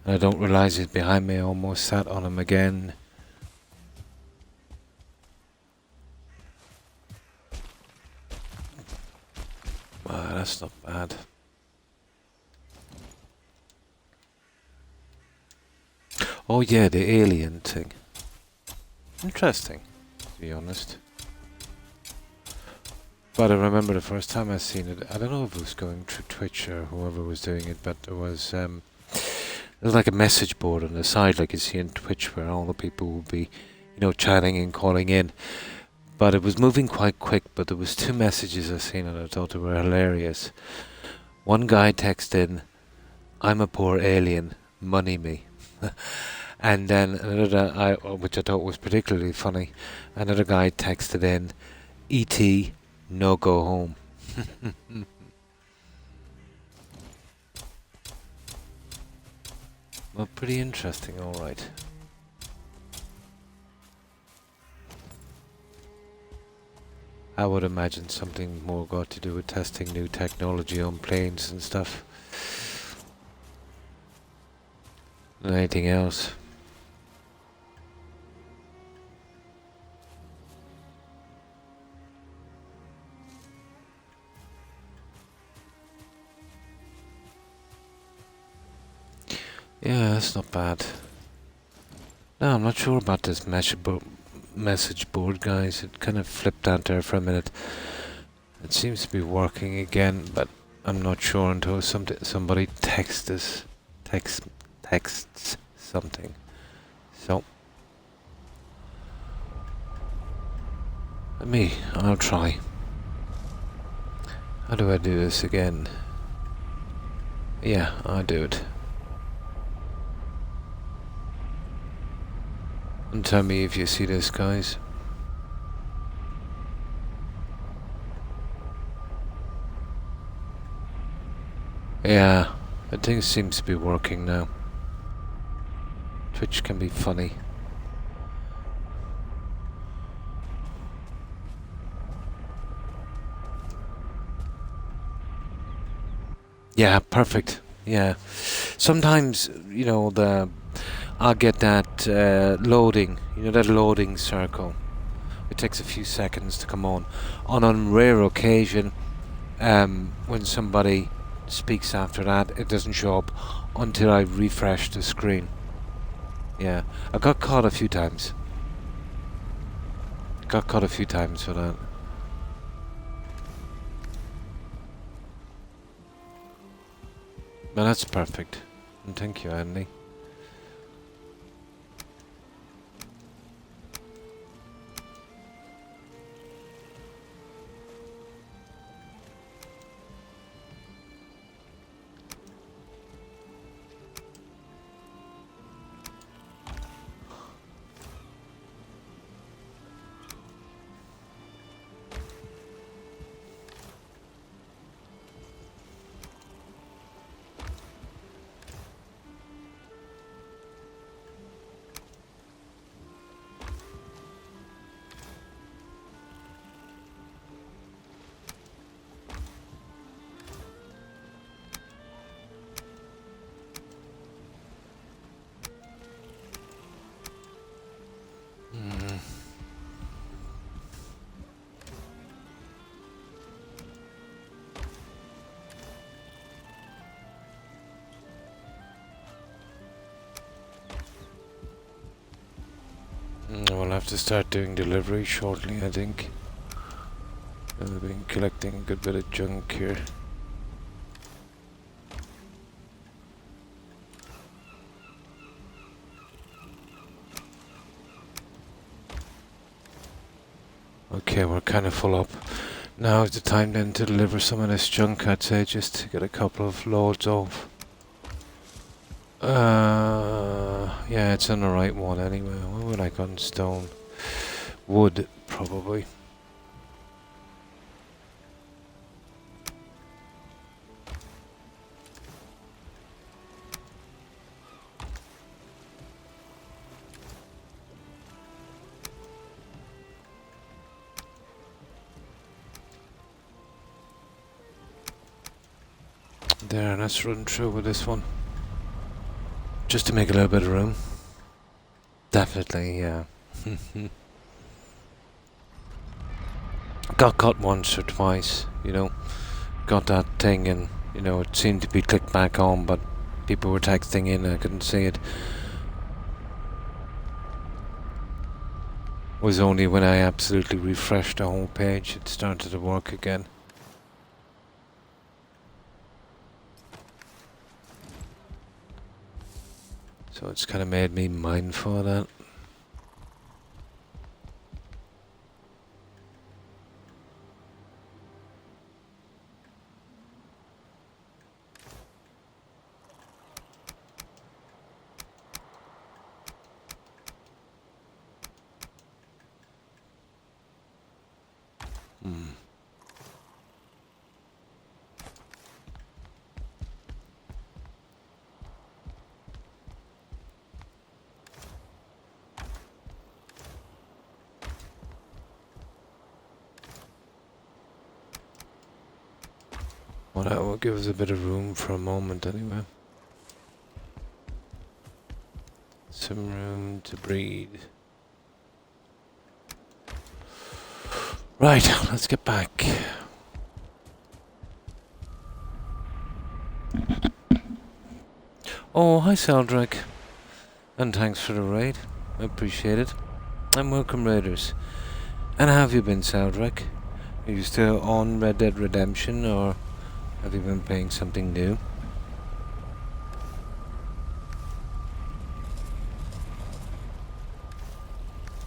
And I don't realize he's behind me. I almost sat on him again. Wow, that's not bad. Oh yeah, the alien thing. Interesting, to be honest. But I remember the first time I seen it, I don't know if it was going through Twitch or whoever was doing it, but there was like a message board on the side like you see in Twitch where all the people would be, you know, chatting and calling in. But it was moving quite quick, but there was two messages I seen and I thought they were hilarious. One guy texted, "I'm a poor alien, money me." And then another guy, which I thought was particularly funny, another guy texted in, "E.T. no go home." Well, pretty interesting, alright. I would imagine something more got to do with testing new technology on planes and stuff than anything else. Yeah, that's not bad. No, I'm not sure about this message board, guys. It kind of flipped out there for a minute. It seems to be working again, but I'm not sure until somebody texts something. So I'll try. How do I do this again? Yeah, I'll do it. And tell me if you see this, guys. Yeah, I think it seems to be working now. Twitch can be funny. Yeah, perfect. Yeah. Sometimes, I'll get that loading, that loading circle. It takes a few seconds to come on. On rare occasion, when somebody speaks after that, it doesn't show up until I refresh the screen. Yeah, I got caught a few times. Got caught a few times for that. No, that's perfect. And thank you, Andy. We'll have to start doing delivery shortly, I think. I've been collecting a good bit of junk here. Okay, we're kind of full up. Now is the time then to deliver some of this junk, I'd say, just to get a couple of loads off. Yeah, it's on the right one anyway. What would I got on stone? Wood, probably. There, let's run through with this one. Just to make a little bit of room. Definitely, yeah. Got caught once or twice, Got that thing and, it seemed to be clicked back on, but people were texting in and I couldn't see it. It was only when I absolutely refreshed the whole page it started to work again. So it's kind of made me mindful of that. Well, that will give us a bit of room for a moment anyway. Some room to breathe. Right, let's get back. Oh, hi Saldrick. And thanks for the raid. I appreciate it. And welcome raiders. And how have you been, Saldrick? Are you still on Red Dead Redemption or have you been playing something new?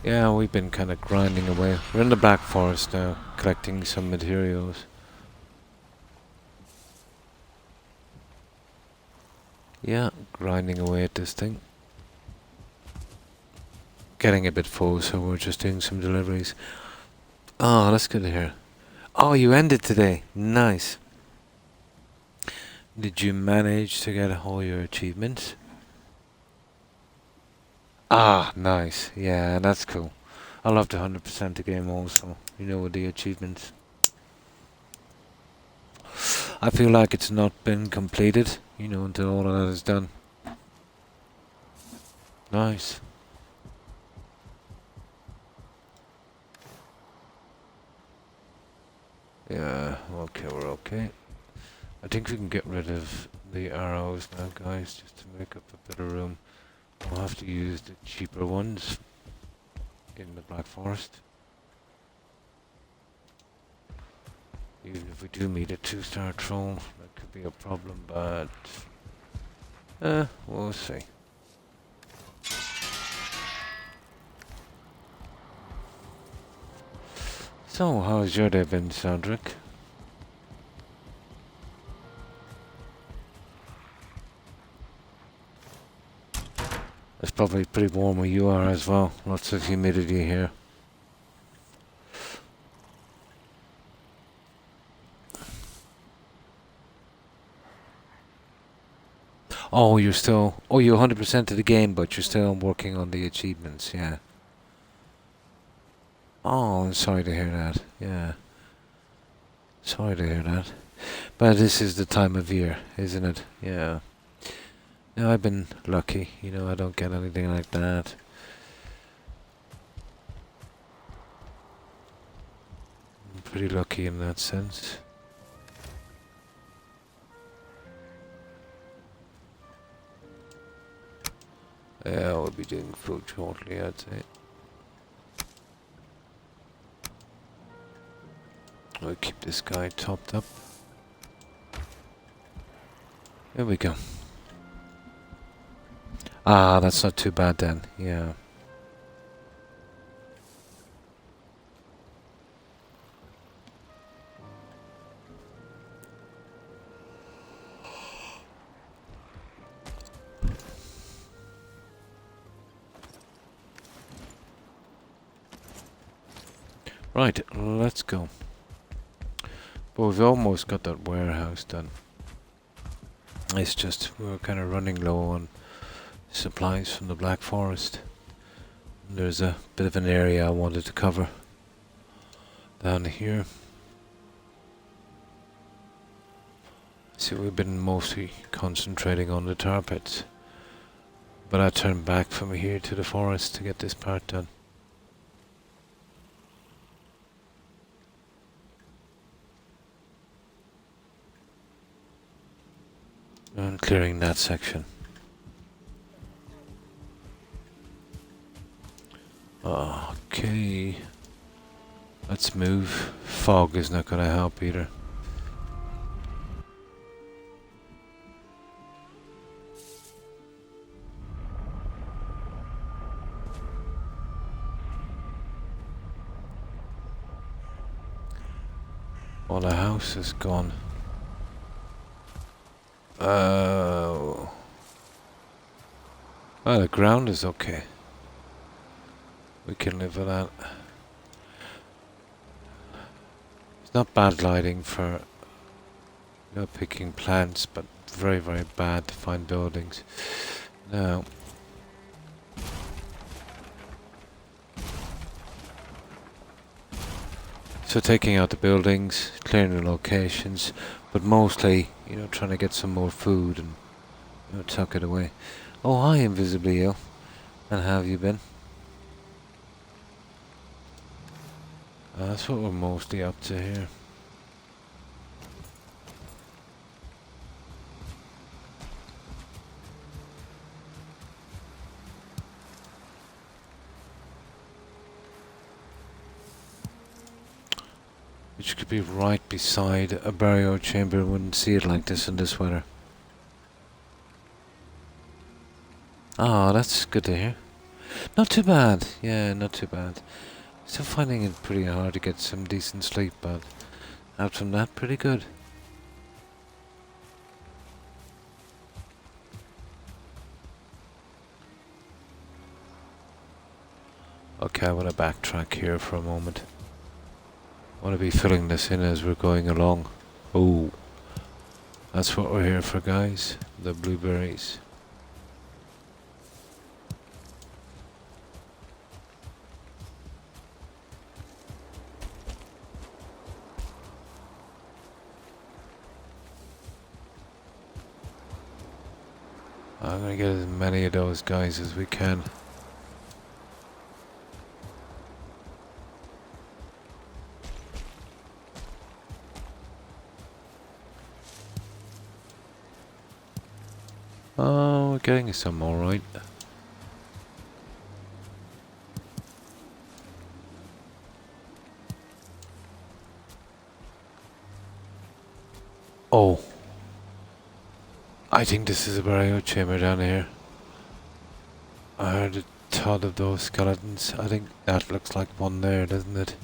Yeah, we've been kind of grinding away. We're in the Black Forest now, collecting some materials. Yeah, grinding away at this thing. Getting a bit full, so we're just doing some deliveries. Oh, that's good to hear. Oh, you ended today. Nice. Did you manage to get all your achievements? Ah, nice. Yeah, that's cool. I love to 100% the game also, with the achievements. I feel like it's not been completed, you know, until all of that is done. Nice. Yeah, okay, we're okay. I think we can get rid of the arrows now, guys, just to make up a bit of room. We'll have to use the cheaper ones in the Black Forest. Even if we do meet a 2-star troll, that could be a problem, but we'll see. So, how's your day been, Cedric? It's probably pretty warm where you are as well. Lots of humidity here. Oh, you're 100% to the game, but you're still working on the achievements, yeah. Oh, I'm sorry to hear that, yeah. Sorry to hear that. But this is the time of year, isn't it? Yeah. No, I've been lucky, you know, I don't get anything like that. I'm pretty lucky in that sense. Yeah, we'll be doing food shortly, I'd say. We'll keep this guy topped up. There we go. Ah, that's not too bad then, yeah. Right, let's go. But we've almost got that warehouse done. It's just we're kind of running low on supplies from the Black Forest. There's a bit of an area I wanted to cover down here. See, we've been mostly concentrating on the tar pits, but I turned back from here to the forest to get this part done. And clearing that section. Okay. Let's move. Fog is not going to help either. Well, the house is gone. Oh. Well, the ground is okay. We can live with that. It's not bad lighting for picking plants, but very, very bad to find buildings. Now, so taking out the buildings, clearing the locations, but mostly, trying to get some more food and tuck it away. Oh, hi, Invisibly Ill. And how have you been? That's what we're mostly up to here. Which could be right beside a burial chamber. Wouldn't see it like this in this weather. Ah, that's good to hear. Not too bad. Yeah, not too bad. Still finding it pretty hard to get some decent sleep, but out from that, pretty good. Okay, I want to backtrack here for a moment. I want to be filling this in as we're going along. Oh, that's what we're here for, guys. The blueberries. I'm gonna get as many of those guys as we can. Oh, we're getting some alright. Oh. I think this is a burial chamber down here. I heard a thud of those skeletons. I think that looks like one there, doesn't it?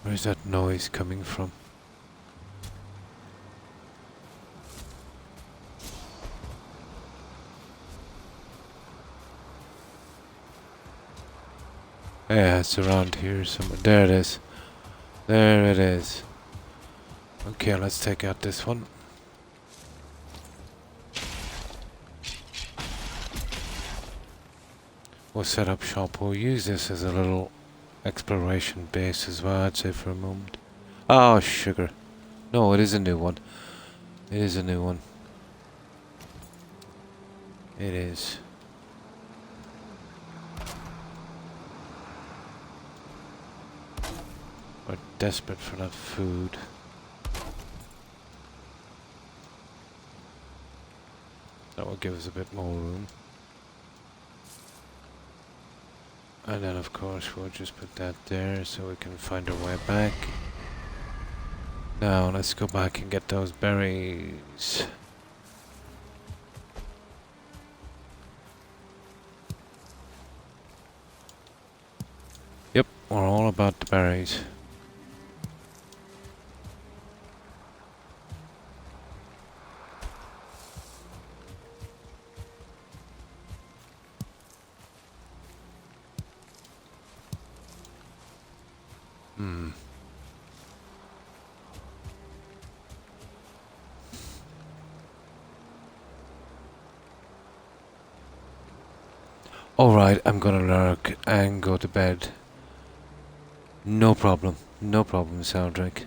Where's that noise coming from? Yeah, it's around here somewhere. There it is. There it is. Okay, let's take out this one. We'll set up shop. We'll use this as a little exploration base as well, I'd say, for a moment. Oh, sugar. No, it is a new one. It is a new one. It is. We're desperate for that food. That will give us a bit more room. And then of course we'll just put that there so we can find our way back. Now let's go back and get those berries. Yep, we're all about the berries. Alright, I'm gonna lurk and go to bed. No problem. No problem, Saldrick.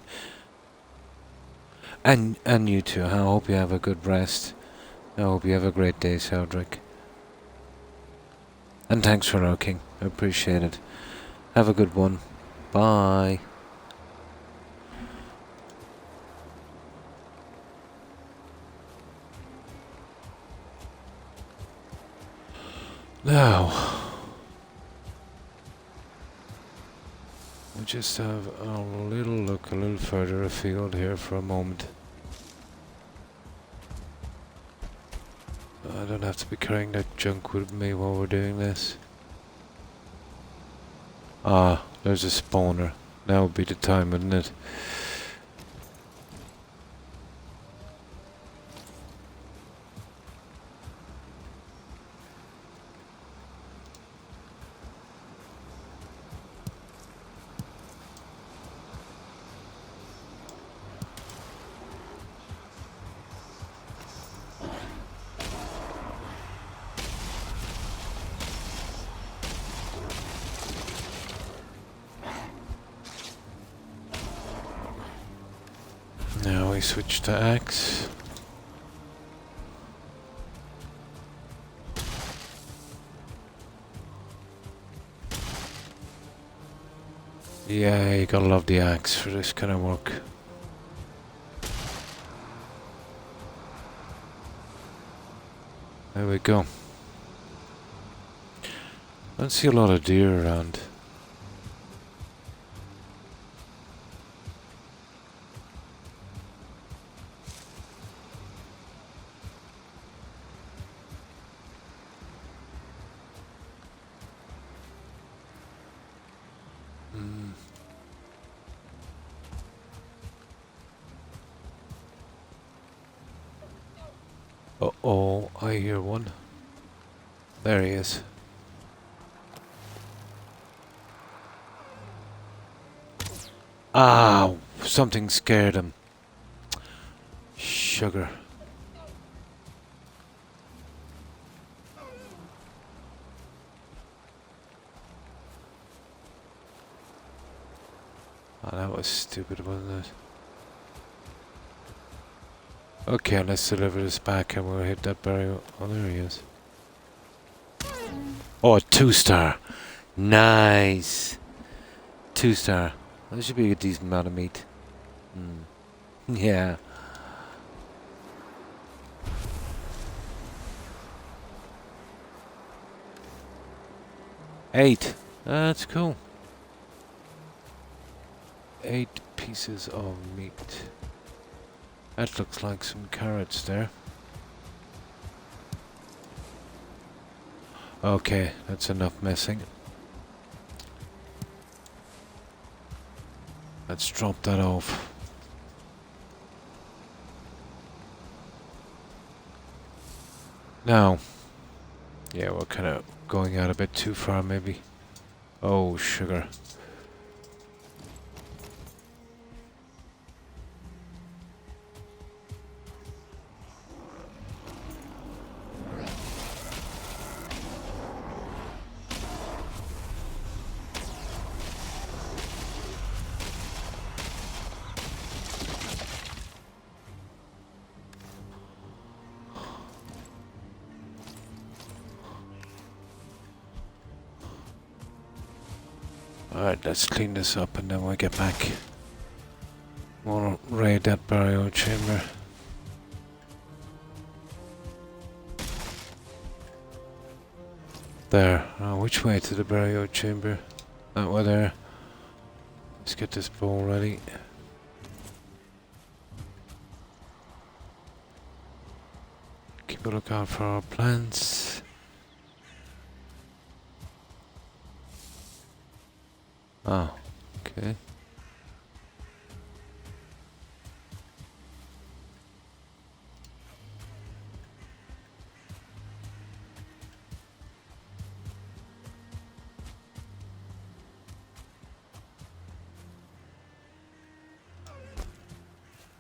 And you too. I hope you have a good rest. I hope you have a great day, Saldrick. And thanks for lurking. I appreciate it. Have a good one. Bye. Now, we'll just have a little look a little further afield here for a moment. I don't have to be carrying that junk with me while we're doing this. Ah, there's a spawner. Now would be the time, wouldn't it? Now we switch to axe. Yeah, you gotta love the axe for this kind of work. There we go. I don't see a lot of deer around. Uh-oh, I hear one. There he is. Ah, something scared him. Sugar. Oh, that was stupid, wasn't it? Okay, let's deliver this back and we'll hit that burial. Oh, there he is. Oh, a 2-star. Nice. 2-star. That should be a decent amount of meat. Yeah. 8. That's cool. 8 pieces of meat. That looks like some carrots there. Okay, that's enough messing. Let's drop that off. Now, yeah, we're kind of going out a bit too far, maybe. Oh, sugar. Alright, let's clean this up and then we'll get back. We'll raid that burial chamber. There. Oh, which way to the burial chamber? That way there. Let's get this bowl ready. Keep a lookout for our plants. Oh, okay.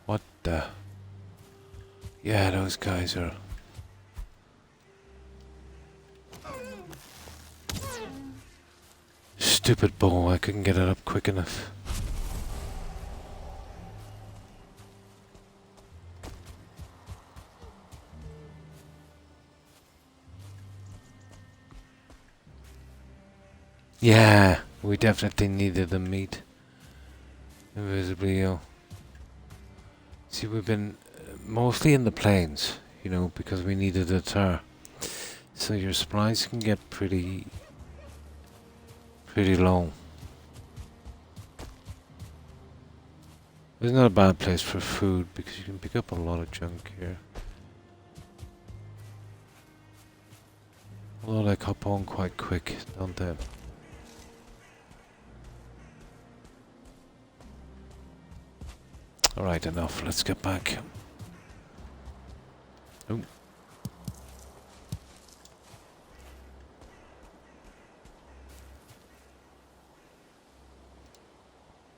What the? Yeah, those guys are... Stupid bow, I couldn't get it up quick enough. Yeah, we definitely needed the meat. Invisibly. See, we've been mostly in the plains, you know, because we needed the tar. So your supplies can get pretty low. It's not a bad place for food because you can pick up a lot of junk here. Although they hop on quite quick, don't they? Alright, enough. Let's get back. Oh.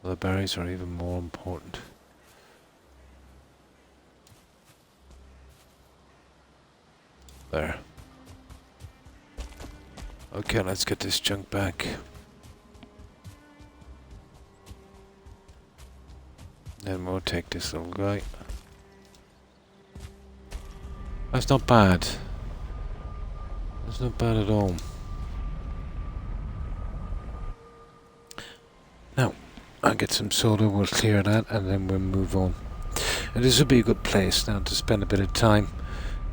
The berries are even more important. There. Okay, let's get this junk back. Then we'll take this little guy. That's not bad. That's not bad at all. Now, I'll get some soda, we'll clear that, and then we'll move on. And this would be a good place now to spend a bit of time.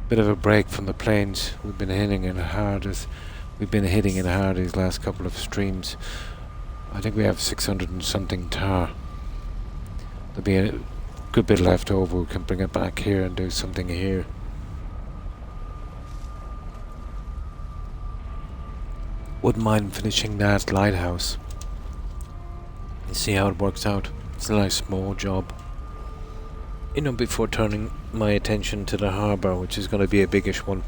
Bit of a break from the plains. We've been hitting it hard these last couple of streams. I think we have 600 and something tar. There'll be a good bit left over. We can bring it back here and do something here. Wouldn't mind finishing that lighthouse. See how it works out. It's a nice small job. You know, before turning my attention to the harbour, which is going to be a biggish one.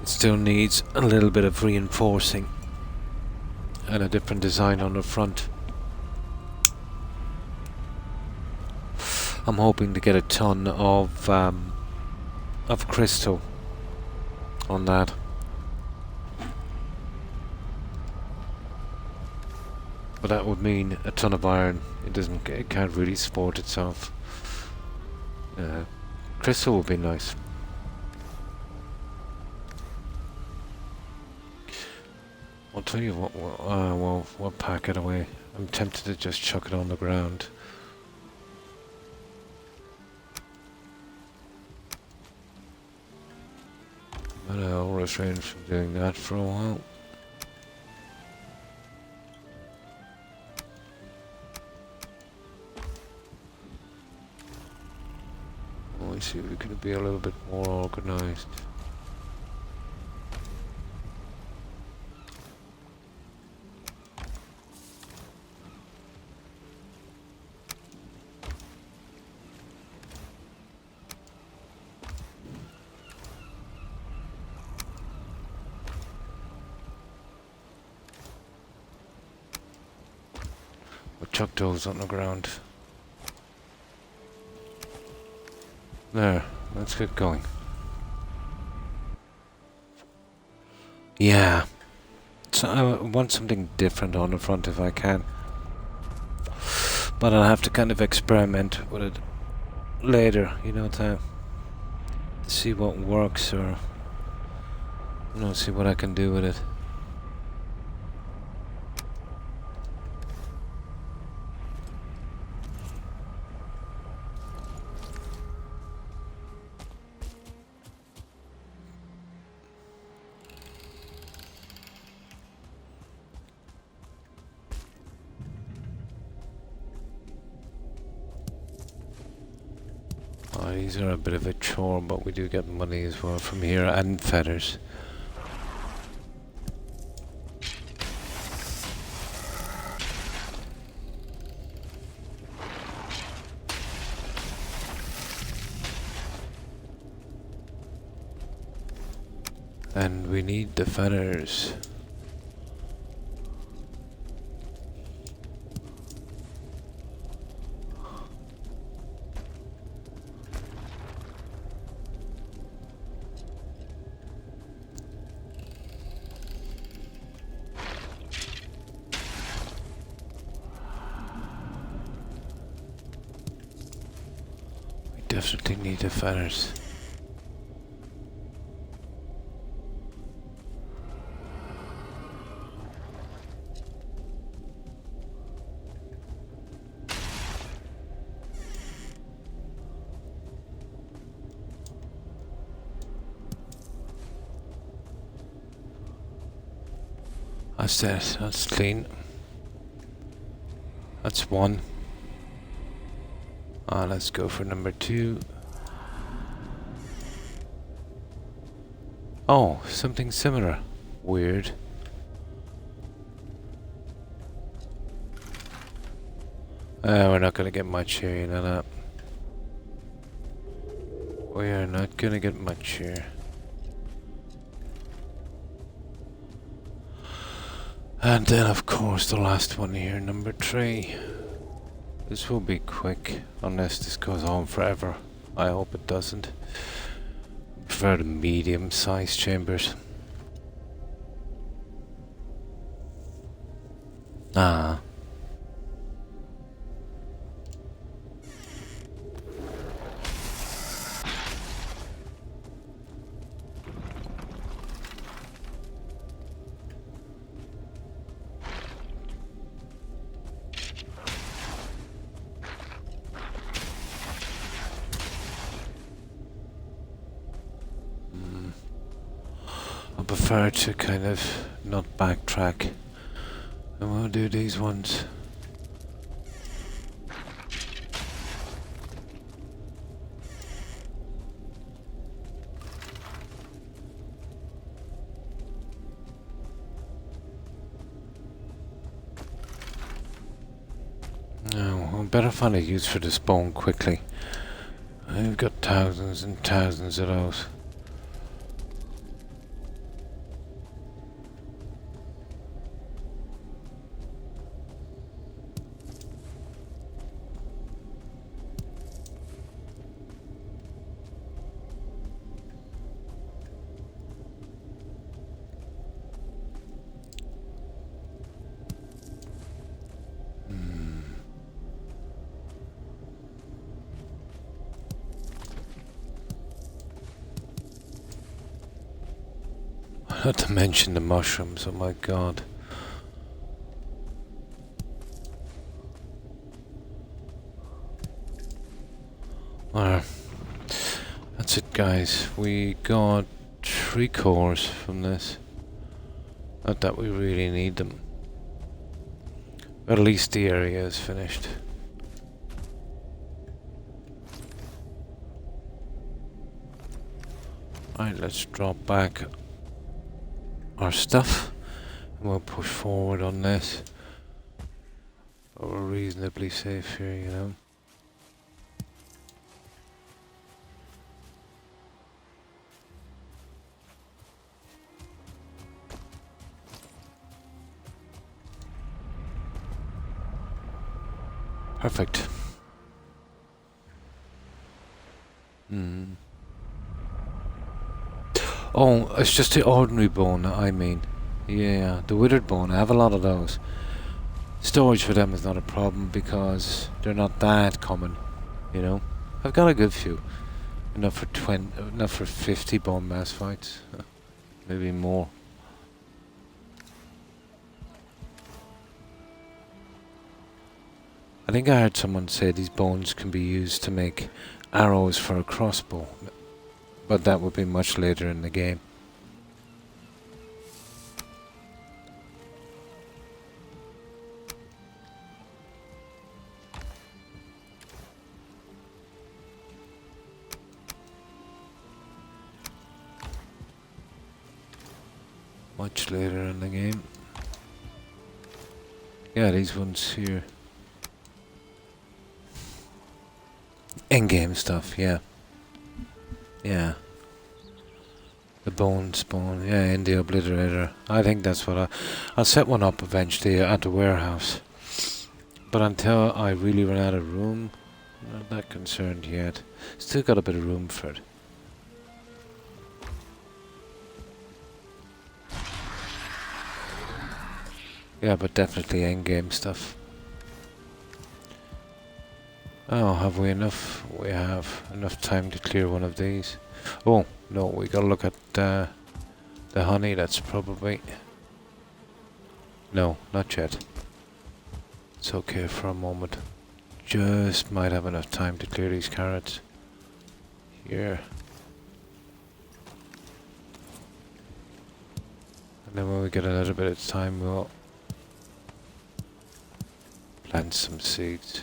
It still needs a little bit of reinforcing and a different design on the front. I'm hoping to get a ton of crystal on that. But that would mean a ton of iron. It can't really support itself. Crystal would be nice. I'll tell you what, we'll pack it away. I'm tempted to just chuck it on the ground. But I'll refrain from doing that for a while. Let's see if we can be a little bit more organized. We'll chuck those on the ground. There, let's get going. Yeah. So I want something different on the front if I can. But I'll have to kind of experiment with it later, you know, to see what works or, you know, see what I can do with it. Oh, these are a bit of a chore, but we do get money as well from here, and feathers. And we need the feathers. We definitely need the feathers. That's it, that's clean. That's one. Let's go for number 2. Oh, something similar. Weird. We're not gonna get much here, you know that. We are not gonna get much here. And then, of course, the last one here, number 3. This will be quick, unless this goes on forever. I hope it doesn't. I prefer the medium-sized chambers. Ah. I prefer to kind of not backtrack, and we'll do these ones. Now, I better find a use for this bone quickly. I've got thousands and thousands of those. Not to mention the mushrooms, oh my god. Well, that's it guys. We got 3 cores from this. Not that we really need them. But at least the area is finished. Alright, let's drop back our stuff and we'll push forward on this. But we're reasonably safe here, you know. Perfect. Oh, it's just the ordinary bone, I mean. Yeah, the withered bone. I have a lot of those. Storage for them is not a problem because they're not that common, you know. I've got a good few. Enough for 50 bone mass fights. Maybe more. I think I heard someone say these bones can be used to make arrows for a crossbow. But that would be much later in the game. Much later in the game. Yeah, these ones here. In-game stuff, yeah. Yeah. The bone spawn, yeah, in the obliterator. I think that's what I'll set one up eventually at the warehouse. But until I really run out of room, I'm not that concerned yet. Still got a bit of room for it. Yeah, but definitely in-game stuff. Oh, have we enough? We have enough time to clear one of these. Oh, no, we gotta look at the honey, that's probably... No, not yet. It's okay for a moment. Just might have enough time to clear these carrots. Here. And then when we get a little bit of time, we'll plant some seeds.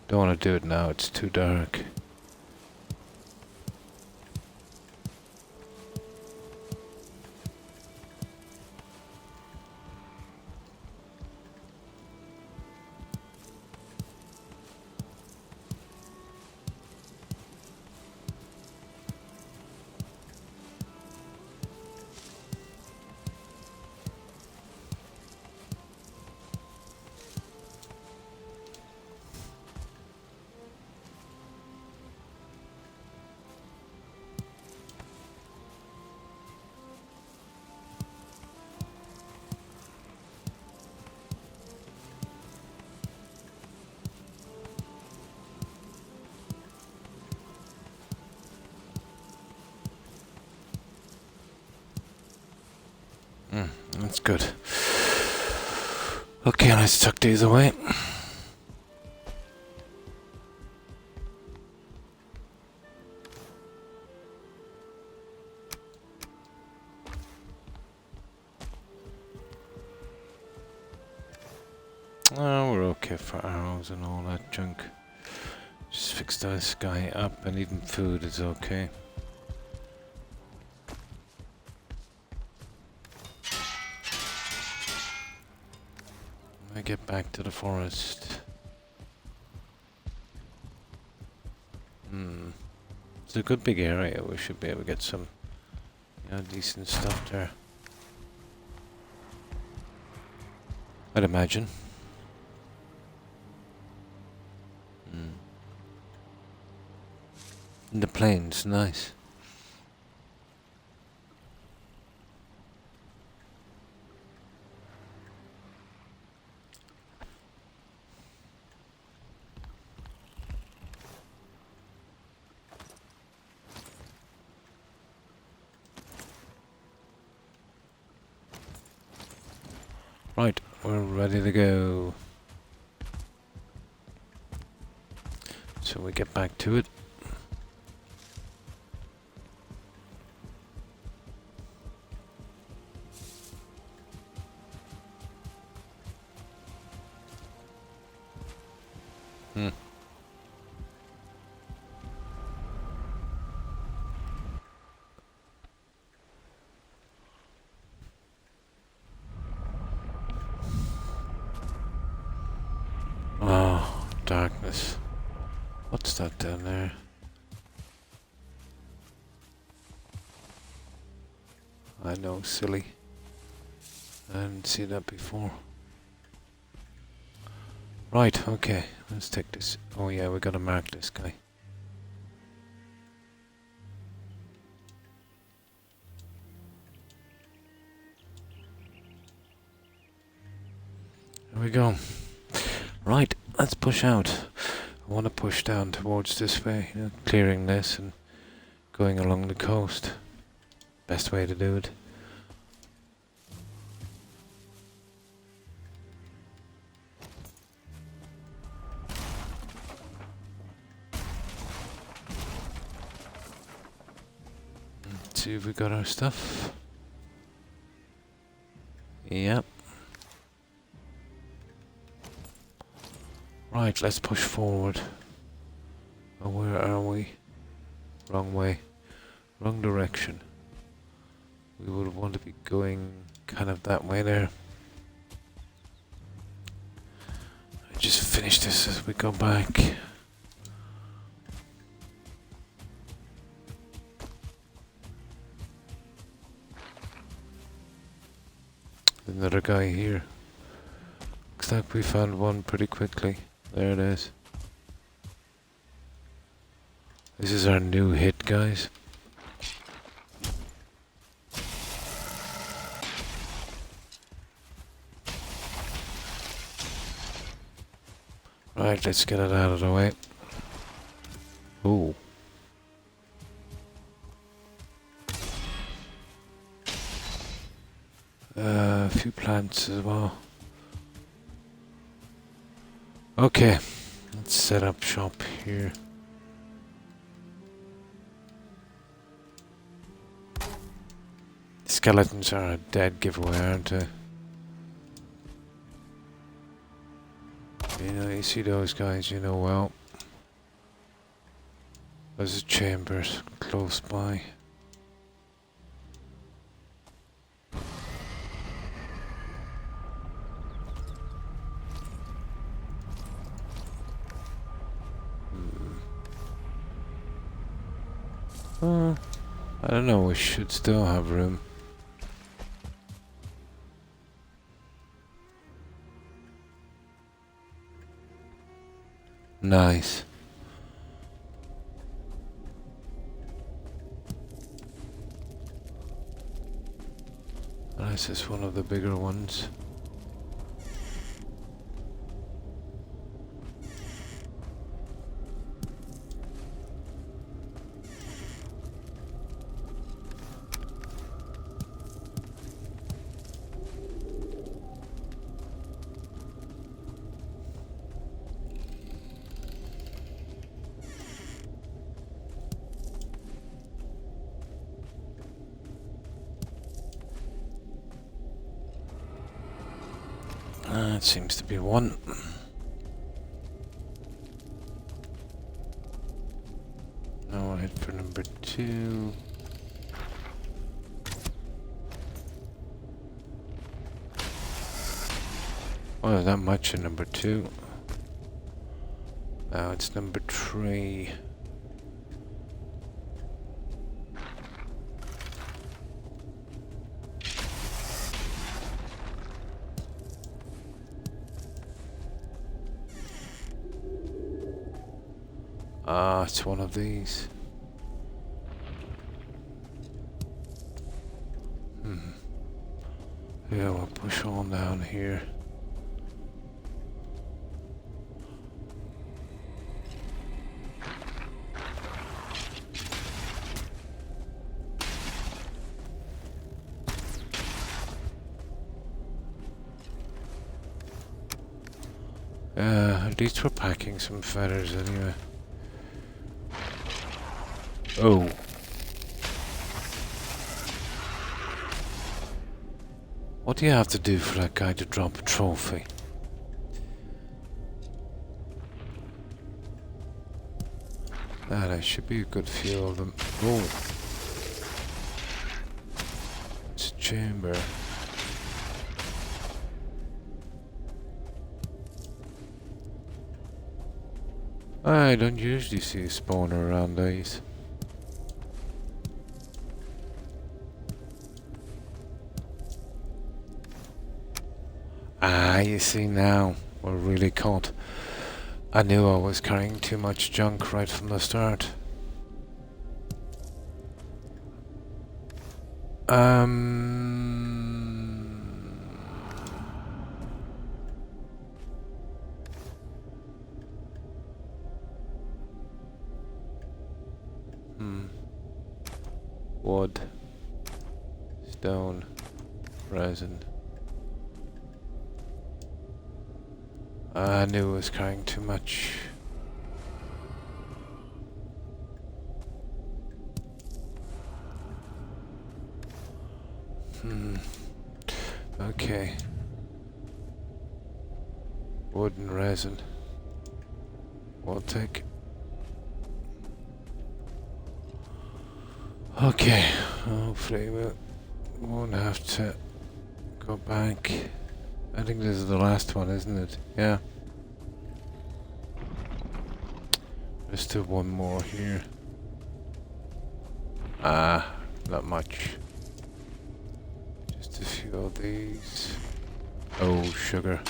Don't want to do it now, it's too dark. That's good. Okay, let's tuck these away. Oh, we're okay for arrows and all that junk. Just fix this guy up and eating food is okay. I get back to the forest. It's a good big area. We should be able to get some, decent stuff there. I'd imagine. In the plains, nice. we're ready to go. So we get back to it. Oh, darkness. What's that down there? I know, silly. I didn't see that before. Right, okay. Let's take this. Oh yeah, we gotta mark this guy. There we go. Right, let's push out. I want to push down towards this way, you know, clearing this and going along the coast. Best way to do it. Let's see if we got our stuff. Yep. Right, let's push forward. Oh, where are we? Wrong way. Wrong direction. We would want to be going kind of that way there. I just finish this as we go back. Another guy here. Looks like we found one pretty quickly. There it is. This is our new hit, guys. Right, let's get it out of the way. Ooh. A few plants as well. Okay, let's set up shop here. Skeletons are a dead giveaway, aren't they? You know, you see those guys, you know well. There's a chamber close by. I don't know, we should still have room. Nice. This is one of the bigger ones. It seems to be one. Now I'll head for number 2. Oh, there's not much in number 2. Now it's number 3. Ah, it's one of these. Yeah, we'll push on down here. At least we're packing some feathers anyway. Oh. What do you have to do for that guy to drop a trophy? That should be a good few of them. Oh. It's a chamber. I don't usually see a spawner around these. Ah, you see now, we're really caught. I knew I was carrying too much junk right from the start. Wood, stone, resin. I knew I was carrying too much. Okay. Wood and resin. We'll take. Okay. Hopefully we won't have to go back. I think this is the last one, isn't it? Yeah. There's still one more here. Ah, not much. Just a few of these. Oh, sugar.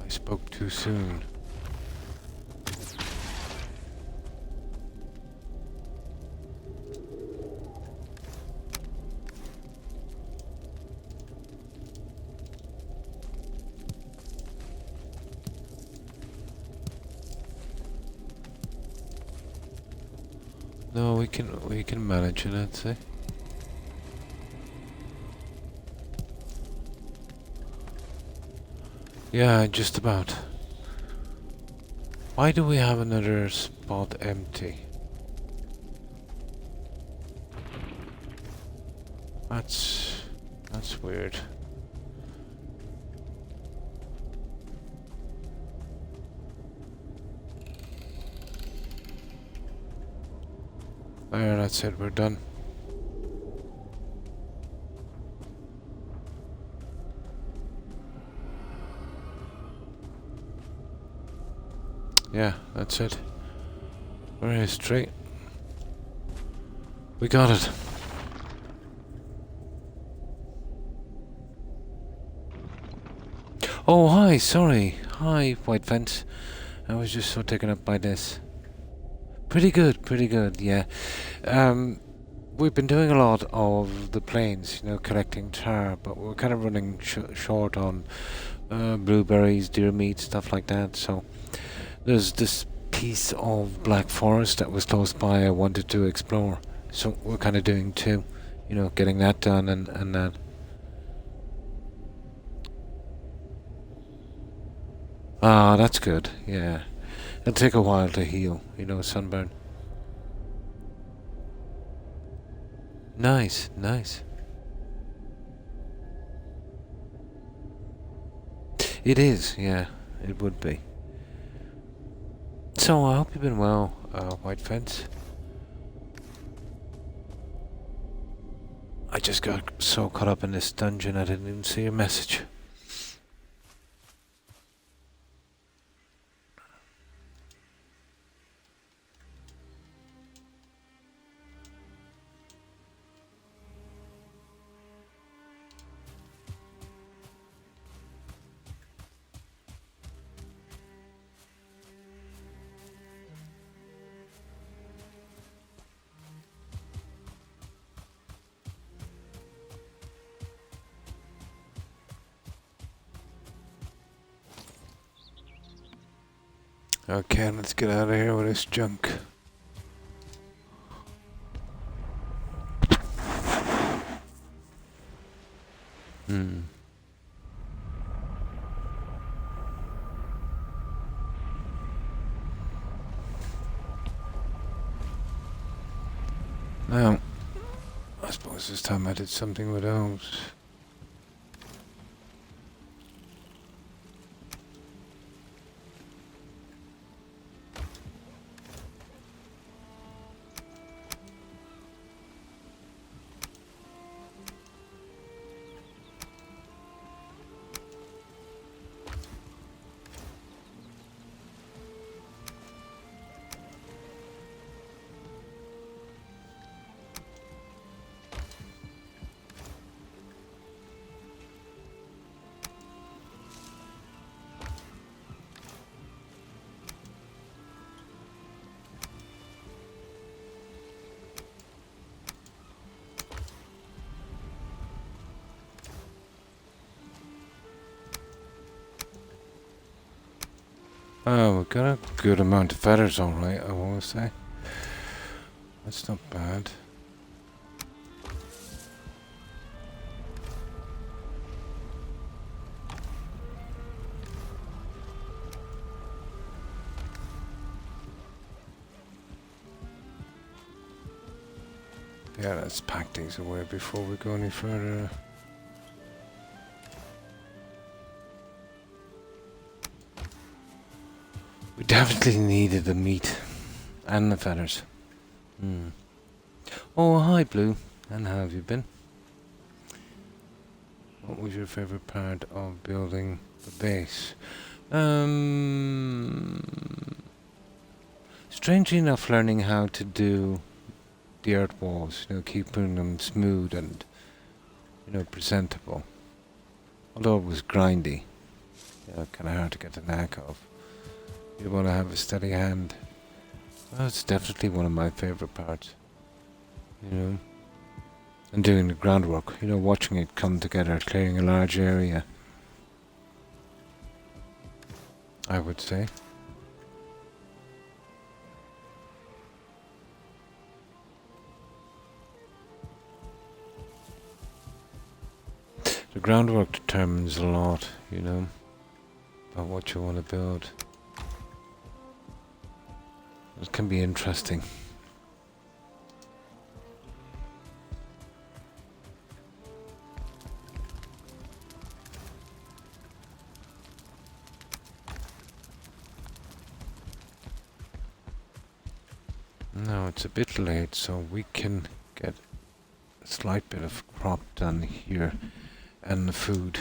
I spoke too soon. No, we can manage it, I'd say. Yeah, just about. Why do we have another spot empty? That's weird. There, that's it, we're done. Yeah, that's it. Very straight. We got it. Oh, hi, sorry. Hi, White Fence. I was just so taken up by this. Pretty good, yeah. We've been doing a lot of the plains, collecting tar, but we're kind of running short on blueberries, deer meat, stuff like that, so there's this piece of black forest that was close by I wanted to explore, so we're kind of doing two, getting that done and that. Ah, that's good, yeah. It'll take a while to heal, sunburn. Nice. It is, yeah, it would be. So, I hope you've been well, White Fence. I just got so caught up in this dungeon I didn't even see your message. Okay, let's get out of here with this junk. Now, I suppose this time I did something with those. Oh, we got a good amount of feathers, alright, I want to say. That's not bad. Yeah, let's pack these away before we go any further. We definitely needed the meat and the feathers. Oh, hi, Blue. And how have you been? What was your favorite part of building the base? Strangely enough, learning how to do the earth walls, keeping them smooth and, presentable. Although it was grindy, kind of hard to get the knack of. You want to have a steady hand. Well, it's definitely one of my favorite parts. And doing the groundwork, watching it come together, clearing a large area, I would say. The groundwork determines a lot, about what you want to build. It can be interesting. Now it's a bit late, so we can get a slight bit of crop done here and the food.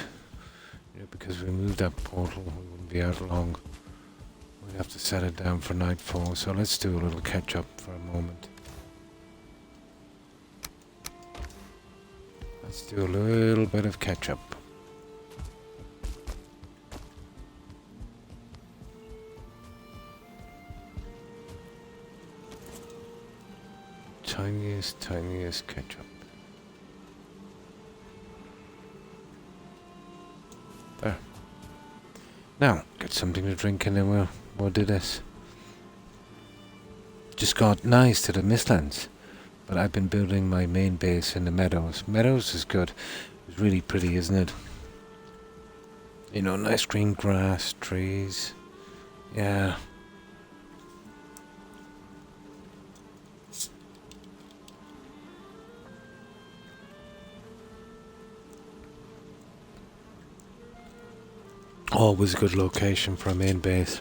Because we moved that portal, we wouldn't be out long. We'd have to set it down for nightfall, so let's do a little catch up for a moment. Let's do a little bit of catch up. Tiniest ketchup. There. Now, get something to drink and then we'll do this. Just got nice to the Mistlands, but I've been building my main base in the meadows. Meadows is good. It's really pretty, isn't it? Nice green grass, trees. Yeah. Always a good location for a main base.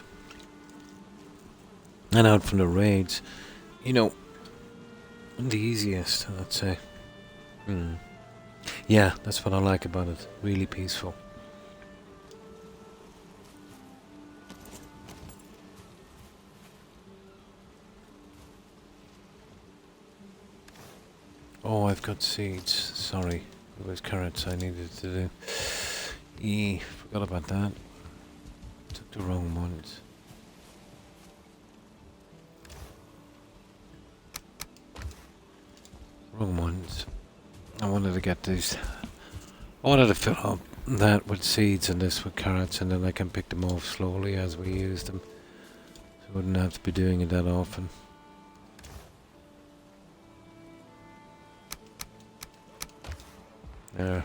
And out from the raids, the easiest, I'd say. Yeah, that's what I like about it. Really peaceful. Oh, I've got seeds. Sorry. It was carrots I needed to do. Forgot about that. Took the wrong ones. Wrong ones. I wanted to get these. I wanted to fill up that with seeds and this with carrots, and then I can pick them off slowly as we use them. So I wouldn't have to be doing it that often. There.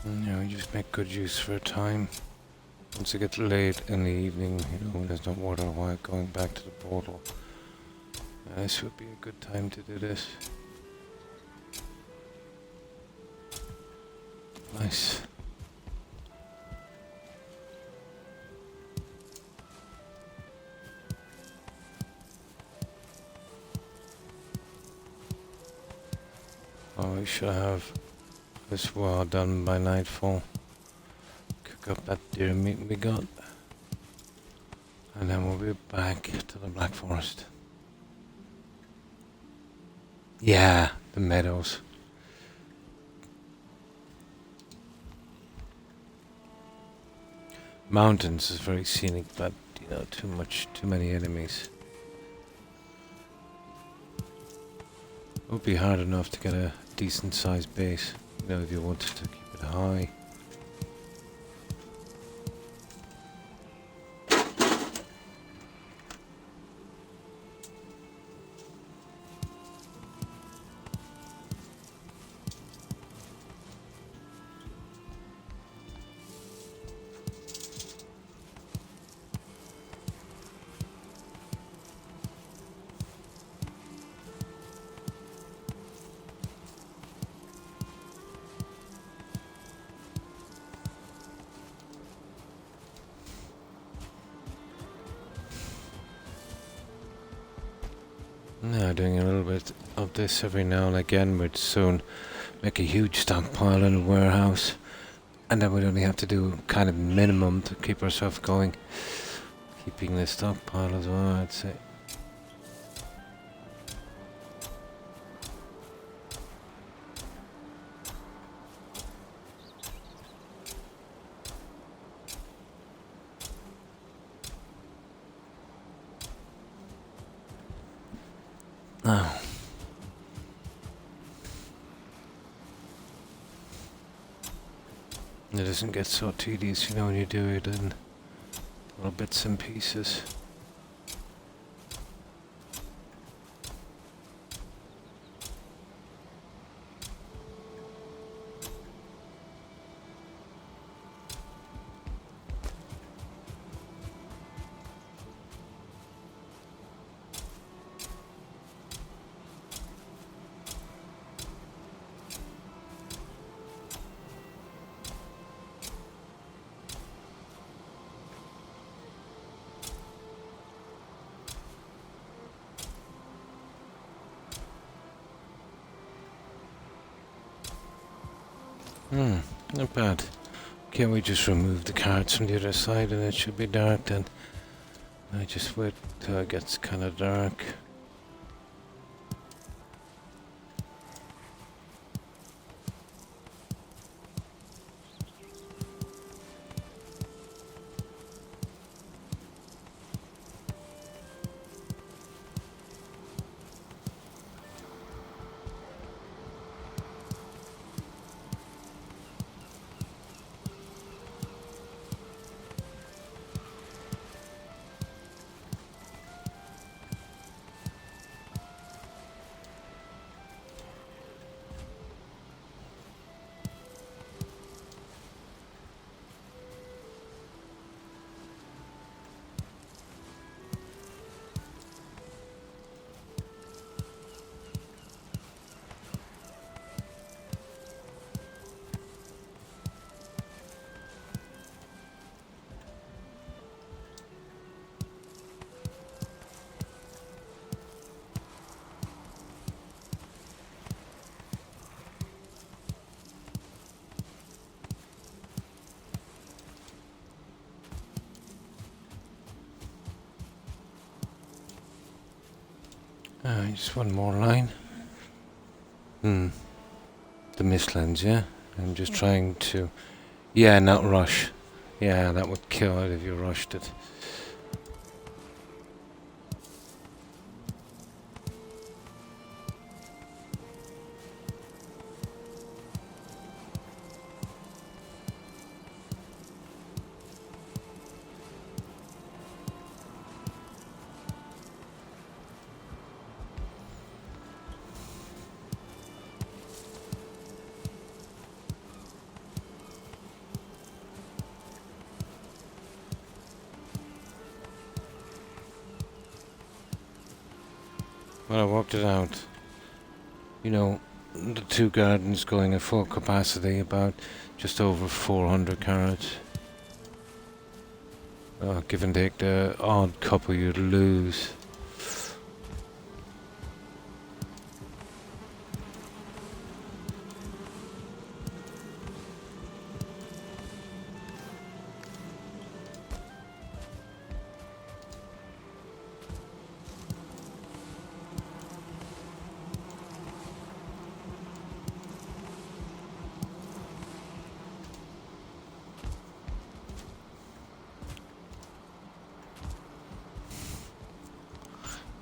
And, you know, you just make good use of our time. Once it gets late in the evening, you know, when there's no water, while going back to the portal. This would be a good time to do this. Nice. Oh, we should have this well done by nightfall. Cook up that deer meat we got. And then we'll be back to the Black Forest. Yeah, the meadows. Mountains is very scenic, but you know, too many enemies. It would be hard enough to get a decent sized base, you know, if you wanted to keep it high. Now doing a little bit of this every now and again would soon make a huge stockpile in a warehouse, and then we'd only have to do kind of minimum to keep ourselves going. Keeping the stockpile as well, I'd say. Now, it doesn't get so tedious, you know, when you do it in little bits and pieces. Not bad. Can we just remove the carts from the other side and it should be dark then? I just wait till it gets kind of dark. Just one more line. The Mistlands, yeah? I'm just trying to... Yeah, not rush. Yeah, that would kill it if you rushed it. when I worked it out, you know, the two gardens going at full capacity, about just over 400 carrots. Give and take the odd couple you'd lose.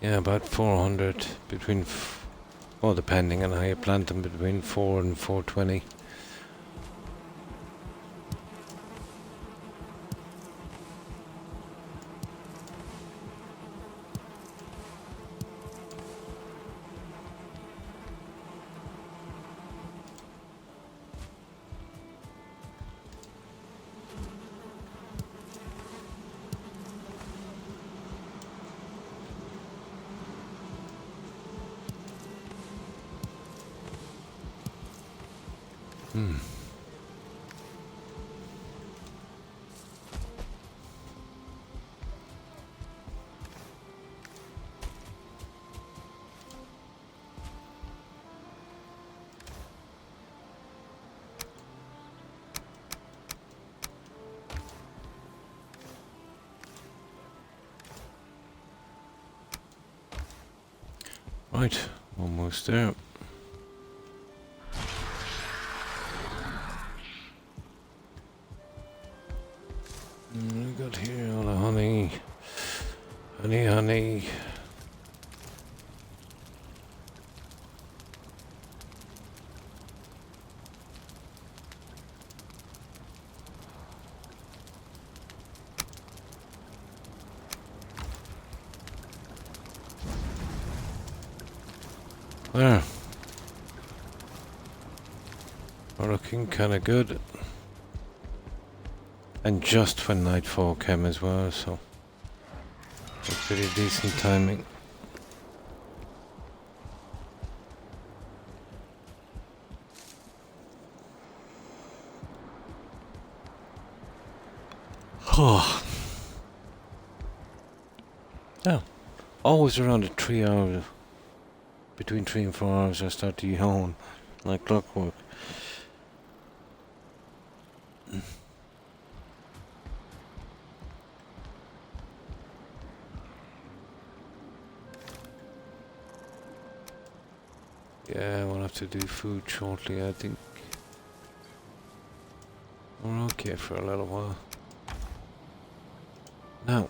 Yeah, about 400 between, well, depending on how you plant them, between 4 and 420. Right, almost there. We got here all the honey. Honey, honey. There. We're looking kind of good. And just when nightfall came as well, so it's pretty decent timing. Oh. Yeah. Always around the 3 hours. Between 3 and 4 hours I start to yawn like clockwork. Yeah, we'll have to do food shortly, I think. We're okay for a little while. Now,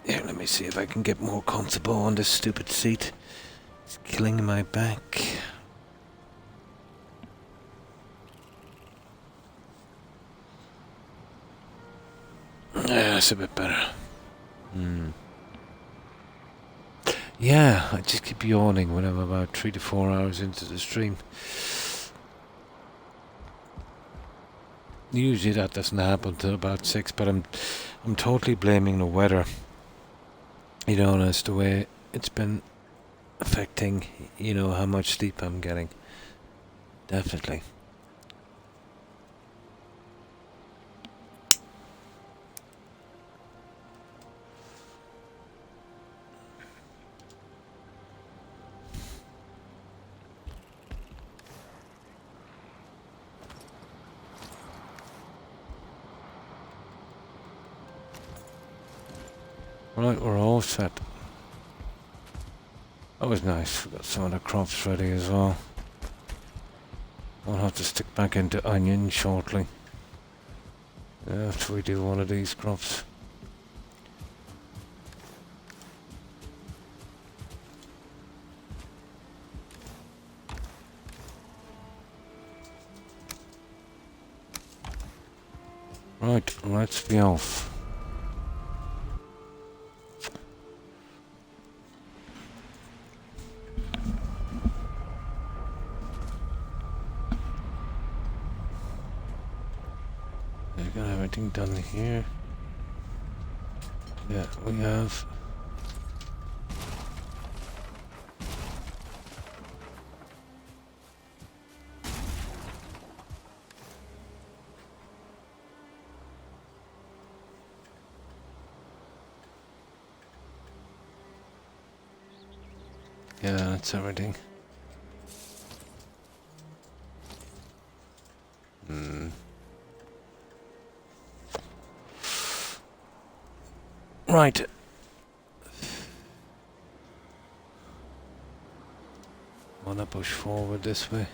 here, let me see if I can get more comfortable on this stupid seat. It's killing my back. Yeah, that's a bit better. Yeah, I just keep yawning when I'm about 3 to 4 hours into the stream. Usually that doesn't happen till about 6, but I'm totally blaming the weather. You know, that's the way it's been affecting, you know, how much sleep I'm getting. Definitely. Right, we're all set. That was nice. We got some of the crops ready as well. I'll have to stick back into onion shortly. After we do one of these crops. Right, let's be off. Got everything done here. Yeah, we have. Yeah, that's everything. Right. Wanna push forward this way?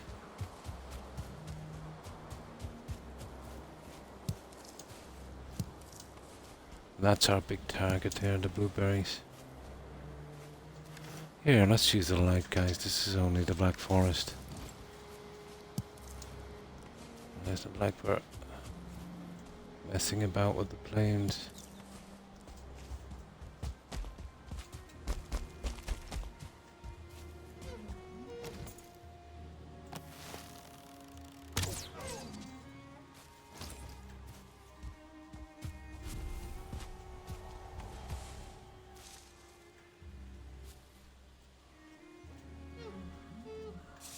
That's our big target there, the blueberries. Here, let's use the light, guys. This is only the Black Forest. There's the black bird messing about with the planes.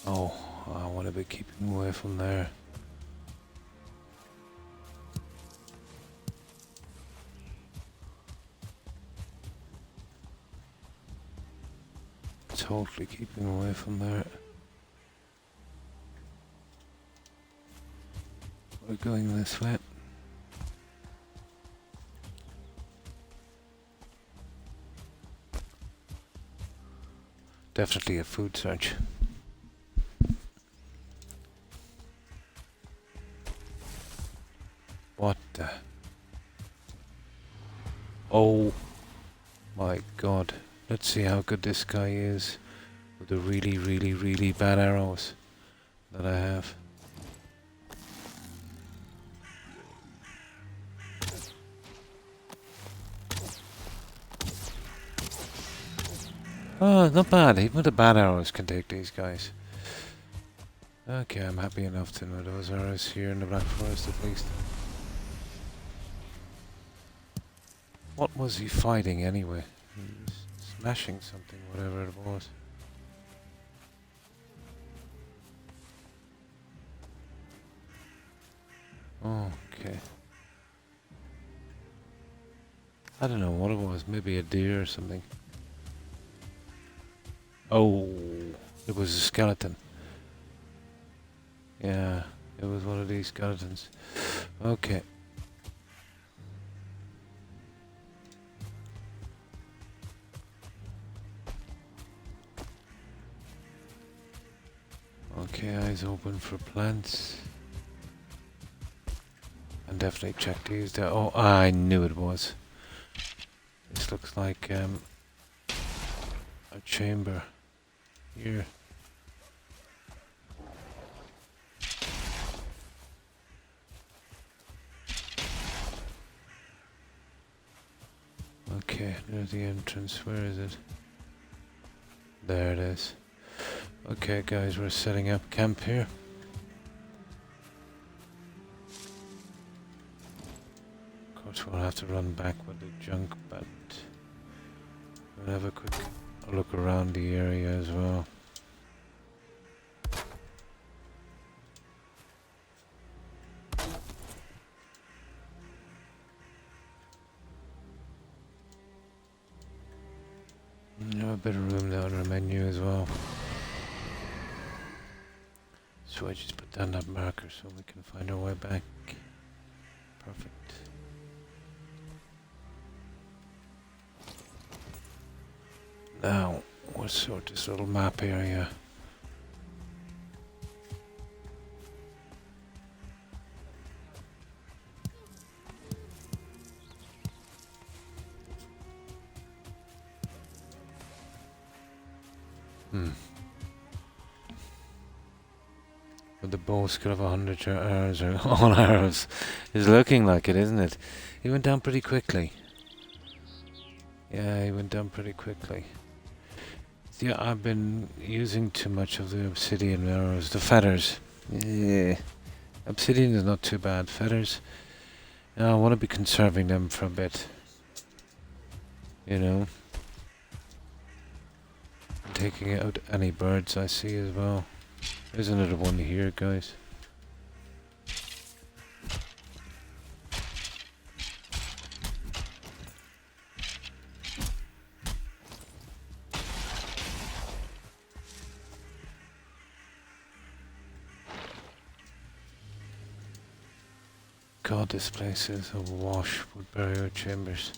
Oh, I want to be keeping away from there. Totally keeping away from there. We're going this way. Definitely a food search. What the? Oh my god. Let's see how good this guy is with the really, really, really bad arrows that I have. Oh, not bad. Even the bad arrows can take these guys. Okay, I'm happy enough to know those arrows here in the Black Forest at least. What was he fighting anyway? He was smashing something, whatever it was. Okay. I don't know what it was. Maybe a deer or something. Oh, it was a skeleton. Yeah, it was one of these skeletons. Okay. Okay, eyes open for plants. And definitely check these there. Oh, I knew it was. This looks like a chamber here. Okay, there's the entrance. Where is it? There it is. Okay, guys, we're setting up camp here. Of course, we'll have to run back with the junk, but we'll have a quick look around the area as well. A bit of room there on our menu as well. So I just put down that marker so we can find our way back. Perfect. Now, we'll sort this little map area. With the bow skill of 100 arrows, or all arrows, is looking like it, isn't it? He went down pretty quickly. Yeah, he went down pretty quickly. Yeah, I've been using too much of the obsidian arrows, the feathers. Yeah, obsidian is not too bad. Feathers, I want to be conserving them for a bit. You know, and taking out any birds I see as well. There's another one here, guys. God, this place is awash with burial chambers.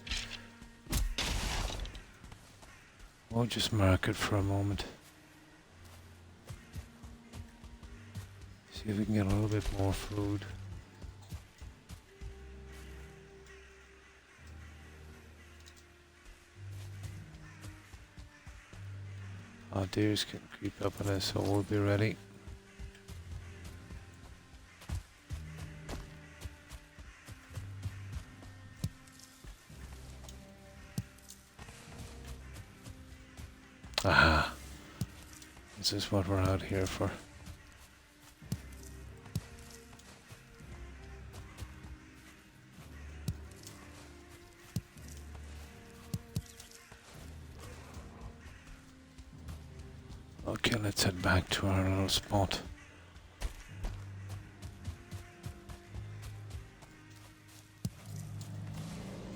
We'll just mark it for a moment. See if we can get a little bit more food. Our deers can creep up on us, so we'll be ready. Aha! This is what we're out here for. Okay, let's head back to our little spot.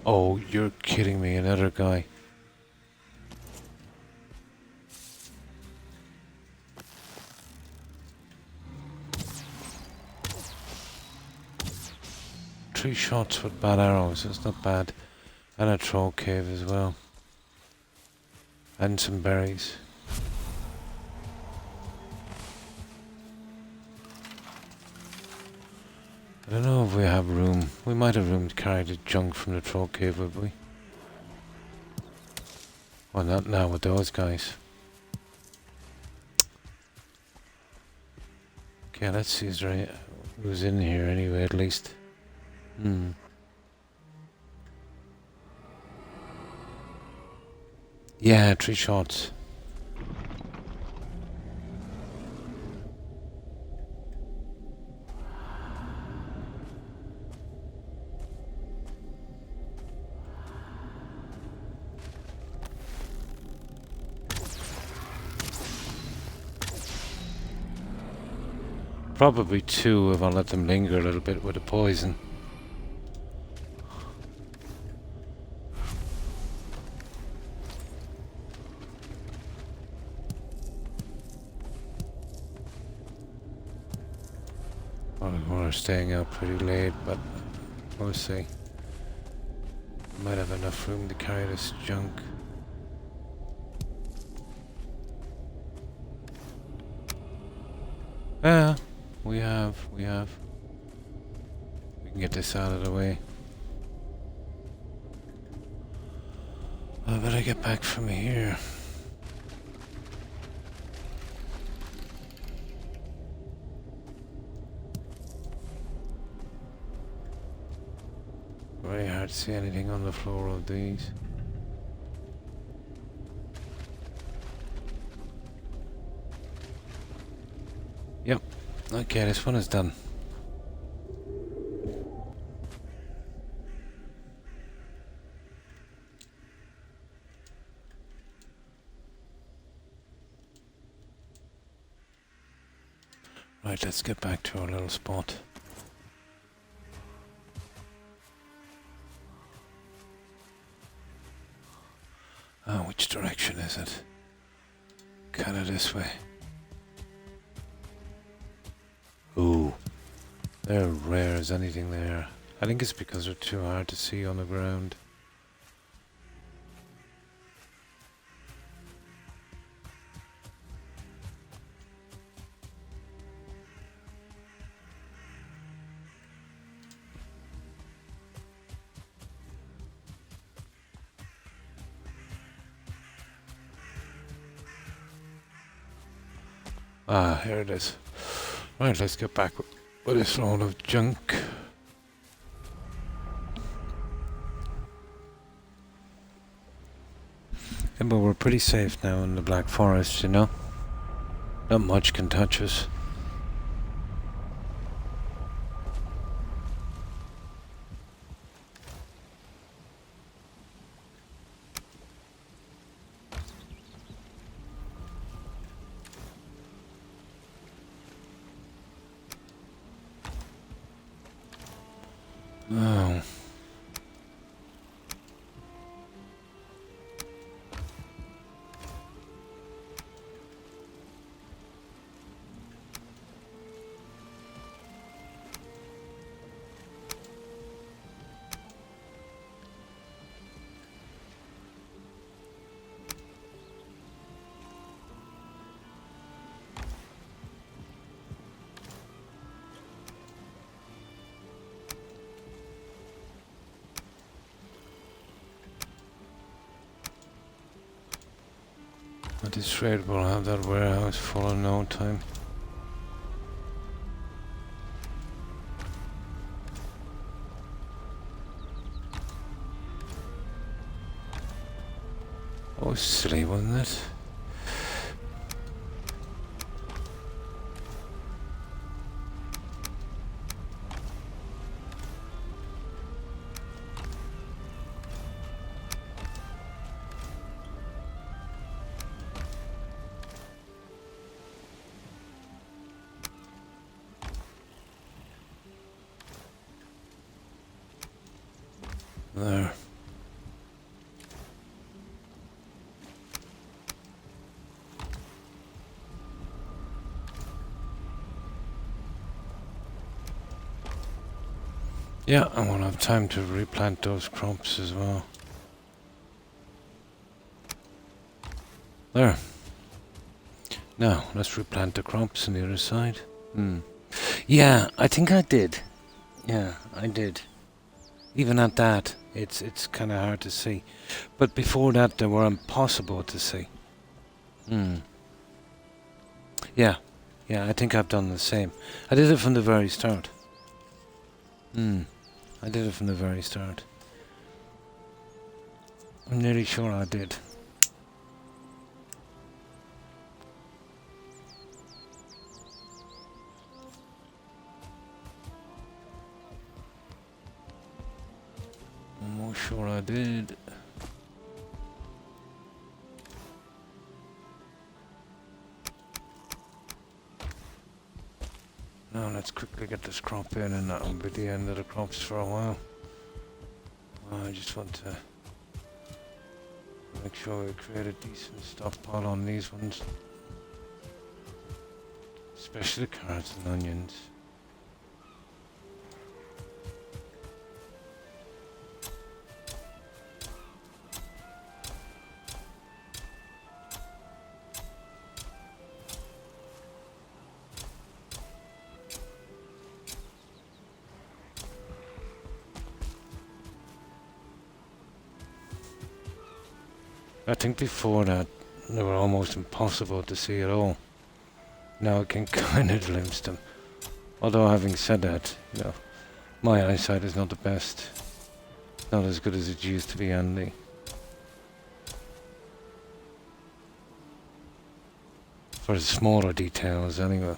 Oh, you're kidding me, another guy. Three shots with bad arrows, that's not bad. And a troll cave as well. And some berries. I don't know if we have room. We might have room to carry the junk from the troll cave, would we? Well, not now with those guys. Okay, let's see who's in here anyway, at least. Yeah, 3 shots. Probably 2 if I let them linger a little bit with the poison. Well, we're staying out pretty late, but we'll see. We might have enough room to carry this junk. Yeah, we have. We can get this out of the way. I better get back from here. Very hard to see anything on the floor of these. Yep. Okay, this one is done. Right, let's get back to our little spot. Which direction is it? Kinda this way. Ooh, they're rare as anything there. I think it's because they're too hard to see on the ground. Ah, here it is. Right, let's get back with this load of junk. Yeah, but we're pretty safe now in the Black Forest, you know? Not much can touch us. Oh. At this rate, we'll have that warehouse full in no time. Oh, silly, wasn't it? There. Yeah, I won't have time to replant those crops as well. There. Now, let's replant the crops on the other side. Yeah, I think I did. Yeah, I did. Even at that, it's kind of hard to see. But before that, they were impossible to see. Yeah, I think I've done the same. I did it from the very start. I did it from the very start. I'm nearly sure I did. I'm more sure I did. Now let's quickly get this crop in, and that'll be the end of the crops for a while. I just want to make sure we create a decent stockpile on these ones. Especially the carrots and onions. I think before that, they were almost impossible to see at all. Now I can kind of glimpse them. Although having said that, you know, my eyesight is not the best. Not as good as it used to be, Andy. For the smaller details, anyway.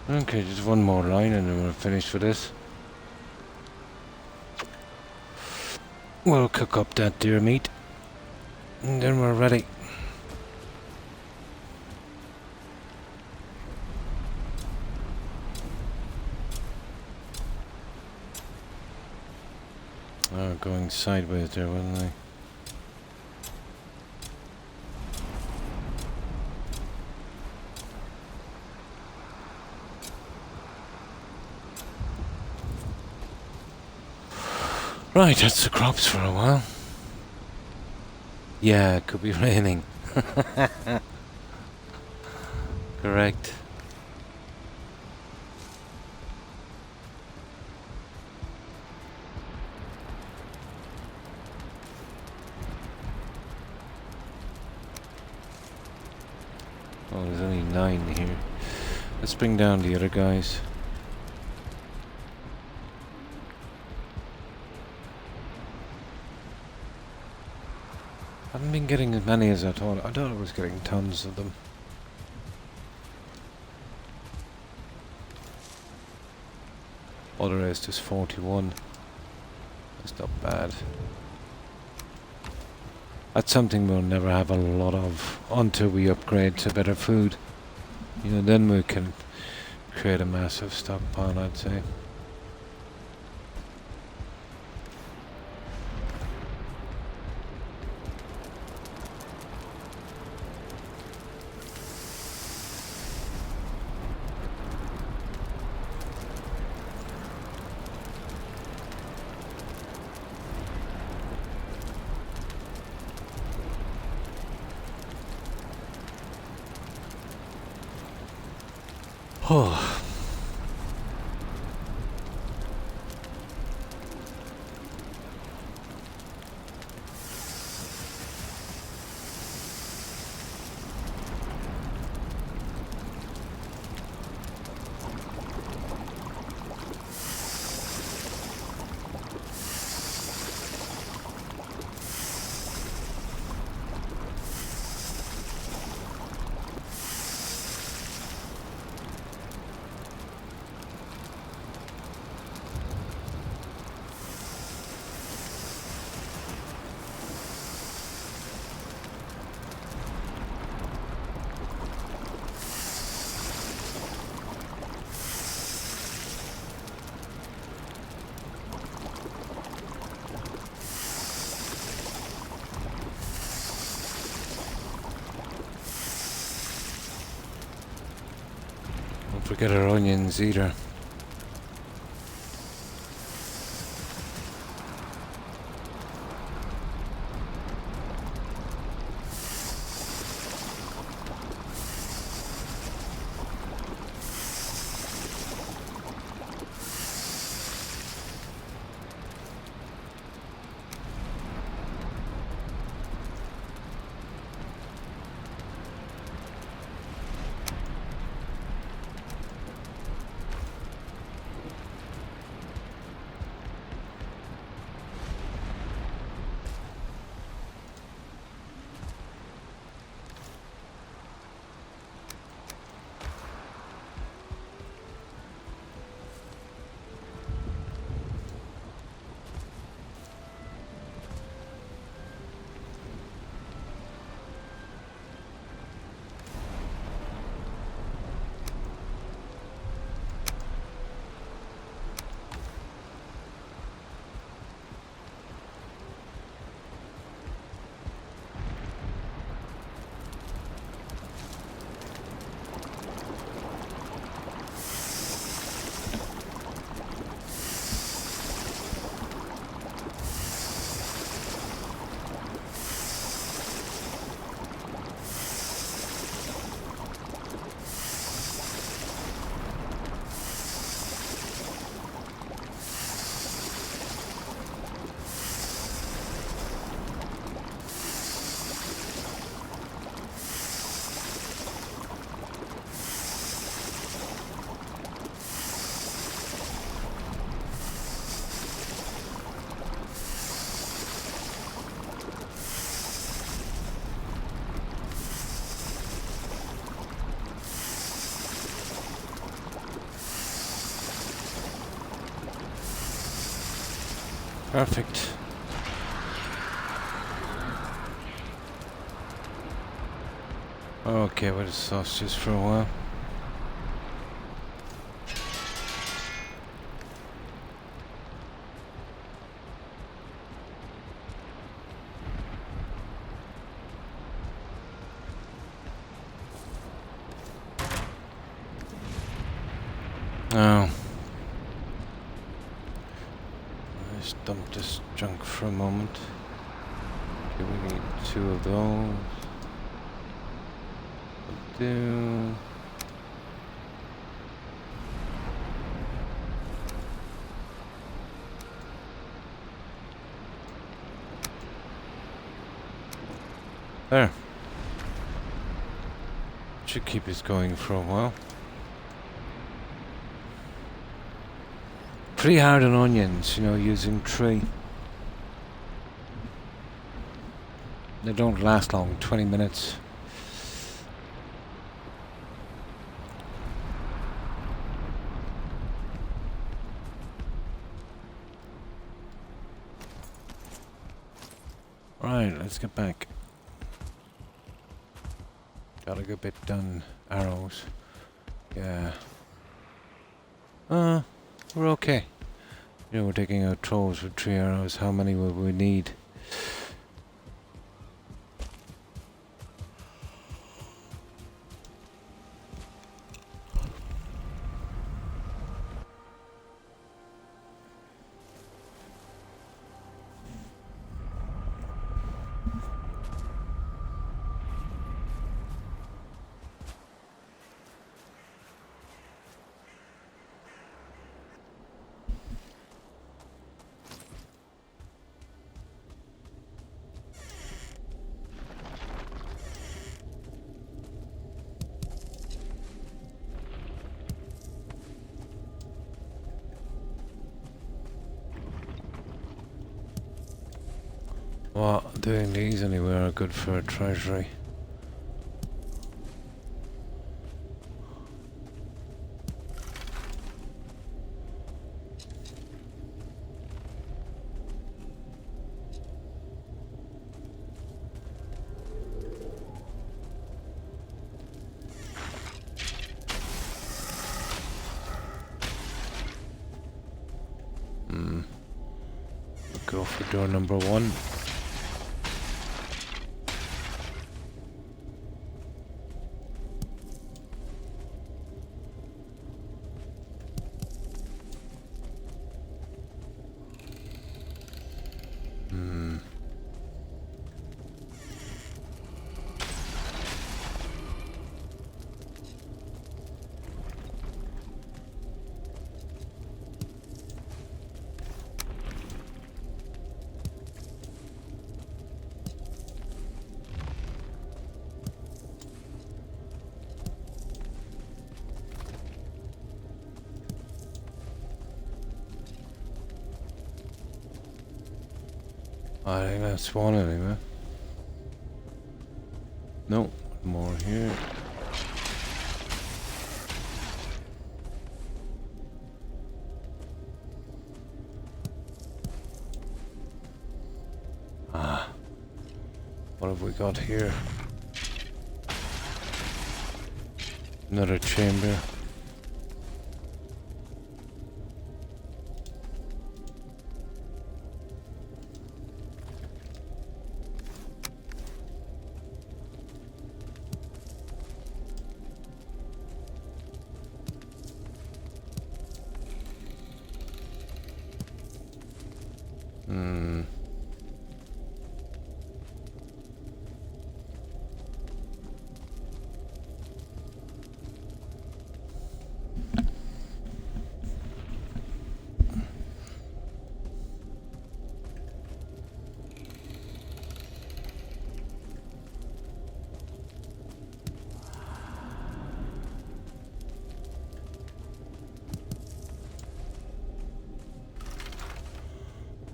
Okay, just one more line and then we're finished with this. We'll cook up that deer meat and then we're ready. Oh, going sideways there, wasn't I? Right, that's the crops for a while. Yeah, it could be raining. Correct. Oh, there's only 9 here. Let's bring down the other guys. I haven't been getting as many as I thought. I thought I was getting tons of them. All the rest is 41. That's not bad. That's something we'll never have a lot of until we upgrade to better food. You know, then we can create a massive stockpile, I'd say. Oh. Don't forget our onions either. Perfect. Okay, we'll just sausages for a while. Oh. Let's dump this junk for a moment. Okay, we need 2 of those. Do. There. Should keep us going for a while. Pretty hard on onions, you know, using tree. They don't last long, 20 minutes. Right, let's get back. Got a good bit done. Arrows. Yeah. We're okay. You know, we're taking out trolls with 3 arrows. How many will we need? Well, doing these anywhere are good for a treasury. Go for door number 1. I think that's one anyway. No, more here. Ah, what have we got here? Another chamber.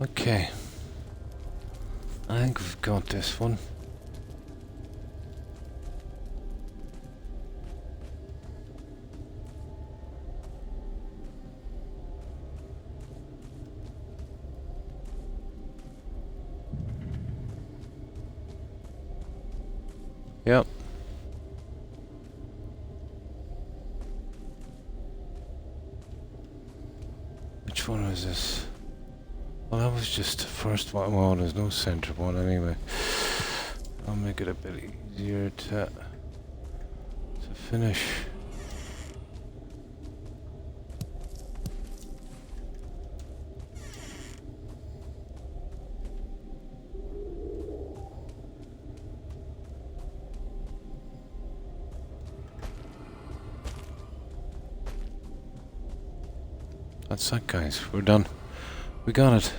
Okay. I think we've got this one. Yep. Which one is this? Well, that was just the first one. Well, there's no center one anyway. I'll make it a bit easier to finish. That's that, guys. We're done. We got it.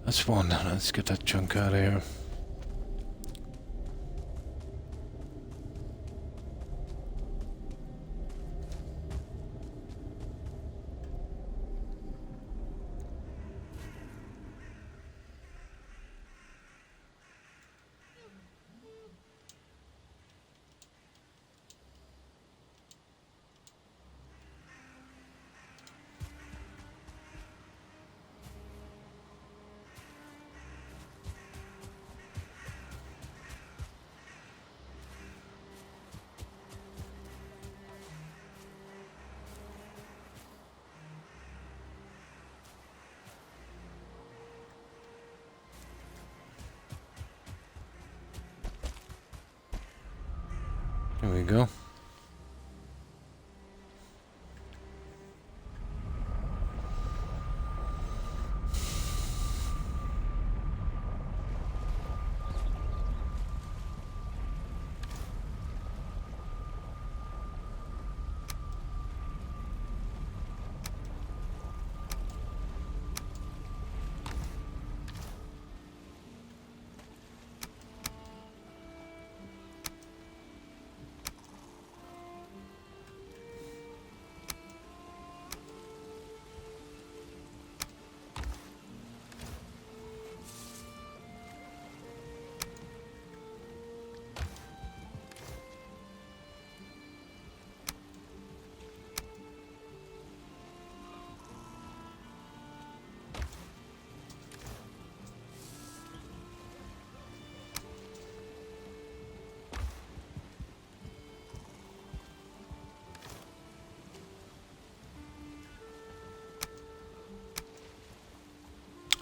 That's one. Let's get that junk out of here. we go.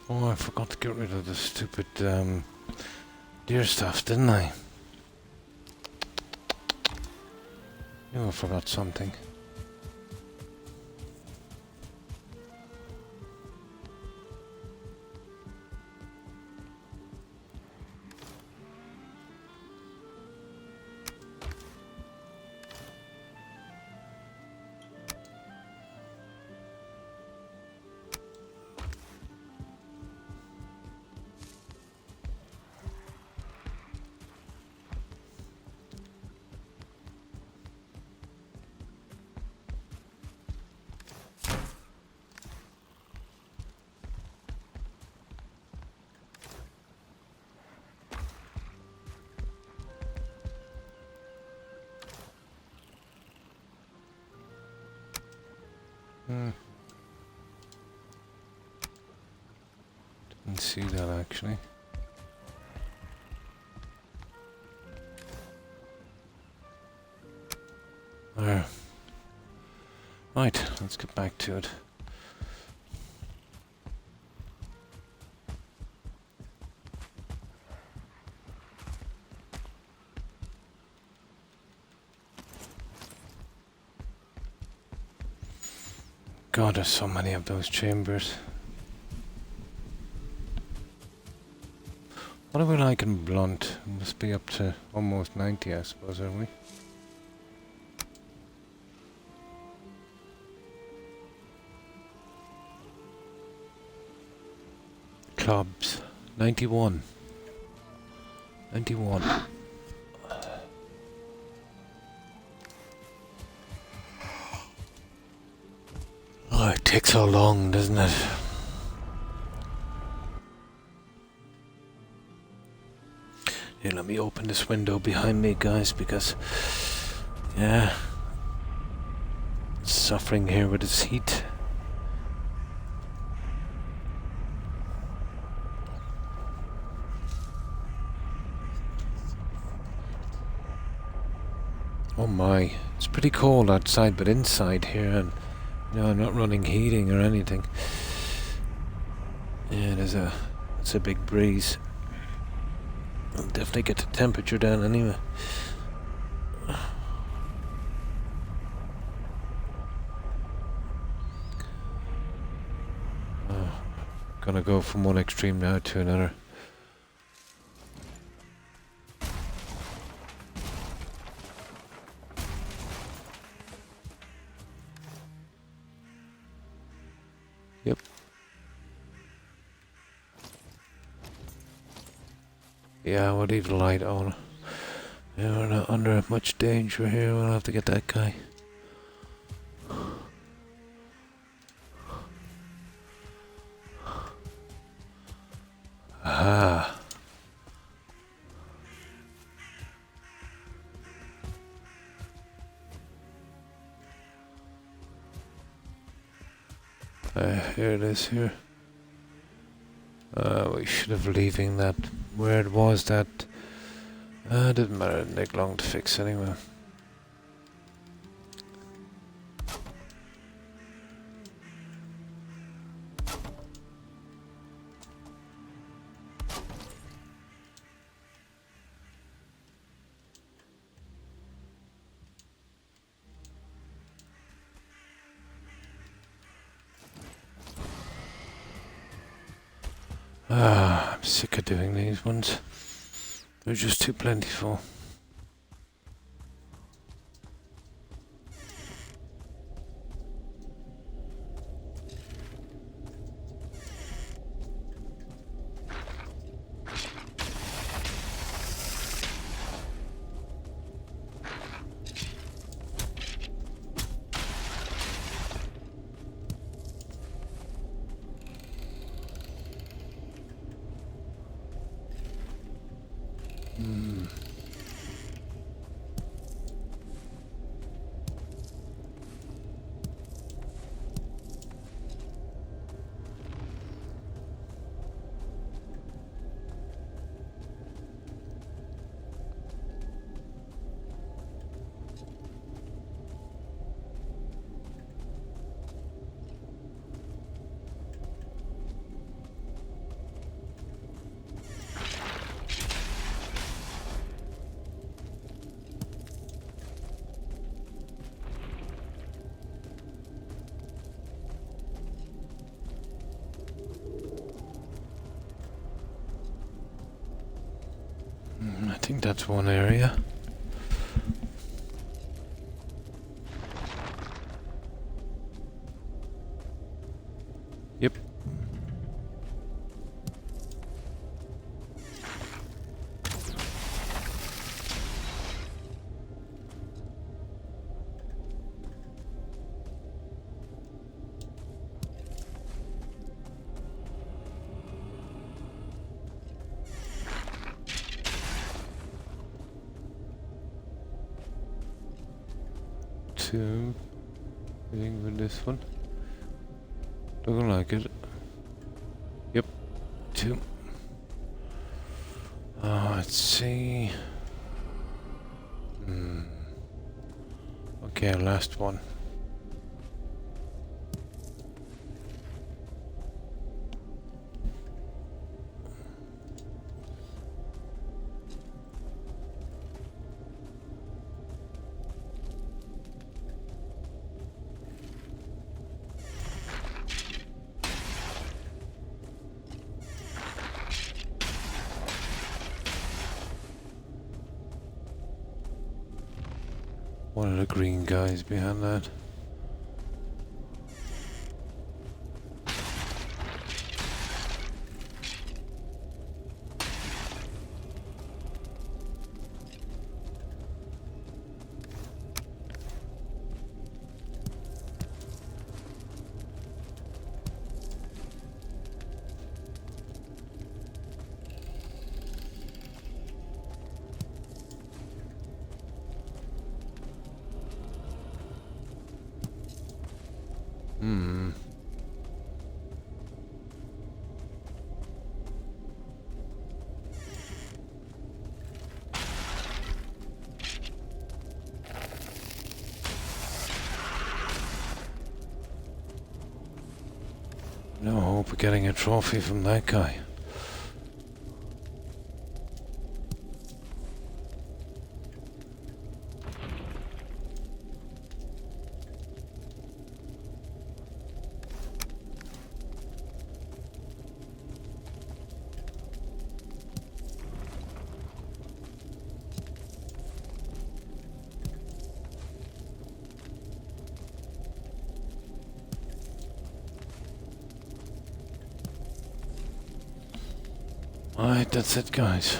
Oh, I forgot to get rid of the stupid deer stuff, didn't I? Oh, I forgot something. Didn't see that actually. There. Right, let's get back to it. God, there's so many of those chambers. What are we like in blunt? We must be up to almost 90, I suppose, are we? Clubs. 91. 91. Oh, it takes so long, doesn't it? Here, let me open this window behind me, guys, because, yeah, it's suffering here with its heat. Oh my, it's pretty cold outside, but inside here, and you know, I'm not running heating or anything. Yeah, it's a big breeze. I'll definitely get the temperature down anyway. Gonna go from one extreme now to another. Yep. Yeah, we'll leave the light on. Yeah, we're not under much danger here. We'll have to get that guy. Ah. Here it is here. We should have leaving that where it was. That didn't matter. It didn't take long to fix anyway. Ah, I'm sick of doing these ones. They're just too plentiful. I think that's one area. Yep. Two. I think with this one. Looking like it. Yep. Two. Let's see. Okay, last one. One of the green guys behind that. No hope of getting a trophy from that guy. Alright, that's it, guys.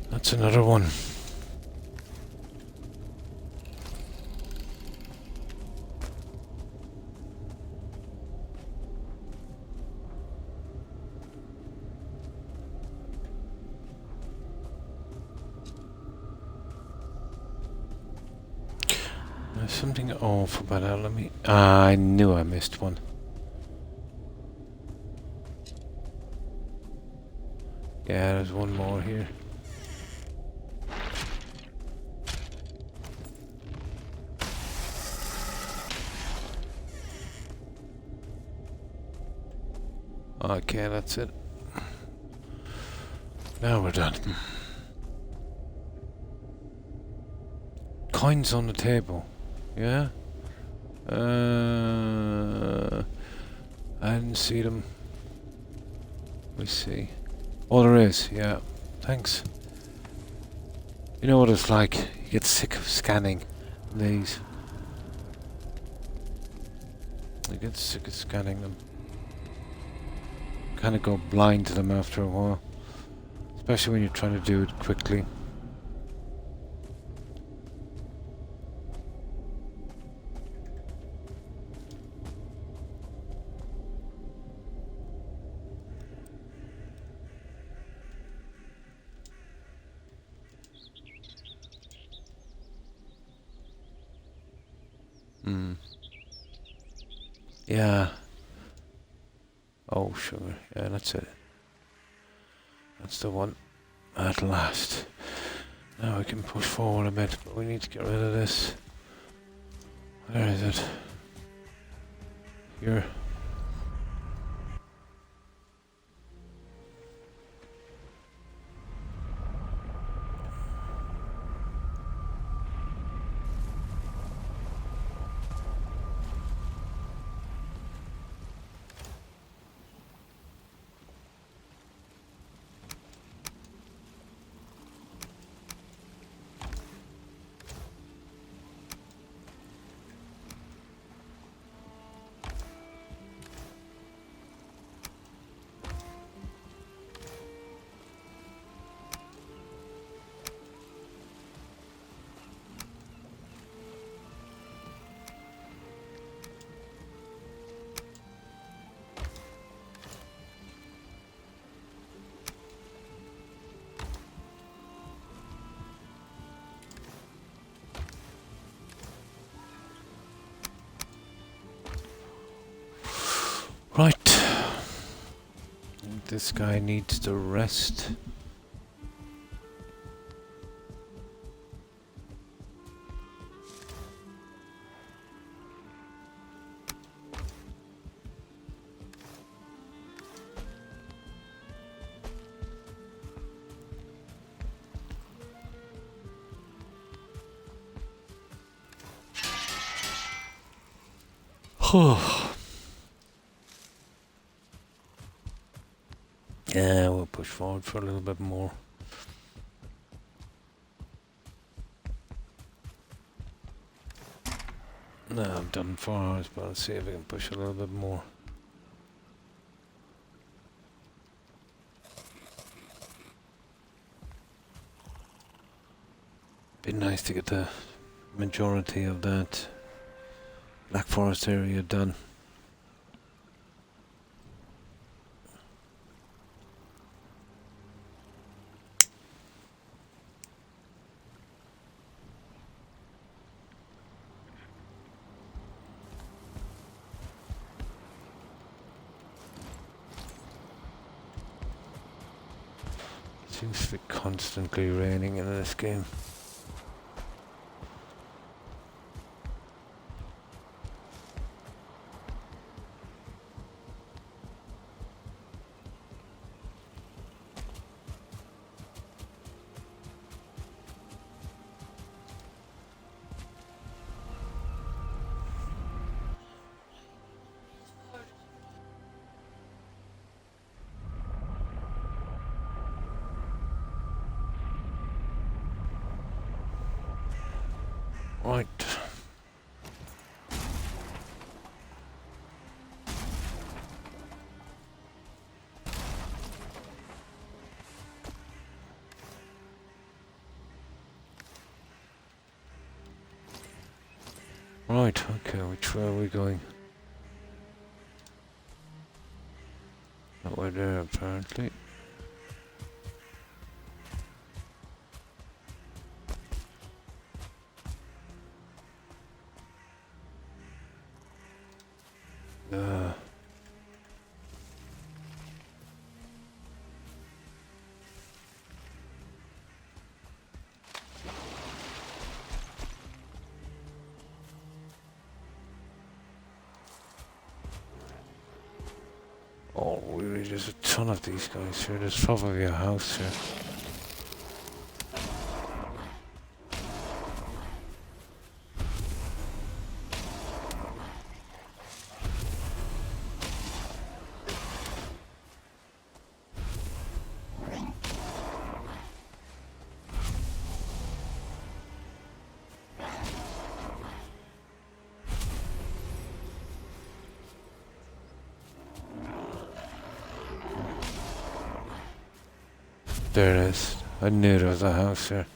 That's another one. There's something off about that. Let me. I knew I missed one. Yeah, there's one more here. Okay, that's it. Now we're done. Coins on the table. Yeah? I didn't see them. We see. Oh, there is. Yeah. Thanks. You know what it's like. You get sick of scanning these. You get sick of scanning them. Kind of go blind to them after a while. Especially when you're trying to do it quickly. Yeah. Oh, sugar. Yeah, that's it. That's the one. At last. Now we can push forward a bit, but we need to get rid of this. Where is it? Here. Right. This guy needs to rest. Yeah, we'll push forward for a little bit more. No, I've done 4 hours, but let's see if we can push a little bit more. Be nice to get the majority of that Black Forest area done. Seems to be constantly raining in this game. Right. Right, okay, which way are we going? That way there, apparently. Oh, really, there's a ton of these guys here. There's probably a house here. There it is. I knew there was a house here.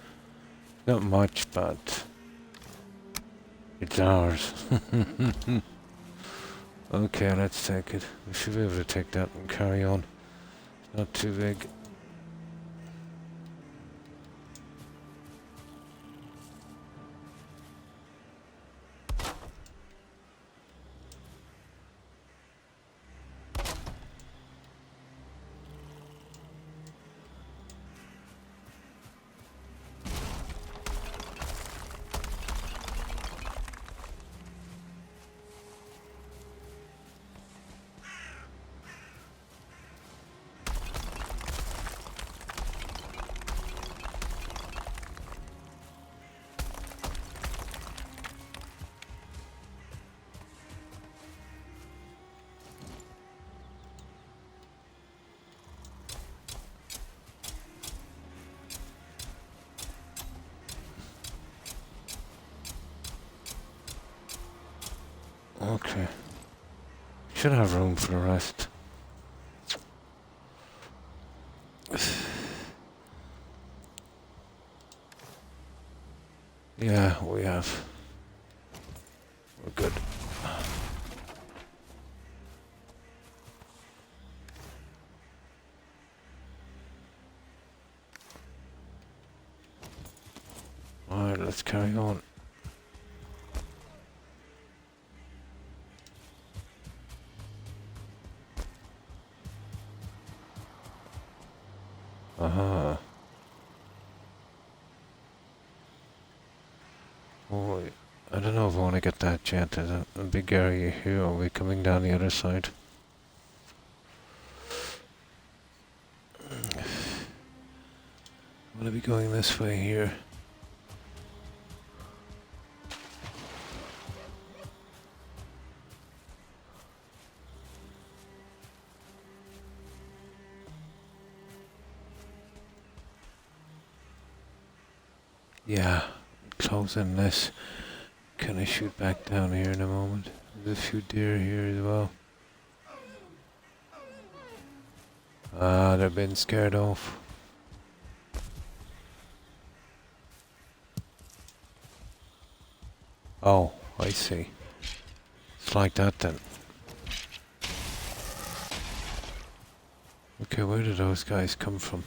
Not much, but it's ours. Okay, let's take it. We should be able to take that and carry on. It's not too big. Okay. Should have room for the rest. Yeah, we have. We're good. Alright, let's carry on. Aha. Oh, I don't know if I want to get that yet. There's a big area here. Are we coming down the other side? I'm gonna be going this way here. Yeah, closing this. Can I shoot back down here in a moment? There's a few deer here as well. Ah, they're being scared off. Oh, I see. It's like that then. Okay, where did those guys come from?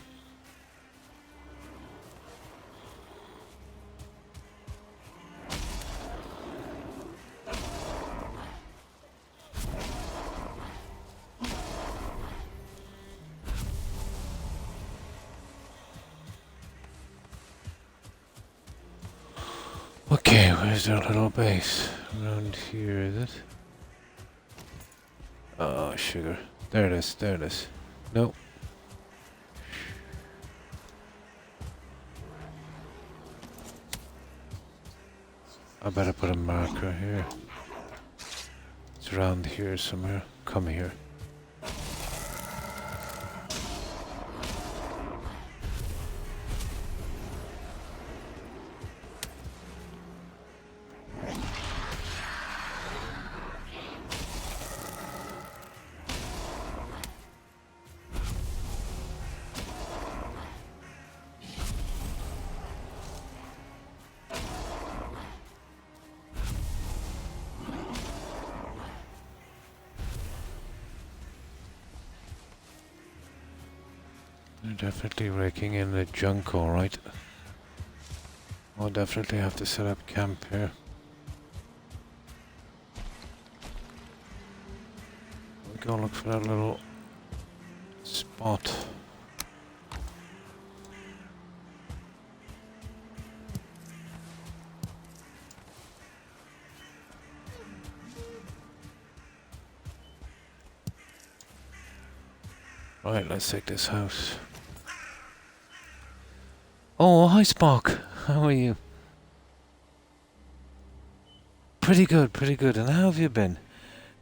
Okay, where's their little base? Around here, is it? Oh, sugar. There it is, there it is. Nope. I better put a marker here. It's around here somewhere. Come here. They're definitely raking in the junk, alright. I'll definitely have to set up camp here. We'll go look for that little spot. Right, let's take this house. Oh, hi Spock. How are you? Pretty good, pretty good. And how have you been?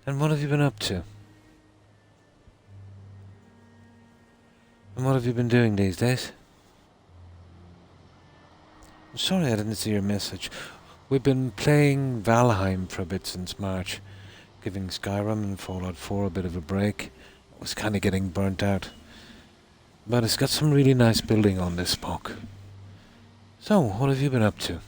And what have you been up to? And what have you been doing these days? I'm sorry I didn't see your message. We've been playing Valheim for a bit since March, giving Skyrim and Fallout 4 a bit of a break. I was kind of getting burnt out. But it's got some really nice building on this Spock. So, what have you been up to?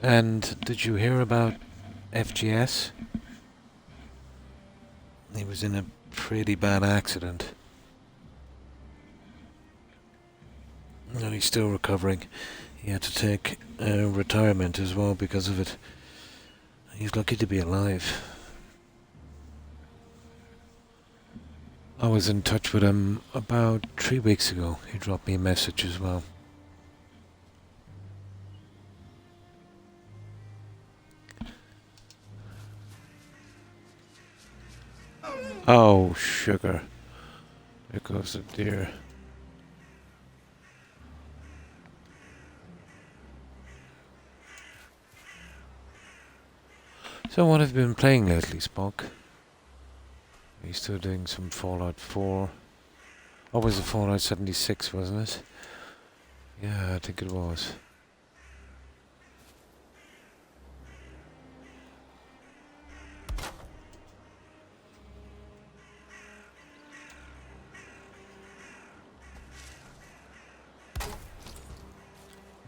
And did you hear about FGS? He was in a pretty bad accident. And he's still recovering. He had to take retirement as well because of it. He's lucky to be alive. I was in touch with him about 3 weeks ago. He dropped me a message as well. Oh, sugar. There goes the deer. So what have you been playing lately, Spock? Are you still doing some Fallout 4? Or was it Fallout 76, wasn't it? Yeah, I think it was.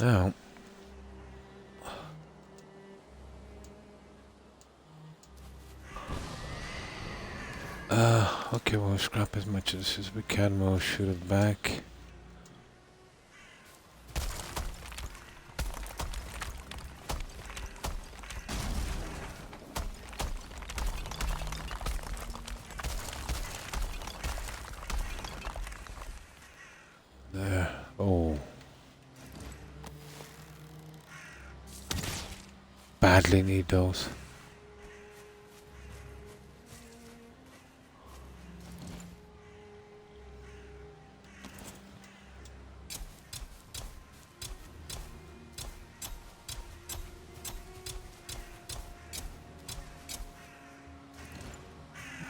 Now, okay, we'll scrap as much of this as we can. We'll shoot it back. There. Oh. Badly need those.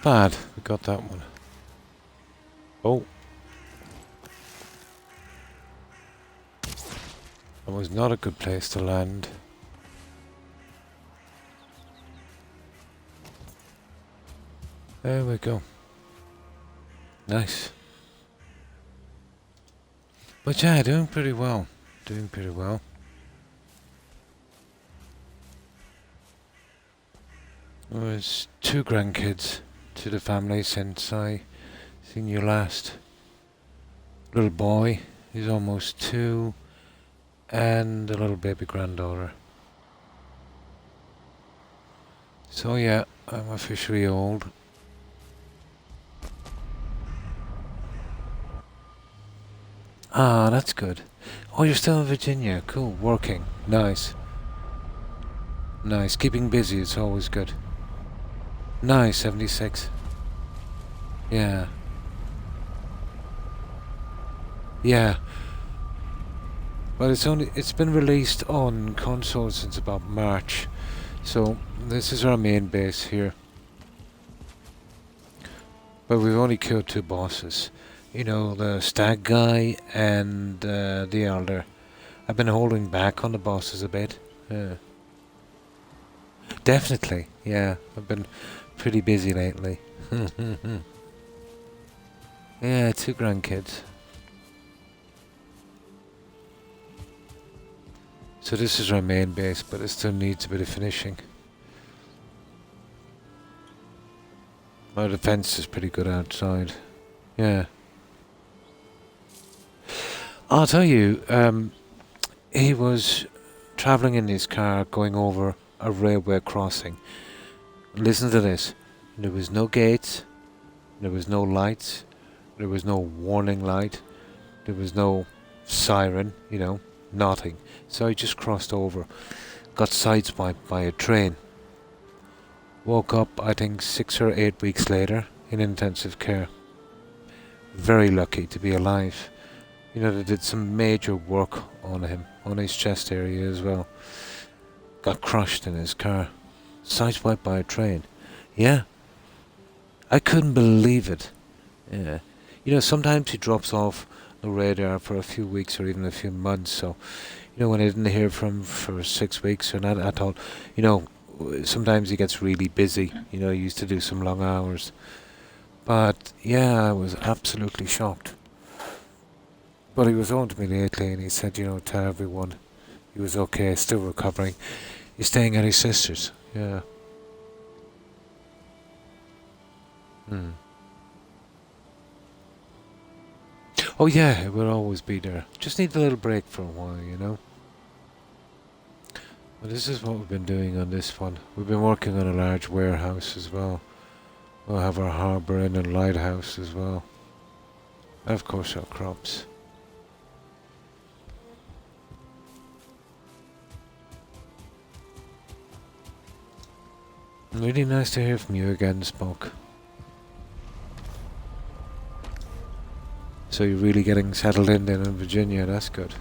Bad. We got that one. Oh. That was not a good place to land. There we go. Nice. But yeah, doing pretty well. Doing pretty well. There's 2 grandkids to the family since I seen you last. Little boy, he's almost 2, and a little baby granddaughter. So yeah, I'm officially old. Ah, that's good. Oh, you're still in Virginia. Cool, working. Nice. Nice, keeping busy, it's always good. Nice, 76. Yeah. Yeah. Well, it's been released on console since about March. So, this is our main base here. But we've only killed 2 bosses. You know, the stag guy and the elder. I've been holding back on the bosses a bit. Definitely, yeah. I've been pretty busy lately. Yeah, 2 grandkids. So this is our main base, but it still needs a bit of finishing. Our defense is pretty good outside. Yeah. I'll tell you, he was travelling in his car going over a railway crossing. Listen to this. There was no gates, there was no lights, there was no warning light, there was no siren, you know, nothing. So he just crossed over, got sideswiped by a train. Woke up, I think, 6 or 8 weeks later in intensive care. Very lucky to be alive. You know, they did some major work on him, on his chest area as well. Got crushed in his car. Sideswiped by a train. Yeah. I couldn't believe it. Yeah. You know, sometimes he drops off the radar for a few weeks or even a few months. So, you know, when I didn't hear from him for 6 weeks or not, I thought, you know, sometimes he gets really busy. You know, he used to do some long hours. But yeah, I was absolutely shocked. But he was on to me lately and he said, tell everyone he was okay, still recovering. He's staying at his sister's. Yeah. Hmm. Oh yeah, it will always be there. Just need a little break for a while. Well, this is what we've been doing on this one. We've been working on a large warehouse as well. We'll have our harbour in and lighthouse as well. And of course our crops. Really nice to hear from you again, Spock. So you're really getting settled in then in Virginia, that's good.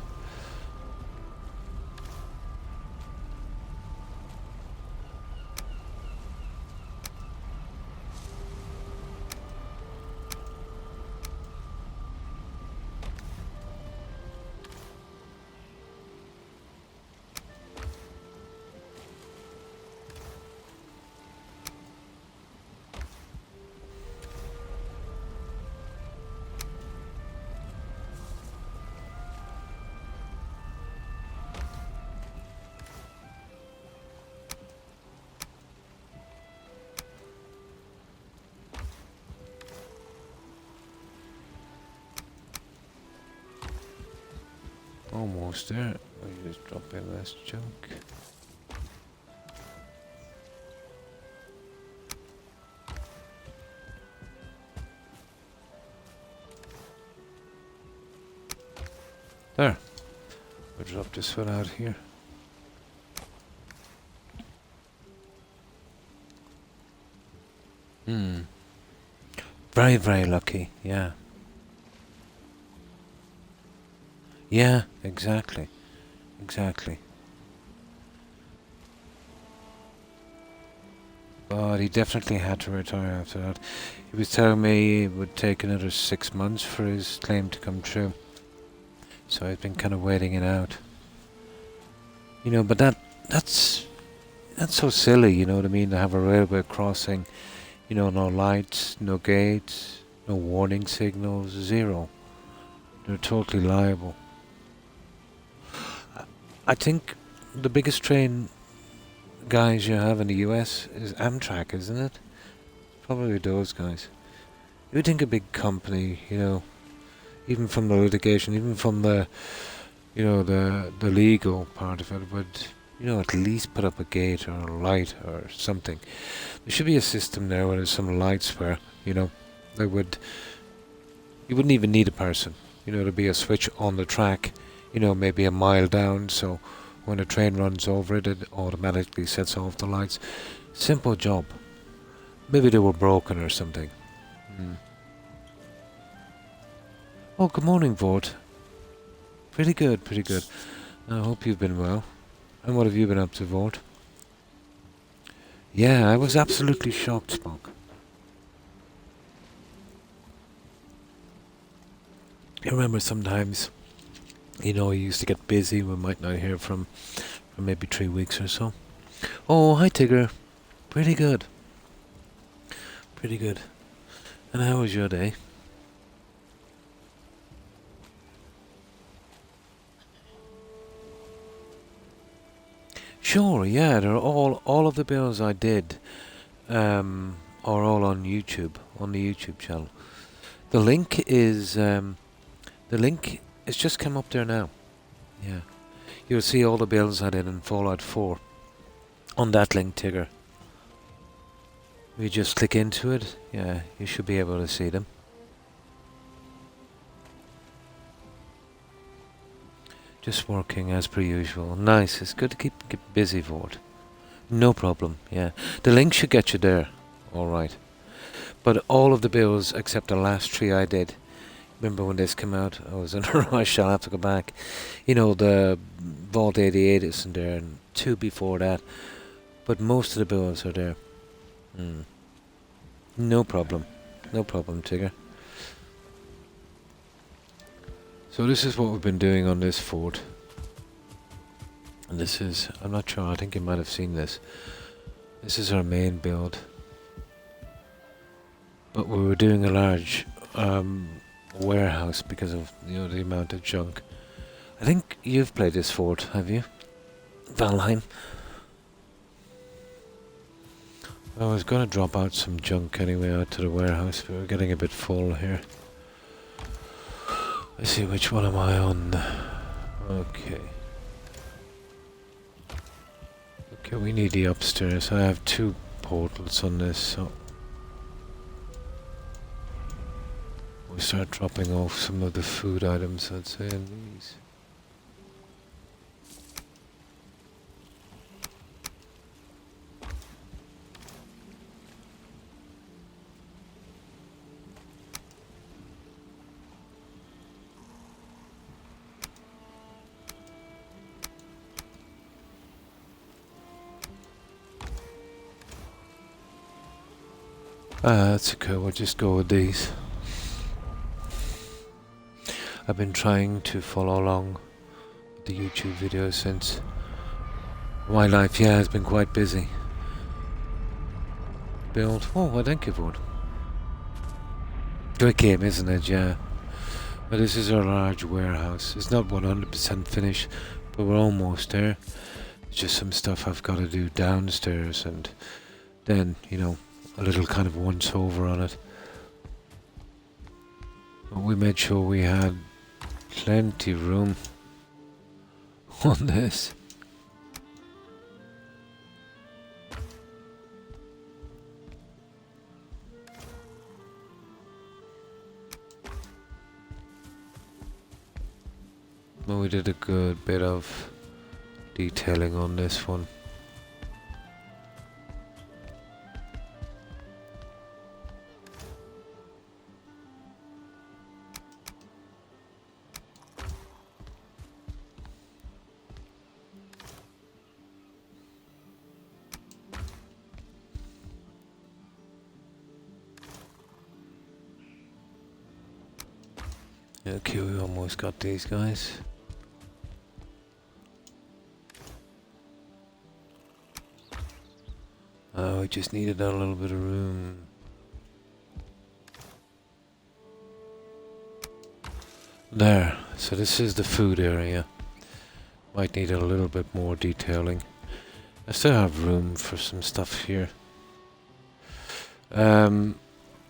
Almost there. I just drop in this junk. There. We'll drop this one out here. Hmm. Very, very lucky, yeah. Yeah, exactly. Exactly. But he definitely had to retire after that. He was telling me it would take another 6 months for his claim to come true. So I've been kind of waiting it out. But that's so silly, you know what I mean, to have a railway crossing, no lights, no gates, no warning signals, zero. They're totally liable. I think the biggest train guys you have in the US is Amtrak, isn't it? Probably those guys. You would think a big company, even from the litigation, even from the, the legal part of it, would, at least put up a gate or a light or something. There should be a system there where there's some lights where, they would, you wouldn't even need a person. There'd be a switch on the track, maybe a mile down, so when a train runs over it, it automatically sets off the lights. Simple job. Maybe they were broken or something. Mm. Oh, good morning, Vort. Pretty good, pretty good. I hope you've been well. And what have you been up to, Vort? Yeah, I was absolutely shocked, Spock. I remember sometimes, you used to get busy. We might not hear from for maybe 3 weeks or so. Oh, hi, Tigger. Pretty good. Pretty good. And how was your day? Sure, yeah, they're all of the bills I did are all on YouTube, on the YouTube channel. The link is it's just come up there now. Yeah. You'll see all the builds I did in Fallout 4 on that link, Tigger. We just click into it, yeah, you should be able to see them. Just working as per usual. Nice, it's good to keep busy, Vort. No problem, yeah. The link should get you there, alright. But all of the builds except the last 3 I did. Remember when this came out? I was in a rush, I'll have to go back. The Vault 88 isn't there, and 2 before that. But most of the builds are there. No problem. No problem, Tigger. So this is what we've been doing on this fort. And this is, I'm not sure, I think you might have seen this. This is our main build. but we were doing a large warehouse because of the amount of junk. I think you've played this fort, have you? Valheim. I was going to drop out some junk anyway out to the warehouse, but we're getting a bit full here. Let's see, which one am I on? Okay. Okay, we need the upstairs. I have 2 portals on this, so we start dropping off some of the food items, I'd say, in these. That's okay, we'll just go with these. I've been trying to follow along with the YouTube videos since my life, has been quite busy. Build. Oh, well, thank you for it. Great game, isn't it? Yeah. But this is our large warehouse. It's not 100% finished, but we're almost there. It's just some stuff I've got to do downstairs, and then, a little kind of once over on it. But we made sure we had plenty of room on this. But we did a good bit of detailing on this one. Okay, we almost got these guys. We just needed a little bit of room. There, so this is the food area. Might need a little bit more detailing. I still have room for some stuff here.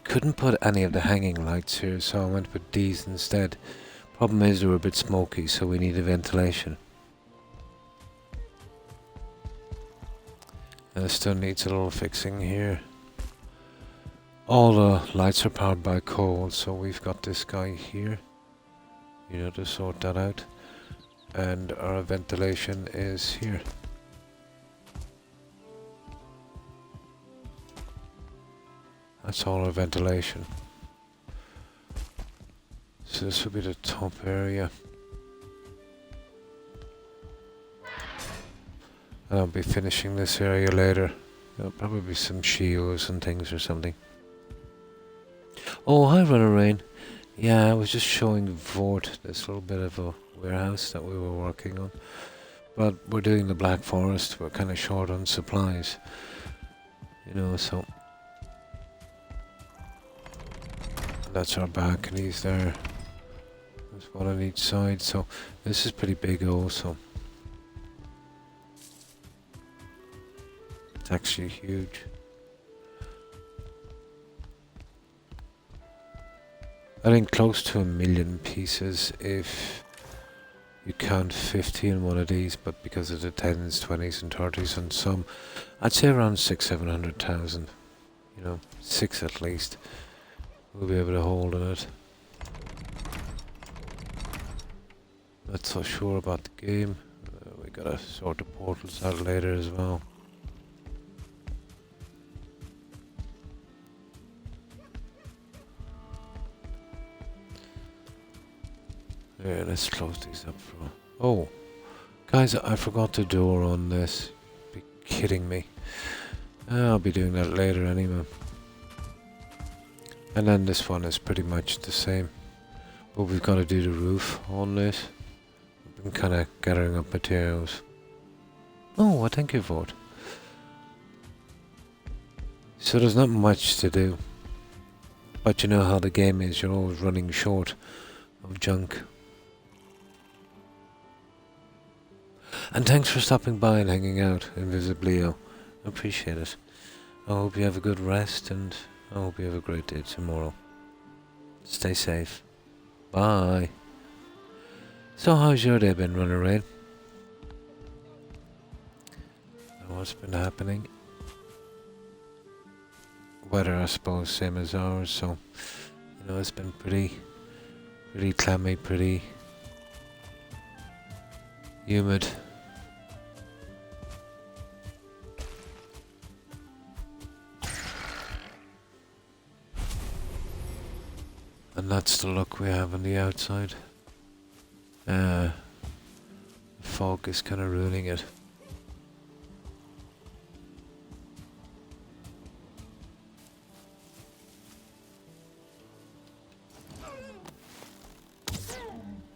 Couldn't put any of the hanging lights here, so I went with these instead. Problem is they were a bit smoky, so we needed ventilation. And it still needs a little fixing here. All the lights are powered by coal, so we've got this guy here, to sort that out. And our ventilation is here. That's all our ventilation. So this will be the top area. And I'll be finishing this area later. There'll probably be some shields and things or something. Oh, hi Runner Rain. Yeah, I was just showing Vort, this little bit of a warehouse that we were working on. But we're doing the Black Forest, we're kind of short on supplies. So... That's our balconies there. There's one on each side, so this is pretty big also. It's actually huge. I think close to 1 million pieces if you count 50 in one of these, but because of the 10s, 20s and 30s and some, I'd say around 600,000-700,000. 6 at least. We'll be able to hold in it. Not so sure about the game. We gotta sort the portals out later as well. Yeah, let's close these up for... Oh! Guys, I forgot the door on this. Be kidding me. I'll be doing that later anyway. And then this one is pretty much the same. But we've got to do the roof on this. I've been kind of gathering up materials. Oh, well, thank you for it. So there's not much to do. But you know how the game is, you're always running short of junk. And thanks for stopping by and hanging out, Invisiblio. I appreciate it. I hope you have a good rest, and I hope you have a great day tomorrow. Stay safe. Bye. So how's your day been, Runner Raid? What's been happening? Weather, I suppose, same as ours, so you know it's been pretty clammy, pretty humid. And that's the look we have on the outside. The fog is kind of ruining it.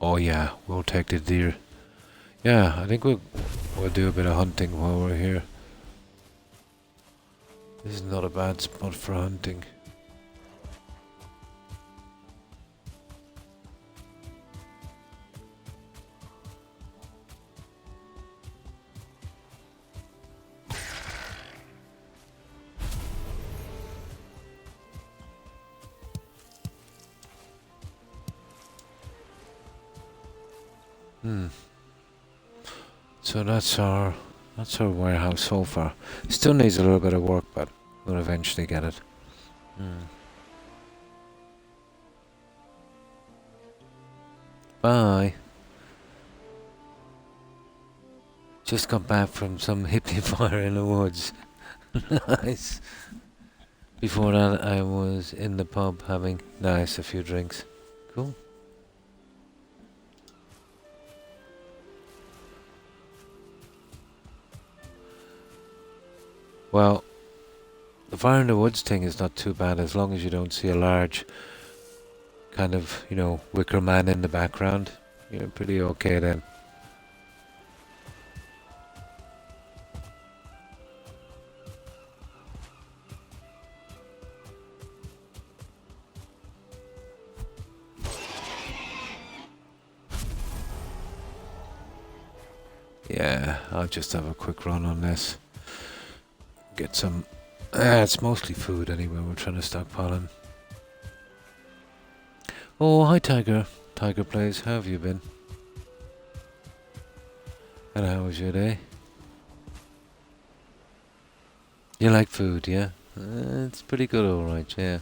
Oh yeah, we'll take the deer. Yeah, I think we'll do a bit of hunting while we're here. This is not a bad spot for hunting. So that's our warehouse so far. Still needs a little bit of work, but we'll eventually get it. Bye. Just got back from some hippie fire in the woods. Nice. Before that I was in the pub having a few drinks. Cool. Well, the fire in the woods thing is not too bad as long as you don't see a large kind of, you know, wicker man in the background. You're pretty okay then. Yeah, I'll just have a quick run on this. Get some... it's mostly food anyway, we're trying to stockpile in. Oh, hi Tiger. Tiger Plays, how have you been? And how was your day? You like food, yeah? It's pretty good, alright, yeah.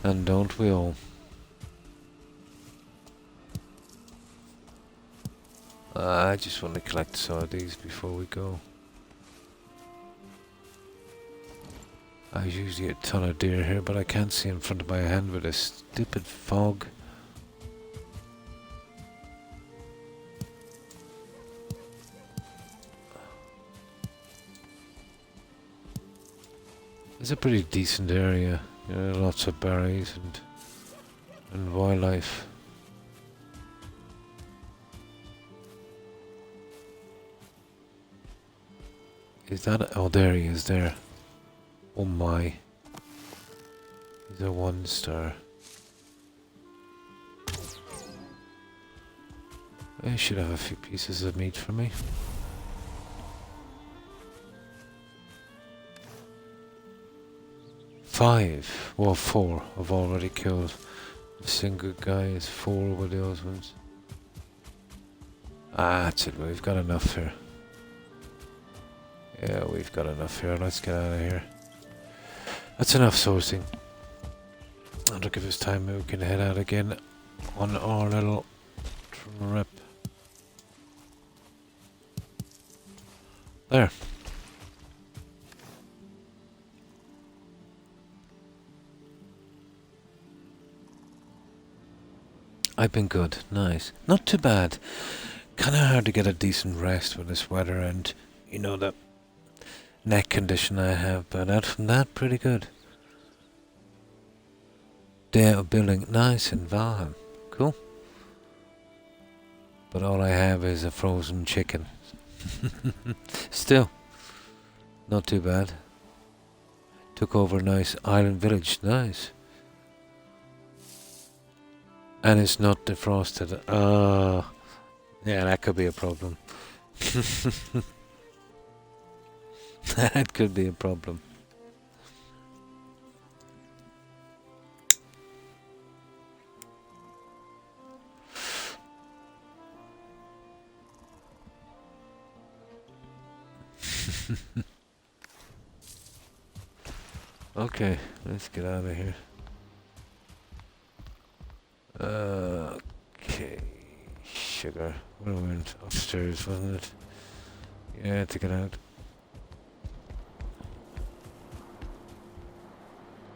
And don't we all? I just want to collect some of these before we go. I usually get a ton of deer here, but I can't see in front of my hand with this stupid fog. It's a pretty decent area. You know, lots of berries and wildlife. Is that... oh, there he is there. Oh my. He's a 1-star. I should have a few pieces of meat for me. Five. Well, 4 I've already killed. The single guy is 4 with those ones. Ah, that's it. We've got enough here. Yeah, we've got enough here. Let's get out of here. That's enough sourcing. And look, if it's time we can head out again on our little trip. There. I've been good. Nice. Not too bad. Kinda hard to get a decent rest with this weather and, you know, the neck condition I have, but out from that, pretty good. Day of building nice in Valheim. Cool. But all I have is a frozen chicken. Still, Not too bad. Took over a nice island village. Nice. And it's not defrosted. Yeah, that could be a problem. That could be a problem. Okay, let's get out of here. Okay, sugar. We went upstairs, wasn't it? Yeah, to get out.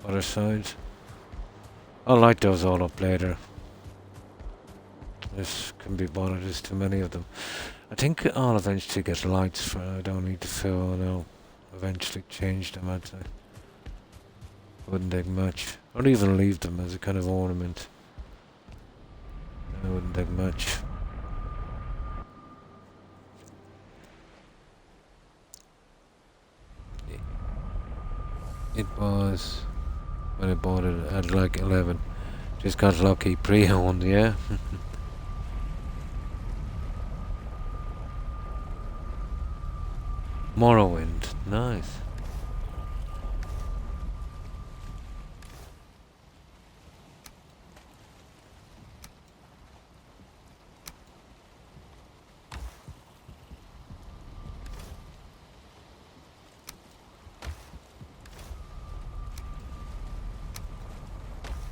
Other side. I'll light those all up later. This can be bothered, there's too many of them. I think I'll eventually get lights for I don't need to fill, and I'll eventually change them, I'd say. Wouldn't take much. Or even leave them as a kind of ornament. It wouldn't take much. It was when I bought it at like 11. Just got lucky, pre-owned, yeah. Morrowind, nice.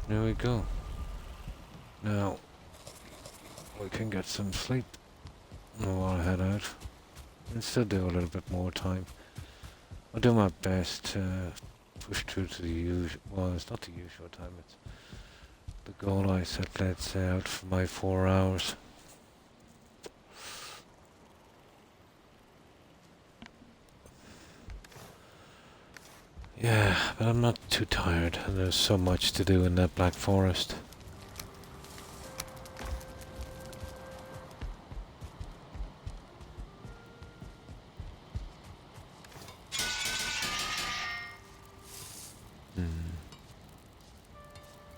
There we go. Now we can get some sleep while I head out. And still do a little bit more time. I'll do my best to push through to the usual. Well, it's not the usual time. It's the goal I set. Let's say out for my 4 hours. Yeah, but I'm not too tired, and there's so much to do in that Black Forest.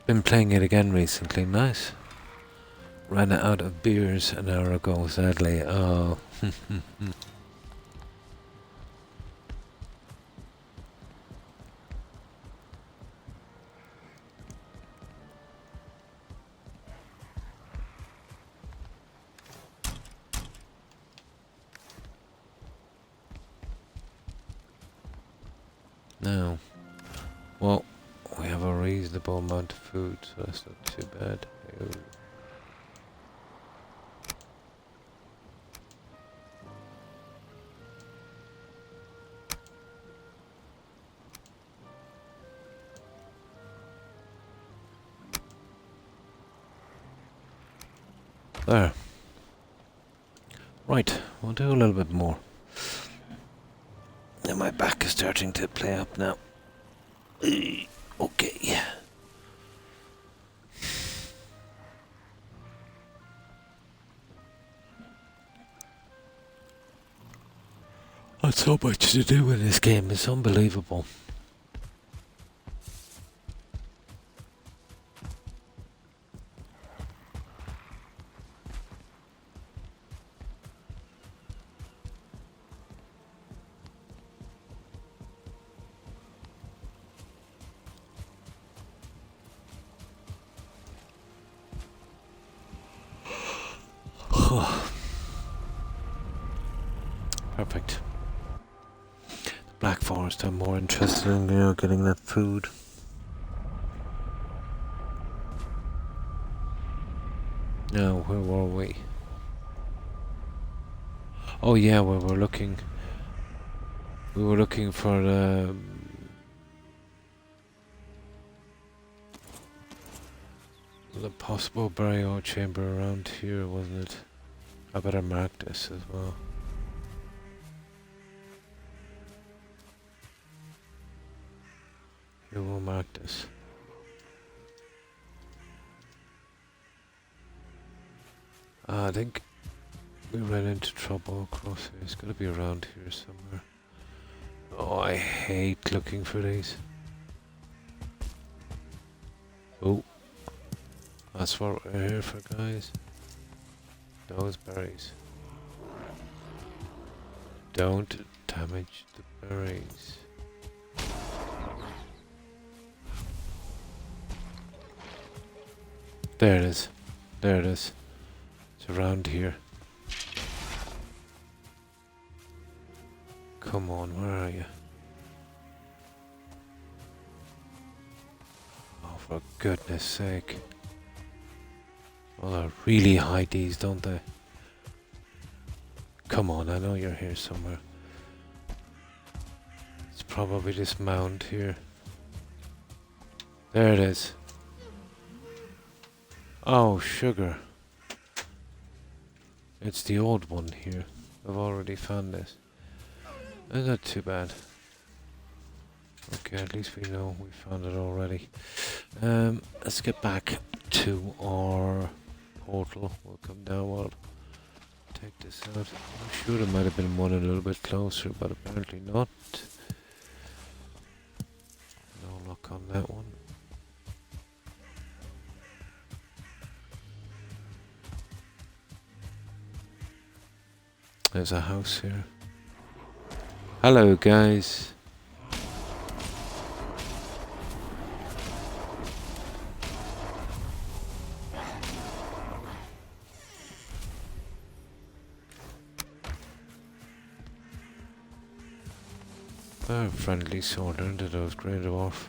Been playing it again recently, nice. Ran out of beers an hour ago, sadly. Oh. Now, well, we have a reasonable amount of food, so that's not too bad. Ew. There. Right, we'll do a little bit more. And my back is starting to play up now. Okay. There's so much to do in this game, it's unbelievable. Perfect. The Black Forest, I'm more interested in, getting that food. Now, where were we? Oh yeah, we were looking for the possible burial chamber around here, wasn't it? I better mark this as well. Here, we'll mark this. I think we ran into trouble across here. It's gotta be around here somewhere. Oh, I hate looking for these. Oh, that's what we're here for, guys. Those berries. Don't damage the berries. There it is. There it is. It's around here. Come on, where are you? Oh, for goodness sake. Well, they really hide these, don't they? Come on, I know you're here somewhere. It's probably this mound here. There it is. Oh, sugar. It's the old one here. I've already found this. Not too bad. Okay, at least we know we found it already. Let's get back to our portal. We'll come down. We'll take this out. I'm sure there might have been one a little bit closer, but apparently not. No luck on that one. There's a house here. Hello, guys. A friendly sword into those grey dwarf.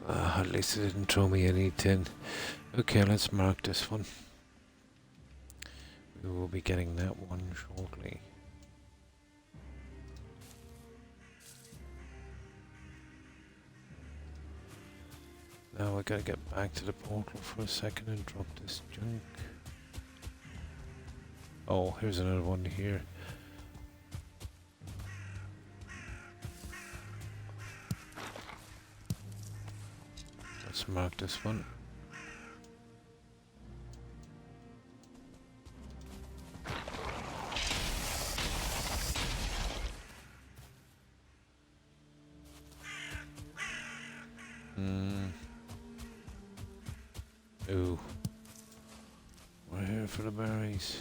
At least it didn't throw me any tin. Okay, let's mark this one. We will be getting that one shortly. Now we gotta get back to the portal for a second and drop this junk. Oh, here's another one here. Let's mark this one. Ooh. We're here for the berries.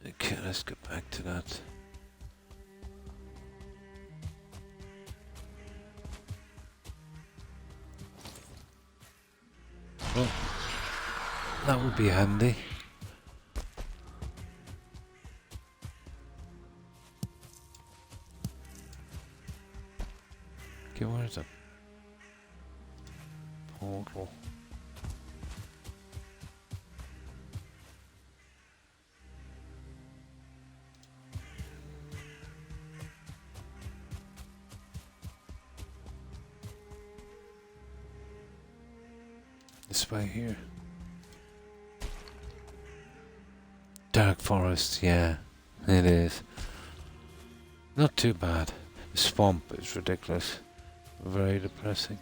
Okay, let's get back to that. Well, that would be handy. Okay, where's the portal? This way here. Dark forest, yeah, it is. Not too bad. The swamp is ridiculous. Very depressing.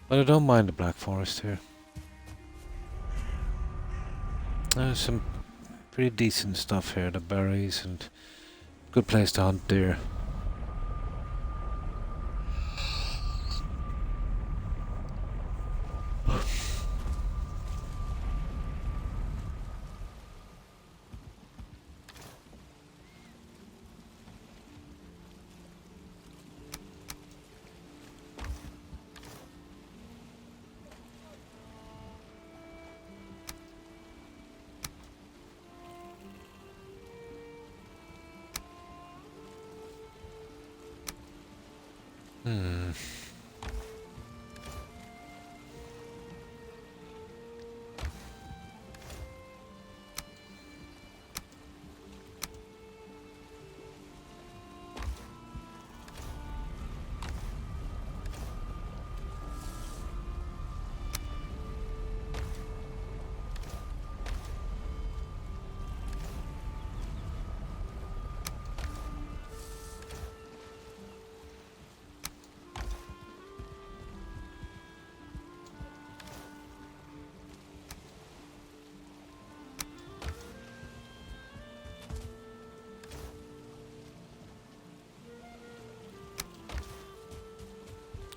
But I don't mind the black forest here. There's some pretty decent stuff here. The berries and good place to hunt deer.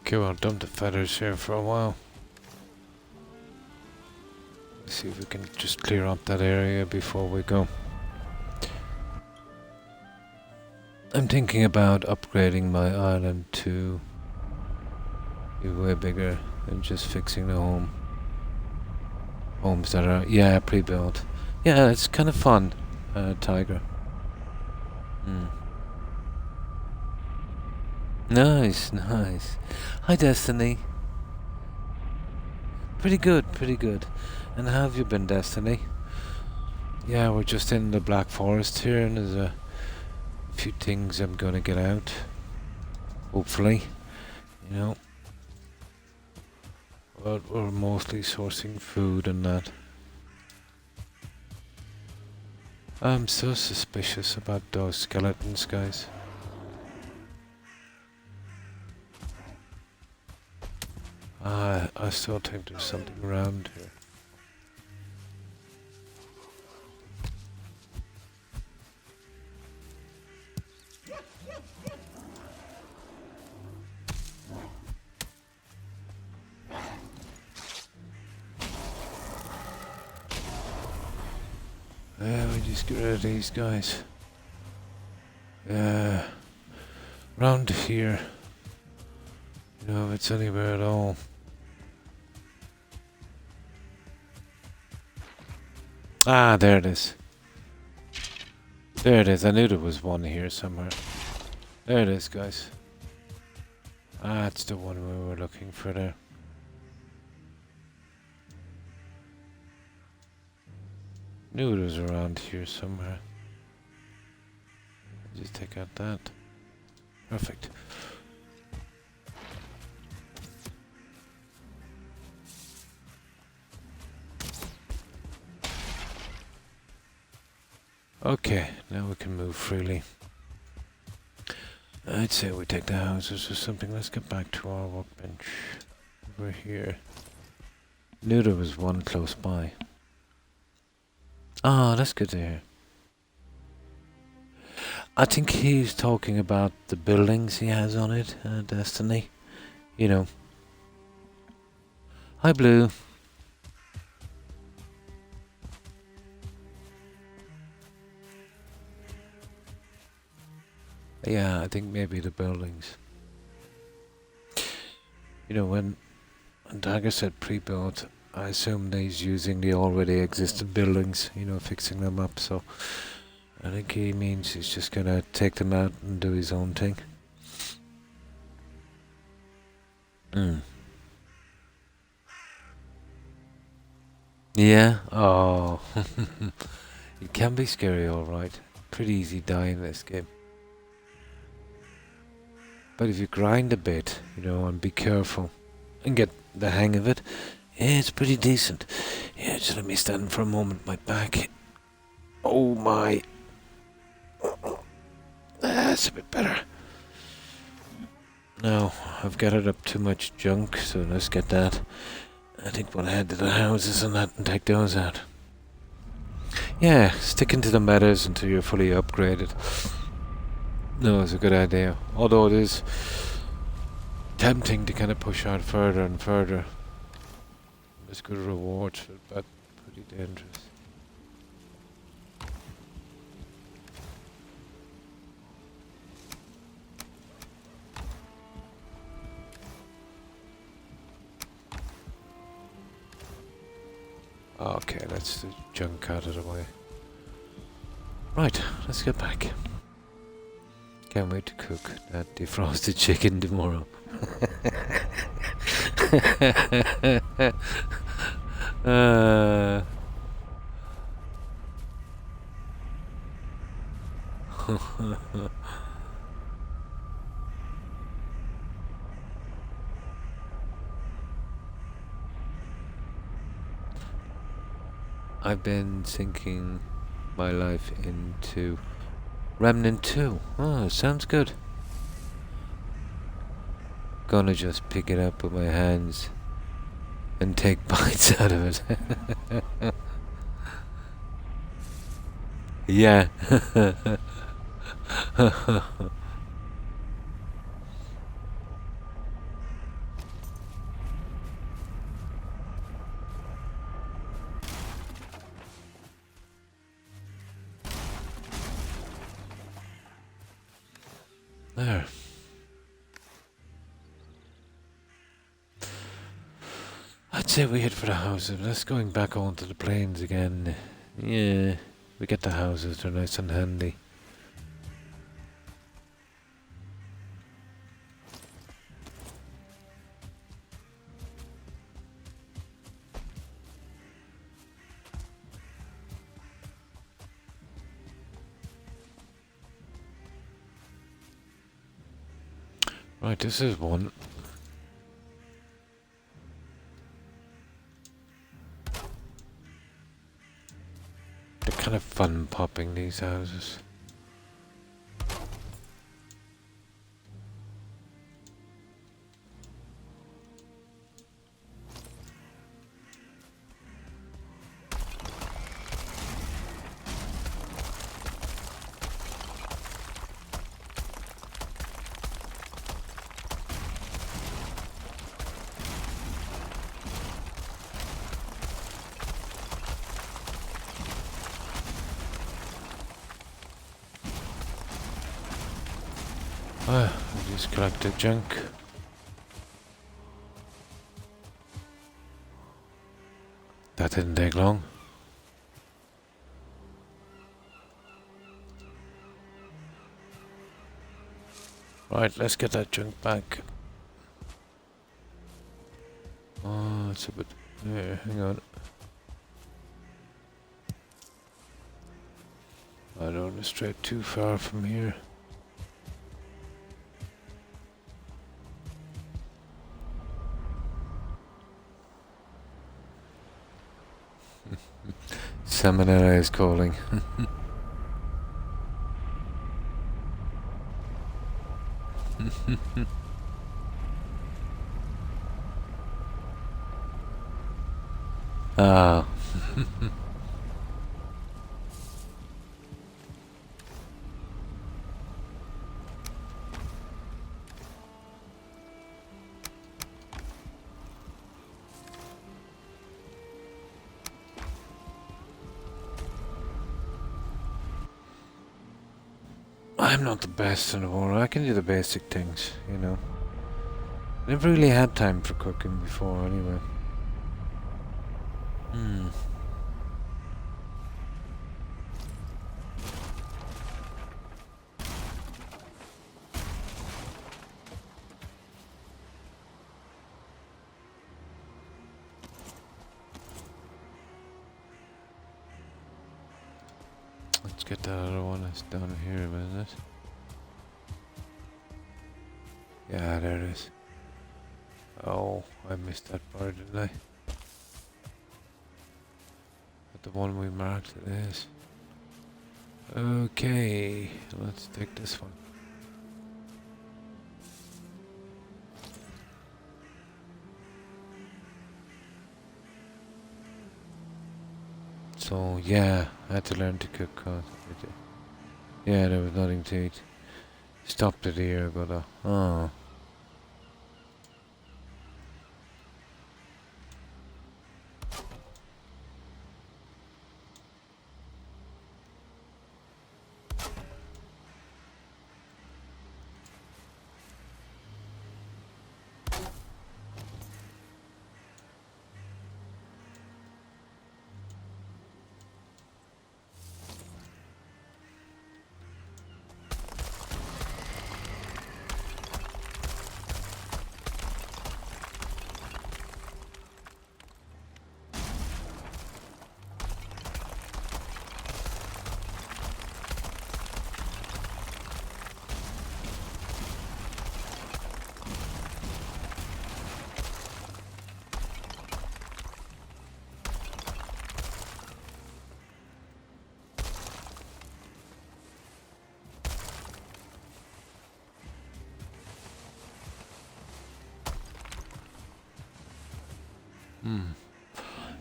Okay, well, dump the feathers here for a while. Let's see if we can just clear up that area before we go. I'm thinking about upgrading my island to be way bigger and just fixing the homes that are, yeah, pre-built. Yeah, it's kind of fun, Tiger. Nice, nice. Hi, Destiny. Pretty good, pretty good. And how have you been, Destiny? Yeah, we're just in the Black Forest here, and there's a few things I'm gonna get out. Hopefully, you know. But we're mostly sourcing food and that. I'm so suspicious about those skeletons, guys. I still think there's something around here. Yeah, we just get rid of these guys. Round here. You know, if it's anywhere at all. Ah, there it is. There it is. I knew there was one here somewhere. There it is, guys. Ah, it's the one we were looking for there. Knew it was around here somewhere. Just take out that. Perfect. Okay, now we can move freely. I'd say we take the houses or something. Let's get back to our workbench. Over here. Knew there was one close by. Ah, that's good to hear. I think he's talking about the buildings he has on it, Destiny. You know. Hi, Blue. Yeah, I think maybe the buildings. You know, when Tiger said pre-built, I assumed he's using the already existing buildings, you know, fixing them up, so I think he means he's just gonna take them out and do his own thing. Yeah? Oh. It can be scary, alright. Pretty easy die in this game. But if you grind a bit, you know, and be careful and get the hang of it, yeah, it's pretty decent. Yeah, just let me stand for a moment. My back. Oh my. That's a bit better. No, I've gathered up too much junk, so let's get that. I think we'll head to the houses and that and take those out. Yeah, sticking to the meadows until you're fully upgraded. No, it's a good idea. Although it is tempting to kind of push out further and further. There's good rewards for it, but pretty dangerous. Okay, that's the junk out of the way. Right, let's get back. Can't wait to cook that defrosted chicken tomorrow. I've been sinking my life into Remnant 2. Oh, sounds good. Gonna just pick it up with my hands and take bites out of it. Yeah. There. I'd say we head for the houses. Let's going back onto the plains again. Yeah, we get the houses. They're nice and handy. Right, this is one. They're kind of fun popping, these houses. Ah, I just collected junk. That didn't take long. Right, let's get that junk back. Oh, it's a bit... There, hang on. I don't want to stray too far from here. Salmonella is calling. Ah. I'm not the best in the world. I can do the basic things, you know. Never really had time for cooking before, anyway. Let's get that other one that's down here, isn't it? Yeah, there it is. Oh, I missed that part, didn't I? But the one we marked it is. Okay, let's take this one. So yeah, I had to learn to cook. Yeah, there was nothing to eat. Stopped it a year ago though. Oh.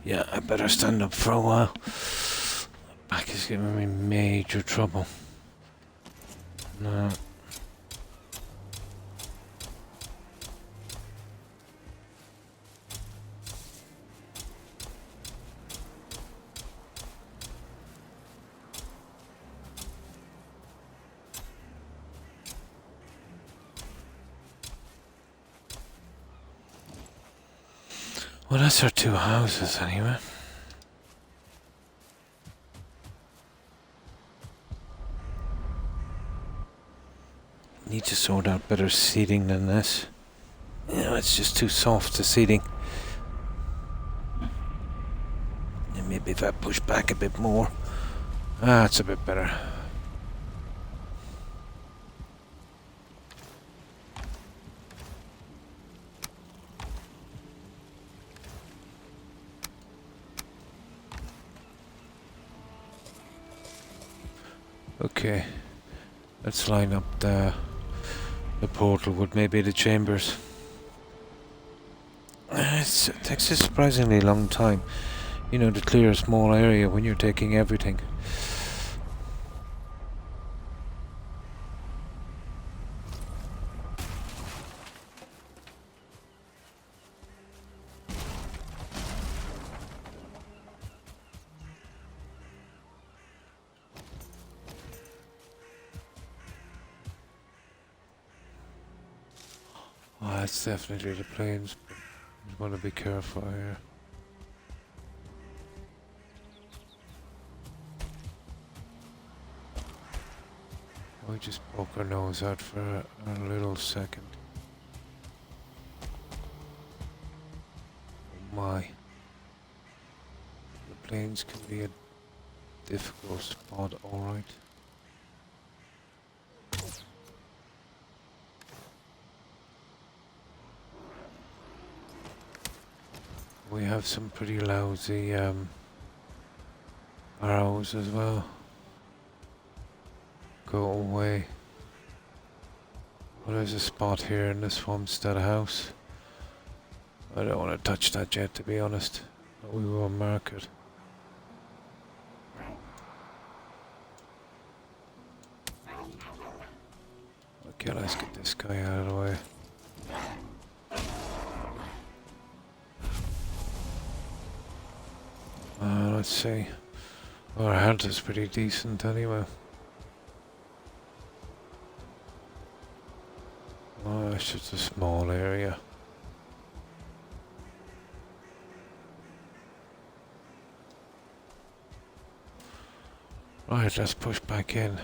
Yeah, I better stand up for a while. My back is giving me major trouble. No. Well, that's our two houses anyway. Need to sort out better seating than this. It's just too soft, the seating. And maybe if I push back a bit more. It's a bit better. Okay, let's line up the portal with maybe the chambers. It takes a surprisingly long time, to clear a small area when you're taking everything. Oh, that's definitely the planes. You want to be careful here. We just poke our nose out for a little second. Oh my. The planes can be a difficult spot, alright. We have some pretty lousy arrows as well. Go away. Well, there's a spot here in this homestead house. I don't want to touch that yet, to be honest. But we will mark it. Okay, let's get this guy out of the way. Let's see. Our health is pretty decent anyway. Oh, it's just a small area. Right, let's push back in.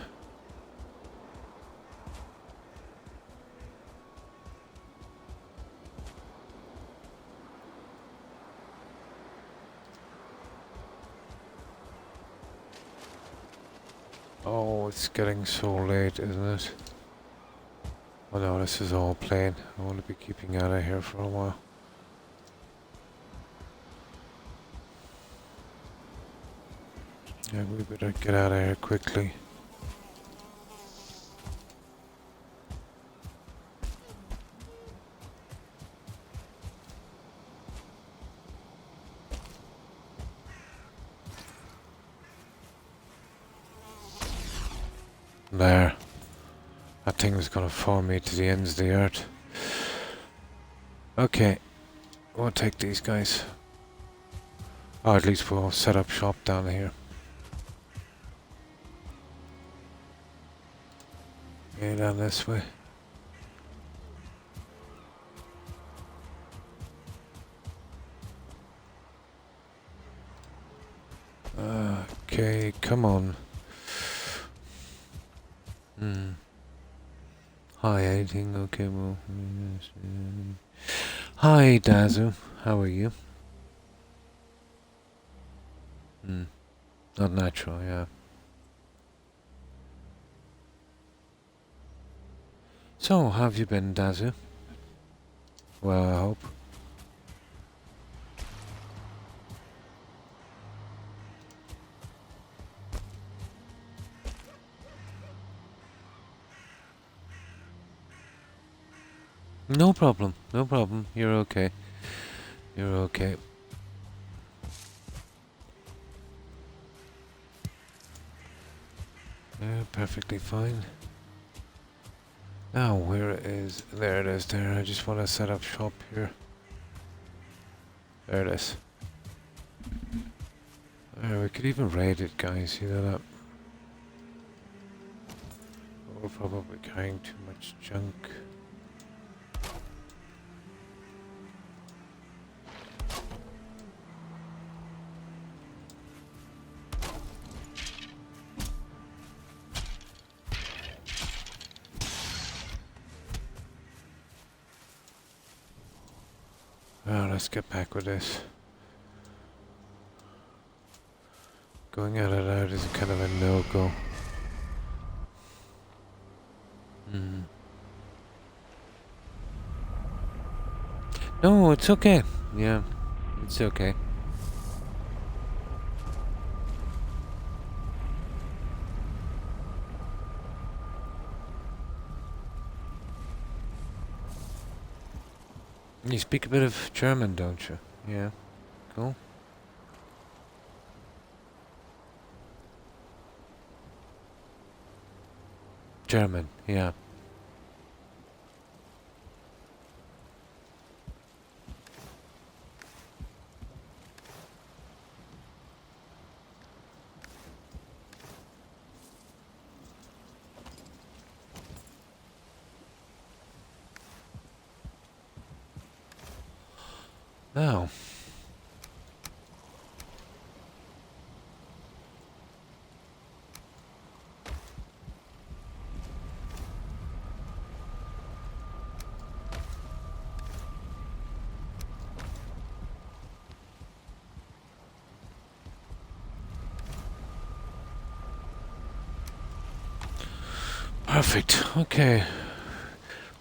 Oh, it's getting so late, isn't it? Oh no, this is all plain. I want to be keeping out of here for a while. Yeah, we better get out of here quickly. There. That thing was gonna follow me to the ends of the earth. Okay. We'll take these guys. Or at least we'll set up shop down here. Okay, down this way. Okay, come on. Hi, anything? Okay, well... Hi, Dazu. How are you? Not natural, yeah. So, how have you been, Dazu? Well, I hope. No problem, no problem. You're okay. You're okay. Yeah, perfectly fine. Now, where is... There it is, there. I just want to set up shop here. There it is. There, we could even raid it, guys. You know that? We're probably carrying too much junk. Well, let's get back with this. Going out and out is kind of a no-go. No, it's okay. Yeah, it's okay. You speak a bit of German, don't you? Yeah, cool. German, yeah. Now, perfect. Okay,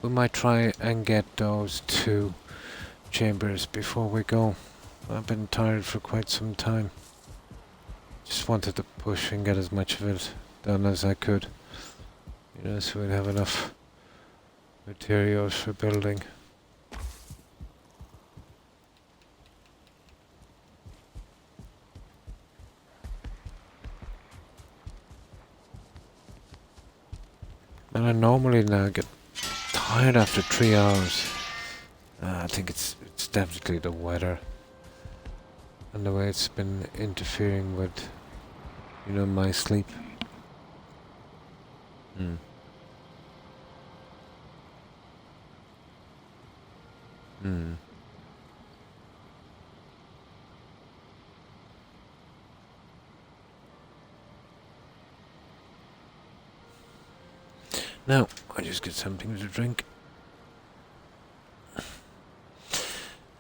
we might try and get those two chambers before we go. I've been tired for quite some time. Just wanted to push and get as much of it done as I could. You know, so we'd have enough materials for building. And I normally now get tired after 3 hours. I think it's definitely the weather and the way it's been interfering with, you know, my sleep. Mm. Mm. Now, I just get something to drink.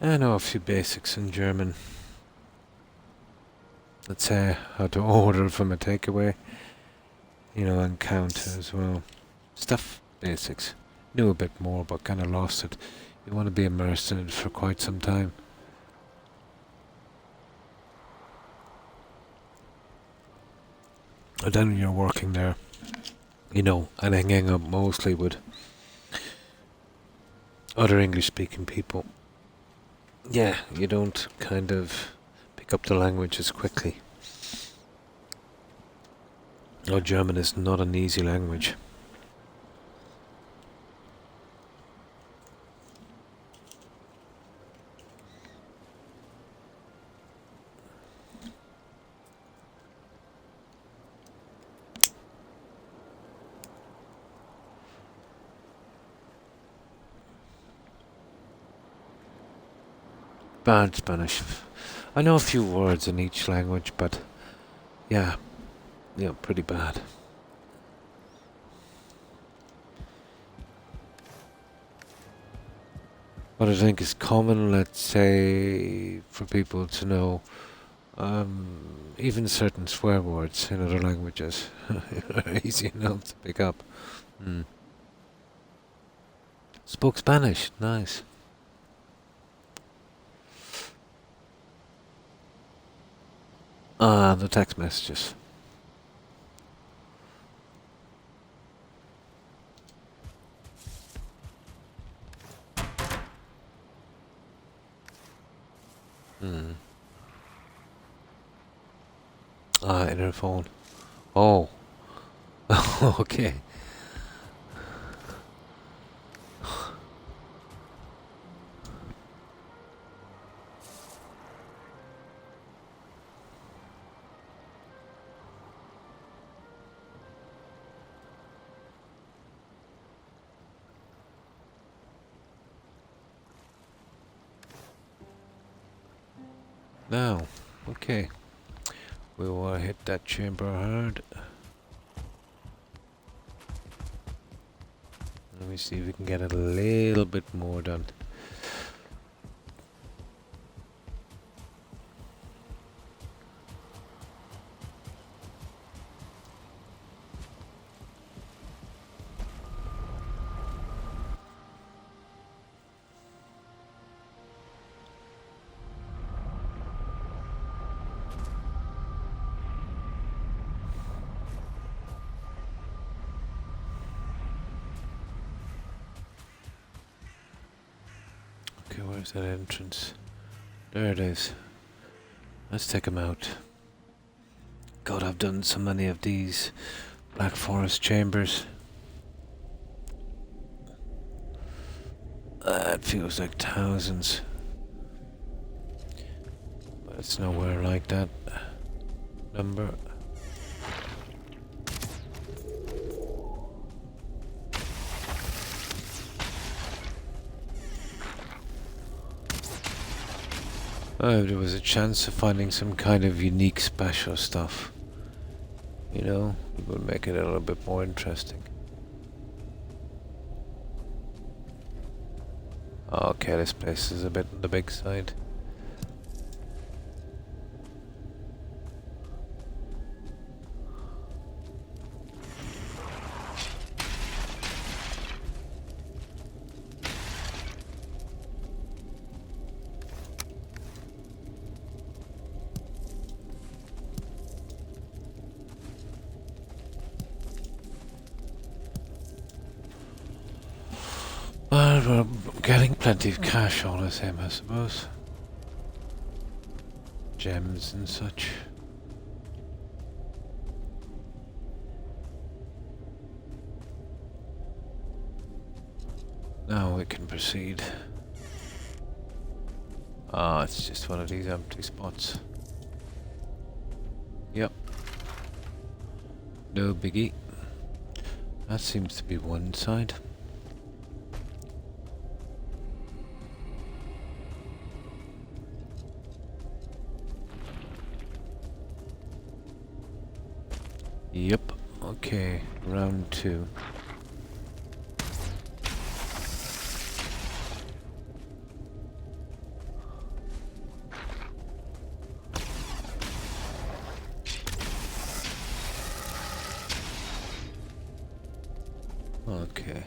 I know a few basics in German. Let's say how to order from a takeaway, you know, and count as well. Stuff, basics. Knew a bit more, but kind of lost it. You want to be immersed in it for quite some time. And then when you're working there, you know, and hanging out mostly with other English-speaking people. Yeah, you don't kind of pick up the language as quickly. Oh, German is not an easy language. Bad Spanish. I know a few words in each language, but yeah, pretty bad. What I think is common, let's say, for people to know, even certain swear words in other languages are easy enough to pick up. Mm. Spoke Spanish, nice. Ah, the text messages. Mm. Ah, in her phone. Oh. Okay. Now, okay. We will hit that chamber hard. Let me see if we can get a little bit more done. Okay, where's that entrance? There it is. Let's take him out. God, I've done so many of these Black Forest chambers. It feels like thousands. But it's nowhere like that number. Oh, if there was a chance of finding some kind of unique special stuff, you know, it would make it a little bit more interesting. Okay, this place is a bit on the big side. Well, we're getting plenty of cash all the same, I suppose. Gems and such. Now we can proceed. Ah, it's just one of these empty spots. Yep. No biggie. That seems to be one side. Yep. Okay, round 2. Okay.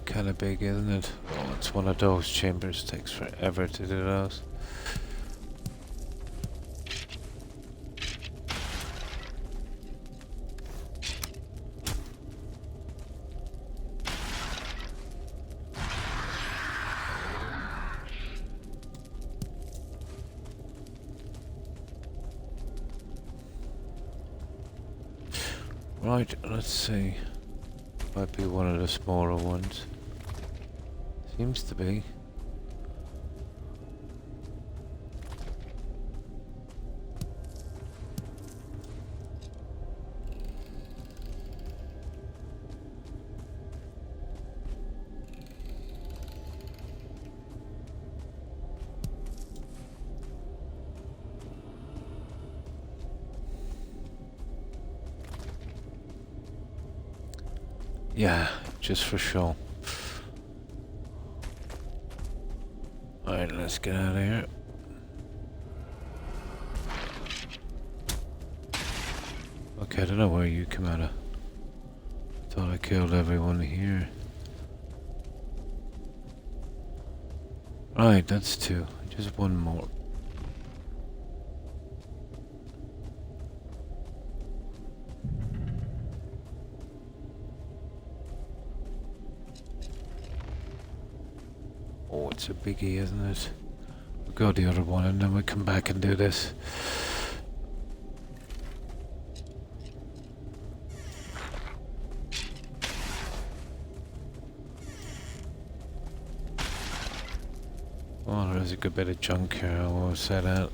Kinda big, isn't it? Oh, it's one of those chambers. Takes forever to do those. Right, let's see. Might be one of the smaller ones. Seems to be. Yeah, just for show. Alright, let's get out of here. Okay, I don't know where you come out of. Thought I killed everyone here. Right, that's 2. Just one more. Oh, it's a biggie, isn't it? We'll go the other one and then we come back and do this. Oh, there's a good bit of junk here, I will say that.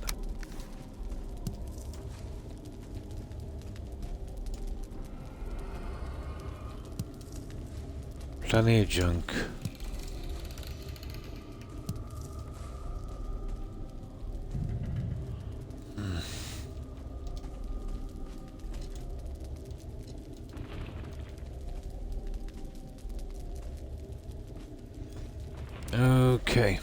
Plenty of junk. Okay.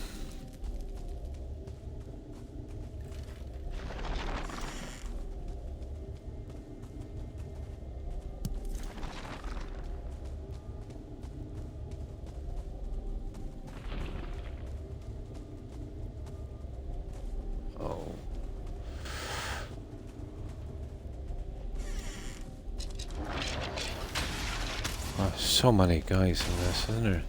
Oh. so many guys in this, isn't there?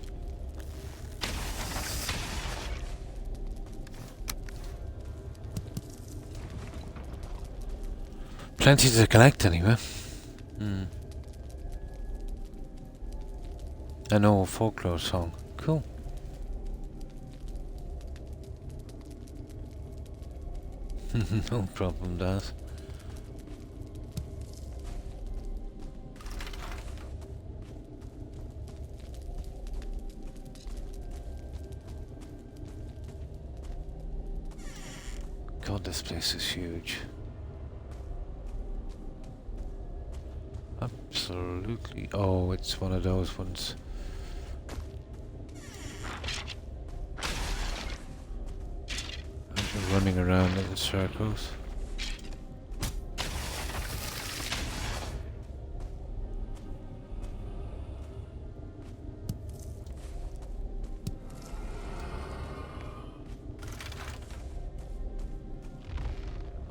Plenty to collect anyway. An old folklore song. Cool. No problem, Daz. God, this place is huge. Absolutely. Oh, it's one of those ones. I'm running around in circles.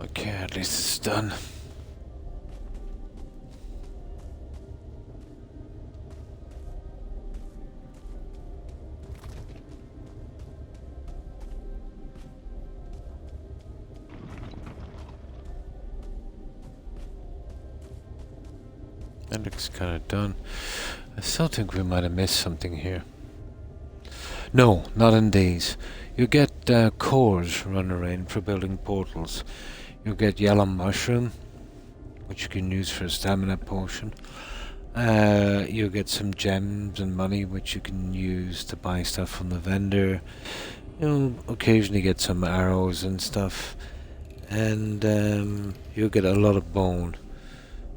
Okay, at least it's done. That looks kind of done. I still think we might have missed something here. No, not in these. You get cores run around for building portals. You get yellow mushroom, which you can use for a stamina potion. You get some gems and money, which you can use to buy stuff from the vendor. You'll occasionally get some arrows and stuff. And you'll get a lot of bone,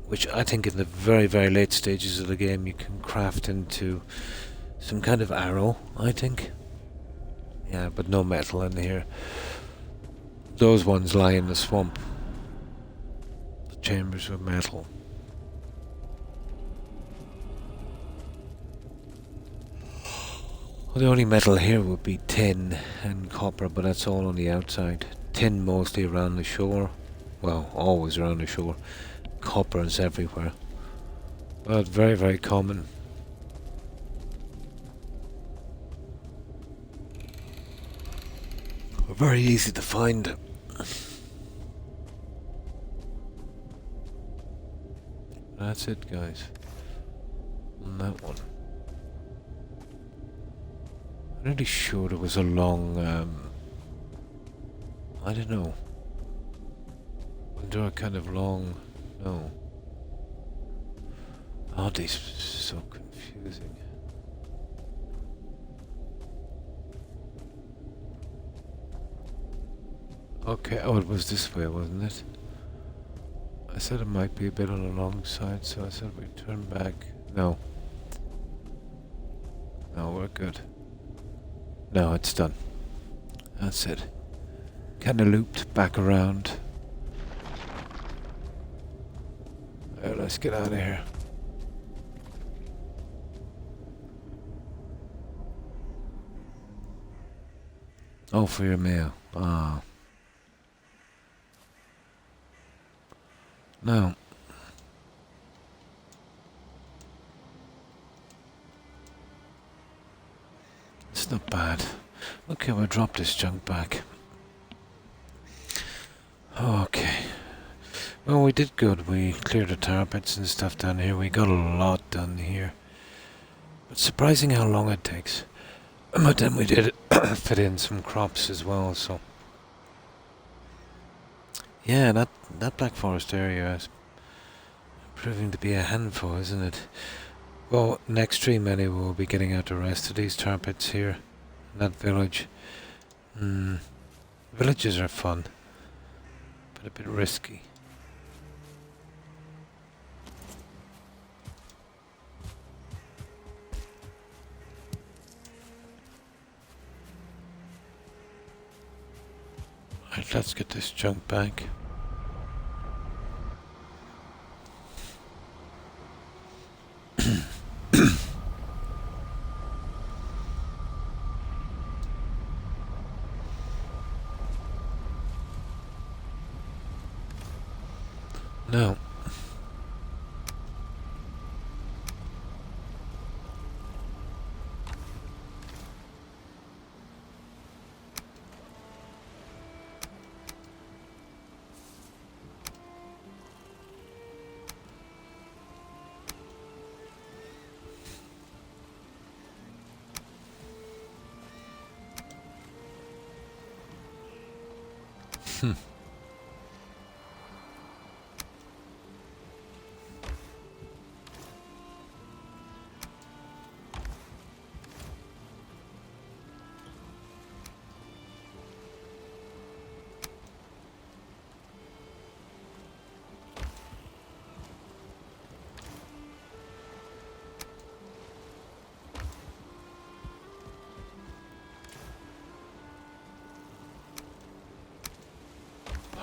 which I think in the very, very late stages of the game you can craft into some kind of arrow, I think. Yeah, but no metal in here. Those ones lie in the swamp. The chambers with metal. Well, the only metal here would be tin and copper, but that's all on the outside. Tin mostly around the shore. Well, always around the shore. Copper is everywhere. Well, it's very, very common. Very easy to find. That's it, guys. On that one. I'm really sure there was a long, I don't know. Was there a kind of long... No. Oh, these are so confusing. Okay, oh, it was this way, wasn't it? I said it might be a bit on the long side, so I said we turn back. No. No, we're good. No, it's done. That's it. Kinda looped back around. Let's get out of here. Oh, for your mail. Ah. No. It's not bad. Okay, we'll drop this junk back. Okay. Well, we did good. We cleared the tar pits and stuff down here. We got a lot done here. It's surprising how long it takes. But then we did fit in some crops as well, so... Yeah, that Black Forest area is proving to be a handful, isn't it? Well, next stream anyway, we'll be getting out the rest of these tar pits here. In that village. Villages are fun. But a bit risky. Right, let's get this junk back. Now,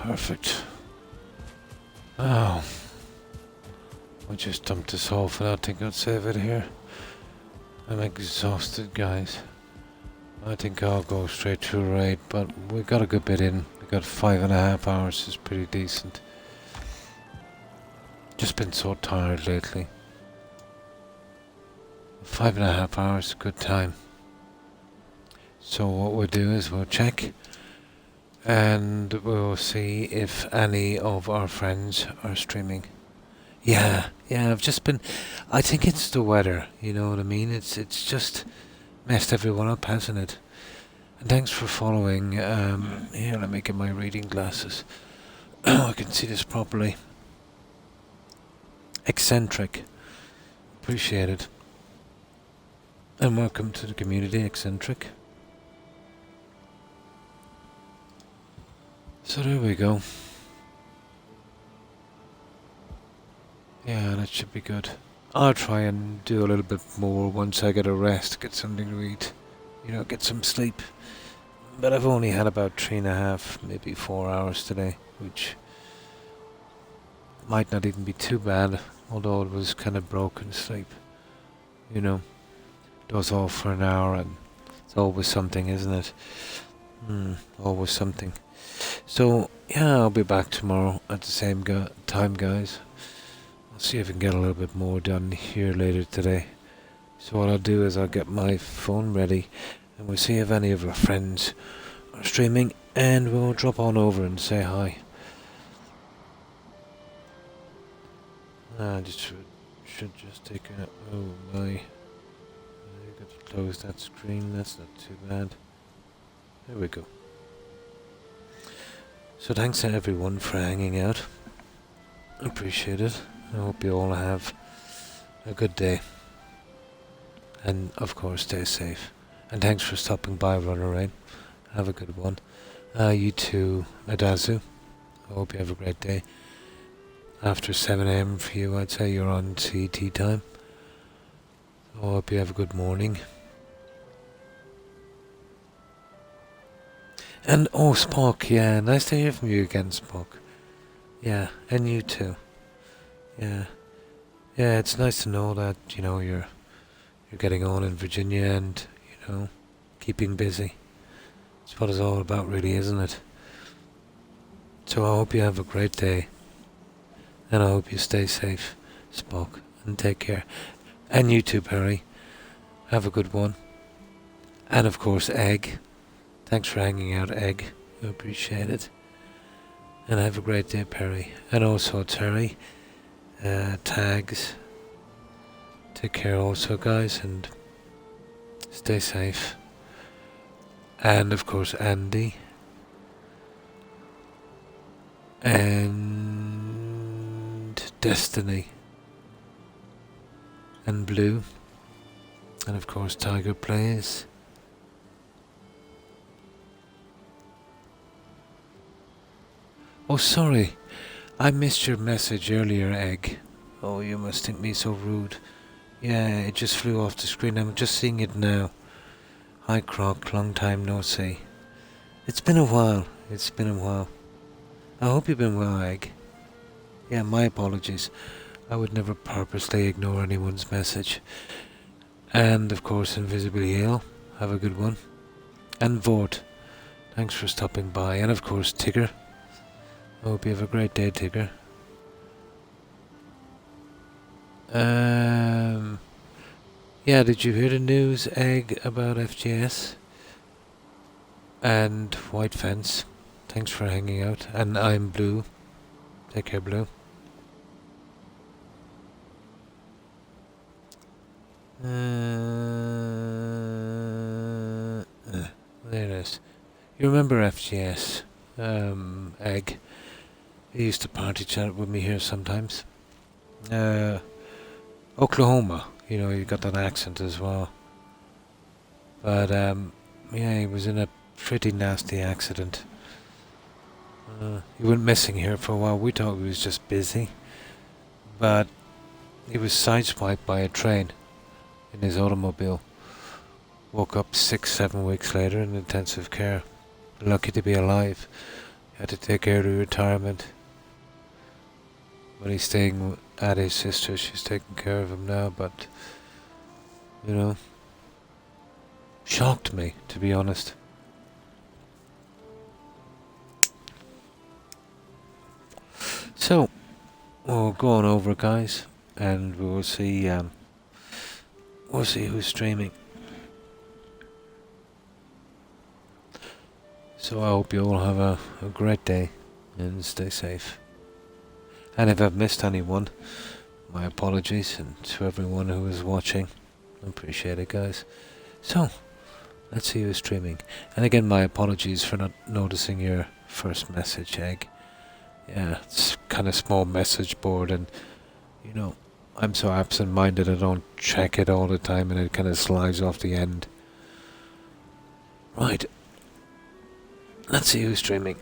Perfect. Oh. I just dumped this off and I think I'll save it here. I'm exhausted, guys. I think I'll go straight to a raid, but we got a good bit in. We got 5.5 hours, is pretty decent. Just been so tired lately. 5.5 hours, good time. So what we'll do is we'll check and we'll see if any of our friends are streaming. Yeah, I've just been... I think it's the weather, you know what I mean? It's just messed everyone up, hasn't it? And thanks for following. Here, let me get my reading glasses. I can see this properly. Eccentric. Appreciate it. And welcome to the community, Eccentric. So there we go. Yeah, that should be good. I'll try and do a little bit more once I get a rest, get something to eat, you know, get some sleep. But I've only had about 3.5, maybe 4 hours today, which might not even be too bad, although it was kind of broken sleep. You know, does all for an hour and it's always something, isn't it? Always something. So, yeah, I'll be back tomorrow at the same time, guys. I'll see if I can get a little bit more done here later today. So what I'll do is I'll get my phone ready and we'll see if any of our friends are streaming and we'll drop on over and say hi. I just should just take a... Oh my. I got to close that screen, that's not too bad. There we go. So thanks to everyone for hanging out. Appreciate it. I hope you all have a good day. And of course stay safe. And thanks for stopping by, Runner Rain. Have a good one. You too, Adazu. I hope you have a great day. After 7 AM for you, I'd say you're on CT time. I hope you have a good morning. And oh, Spock, yeah, nice to hear from you again, Spock. Yeah, and you too. Yeah, it's nice to know that, you know, you're getting on in Virginia and, you know, keeping busy. It's what it's all about, really, isn't it? So I hope you have a great day. And I hope you stay safe, Spock, and take care. And you too, Perry. Have a good one. And of course, Egg. Thanks for hanging out, Egg. I appreciate it. And have a great day, Perry. And also Terry. Tags. Take care also, guys, and stay safe. And of course, Andy. And Destiny. And Blue. And of course, Tiger Plays. Oh, sorry. I missed your message earlier, Egg. Oh, you must think me so rude. Yeah, it just flew off the screen. I'm just seeing it now. Hi, Croc. Long time no see. It's been a while. I hope you've been well, Egg. Yeah, my apologies. I would never purposely ignore anyone's message. And, of course, Invisibly Hale. Have a good one. And Vort. Thanks for stopping by. And, of course, Tigger. I hope you have a great day, Tigger. Yeah, did you hear the news, Egg, about FGS? And White Fence. Thanks for hanging out. And I'm Blue. Take care, Blue. There it is. You remember FGS? Egg. He used to party chat with me here sometimes. Oklahoma, you know, he got that accent as well. But yeah, he was in a pretty nasty accident. He went missing here for a while. We thought he was just busy, but he was sideswiped by a train in his automobile. Woke up 6, 7 weeks later in intensive care. Lucky to be alive. Had to take early retirement. But he's staying at his sister. She's taking care of him now, but, you know, shocked me, to be honest. So, we'll go on over, guys, and we'll see who's streaming. So I hope you all have a great day and stay safe. And if I've missed anyone, my apologies, and to everyone who is watching, I appreciate it, guys. So, let's see who's streaming. And again, my apologies for not noticing your first message, Egg. Yeah, it's kind of small message board, and, you know, I'm so absent-minded I don't check it all the time, and it kind of slides off the end. Right. Let's see who's streaming.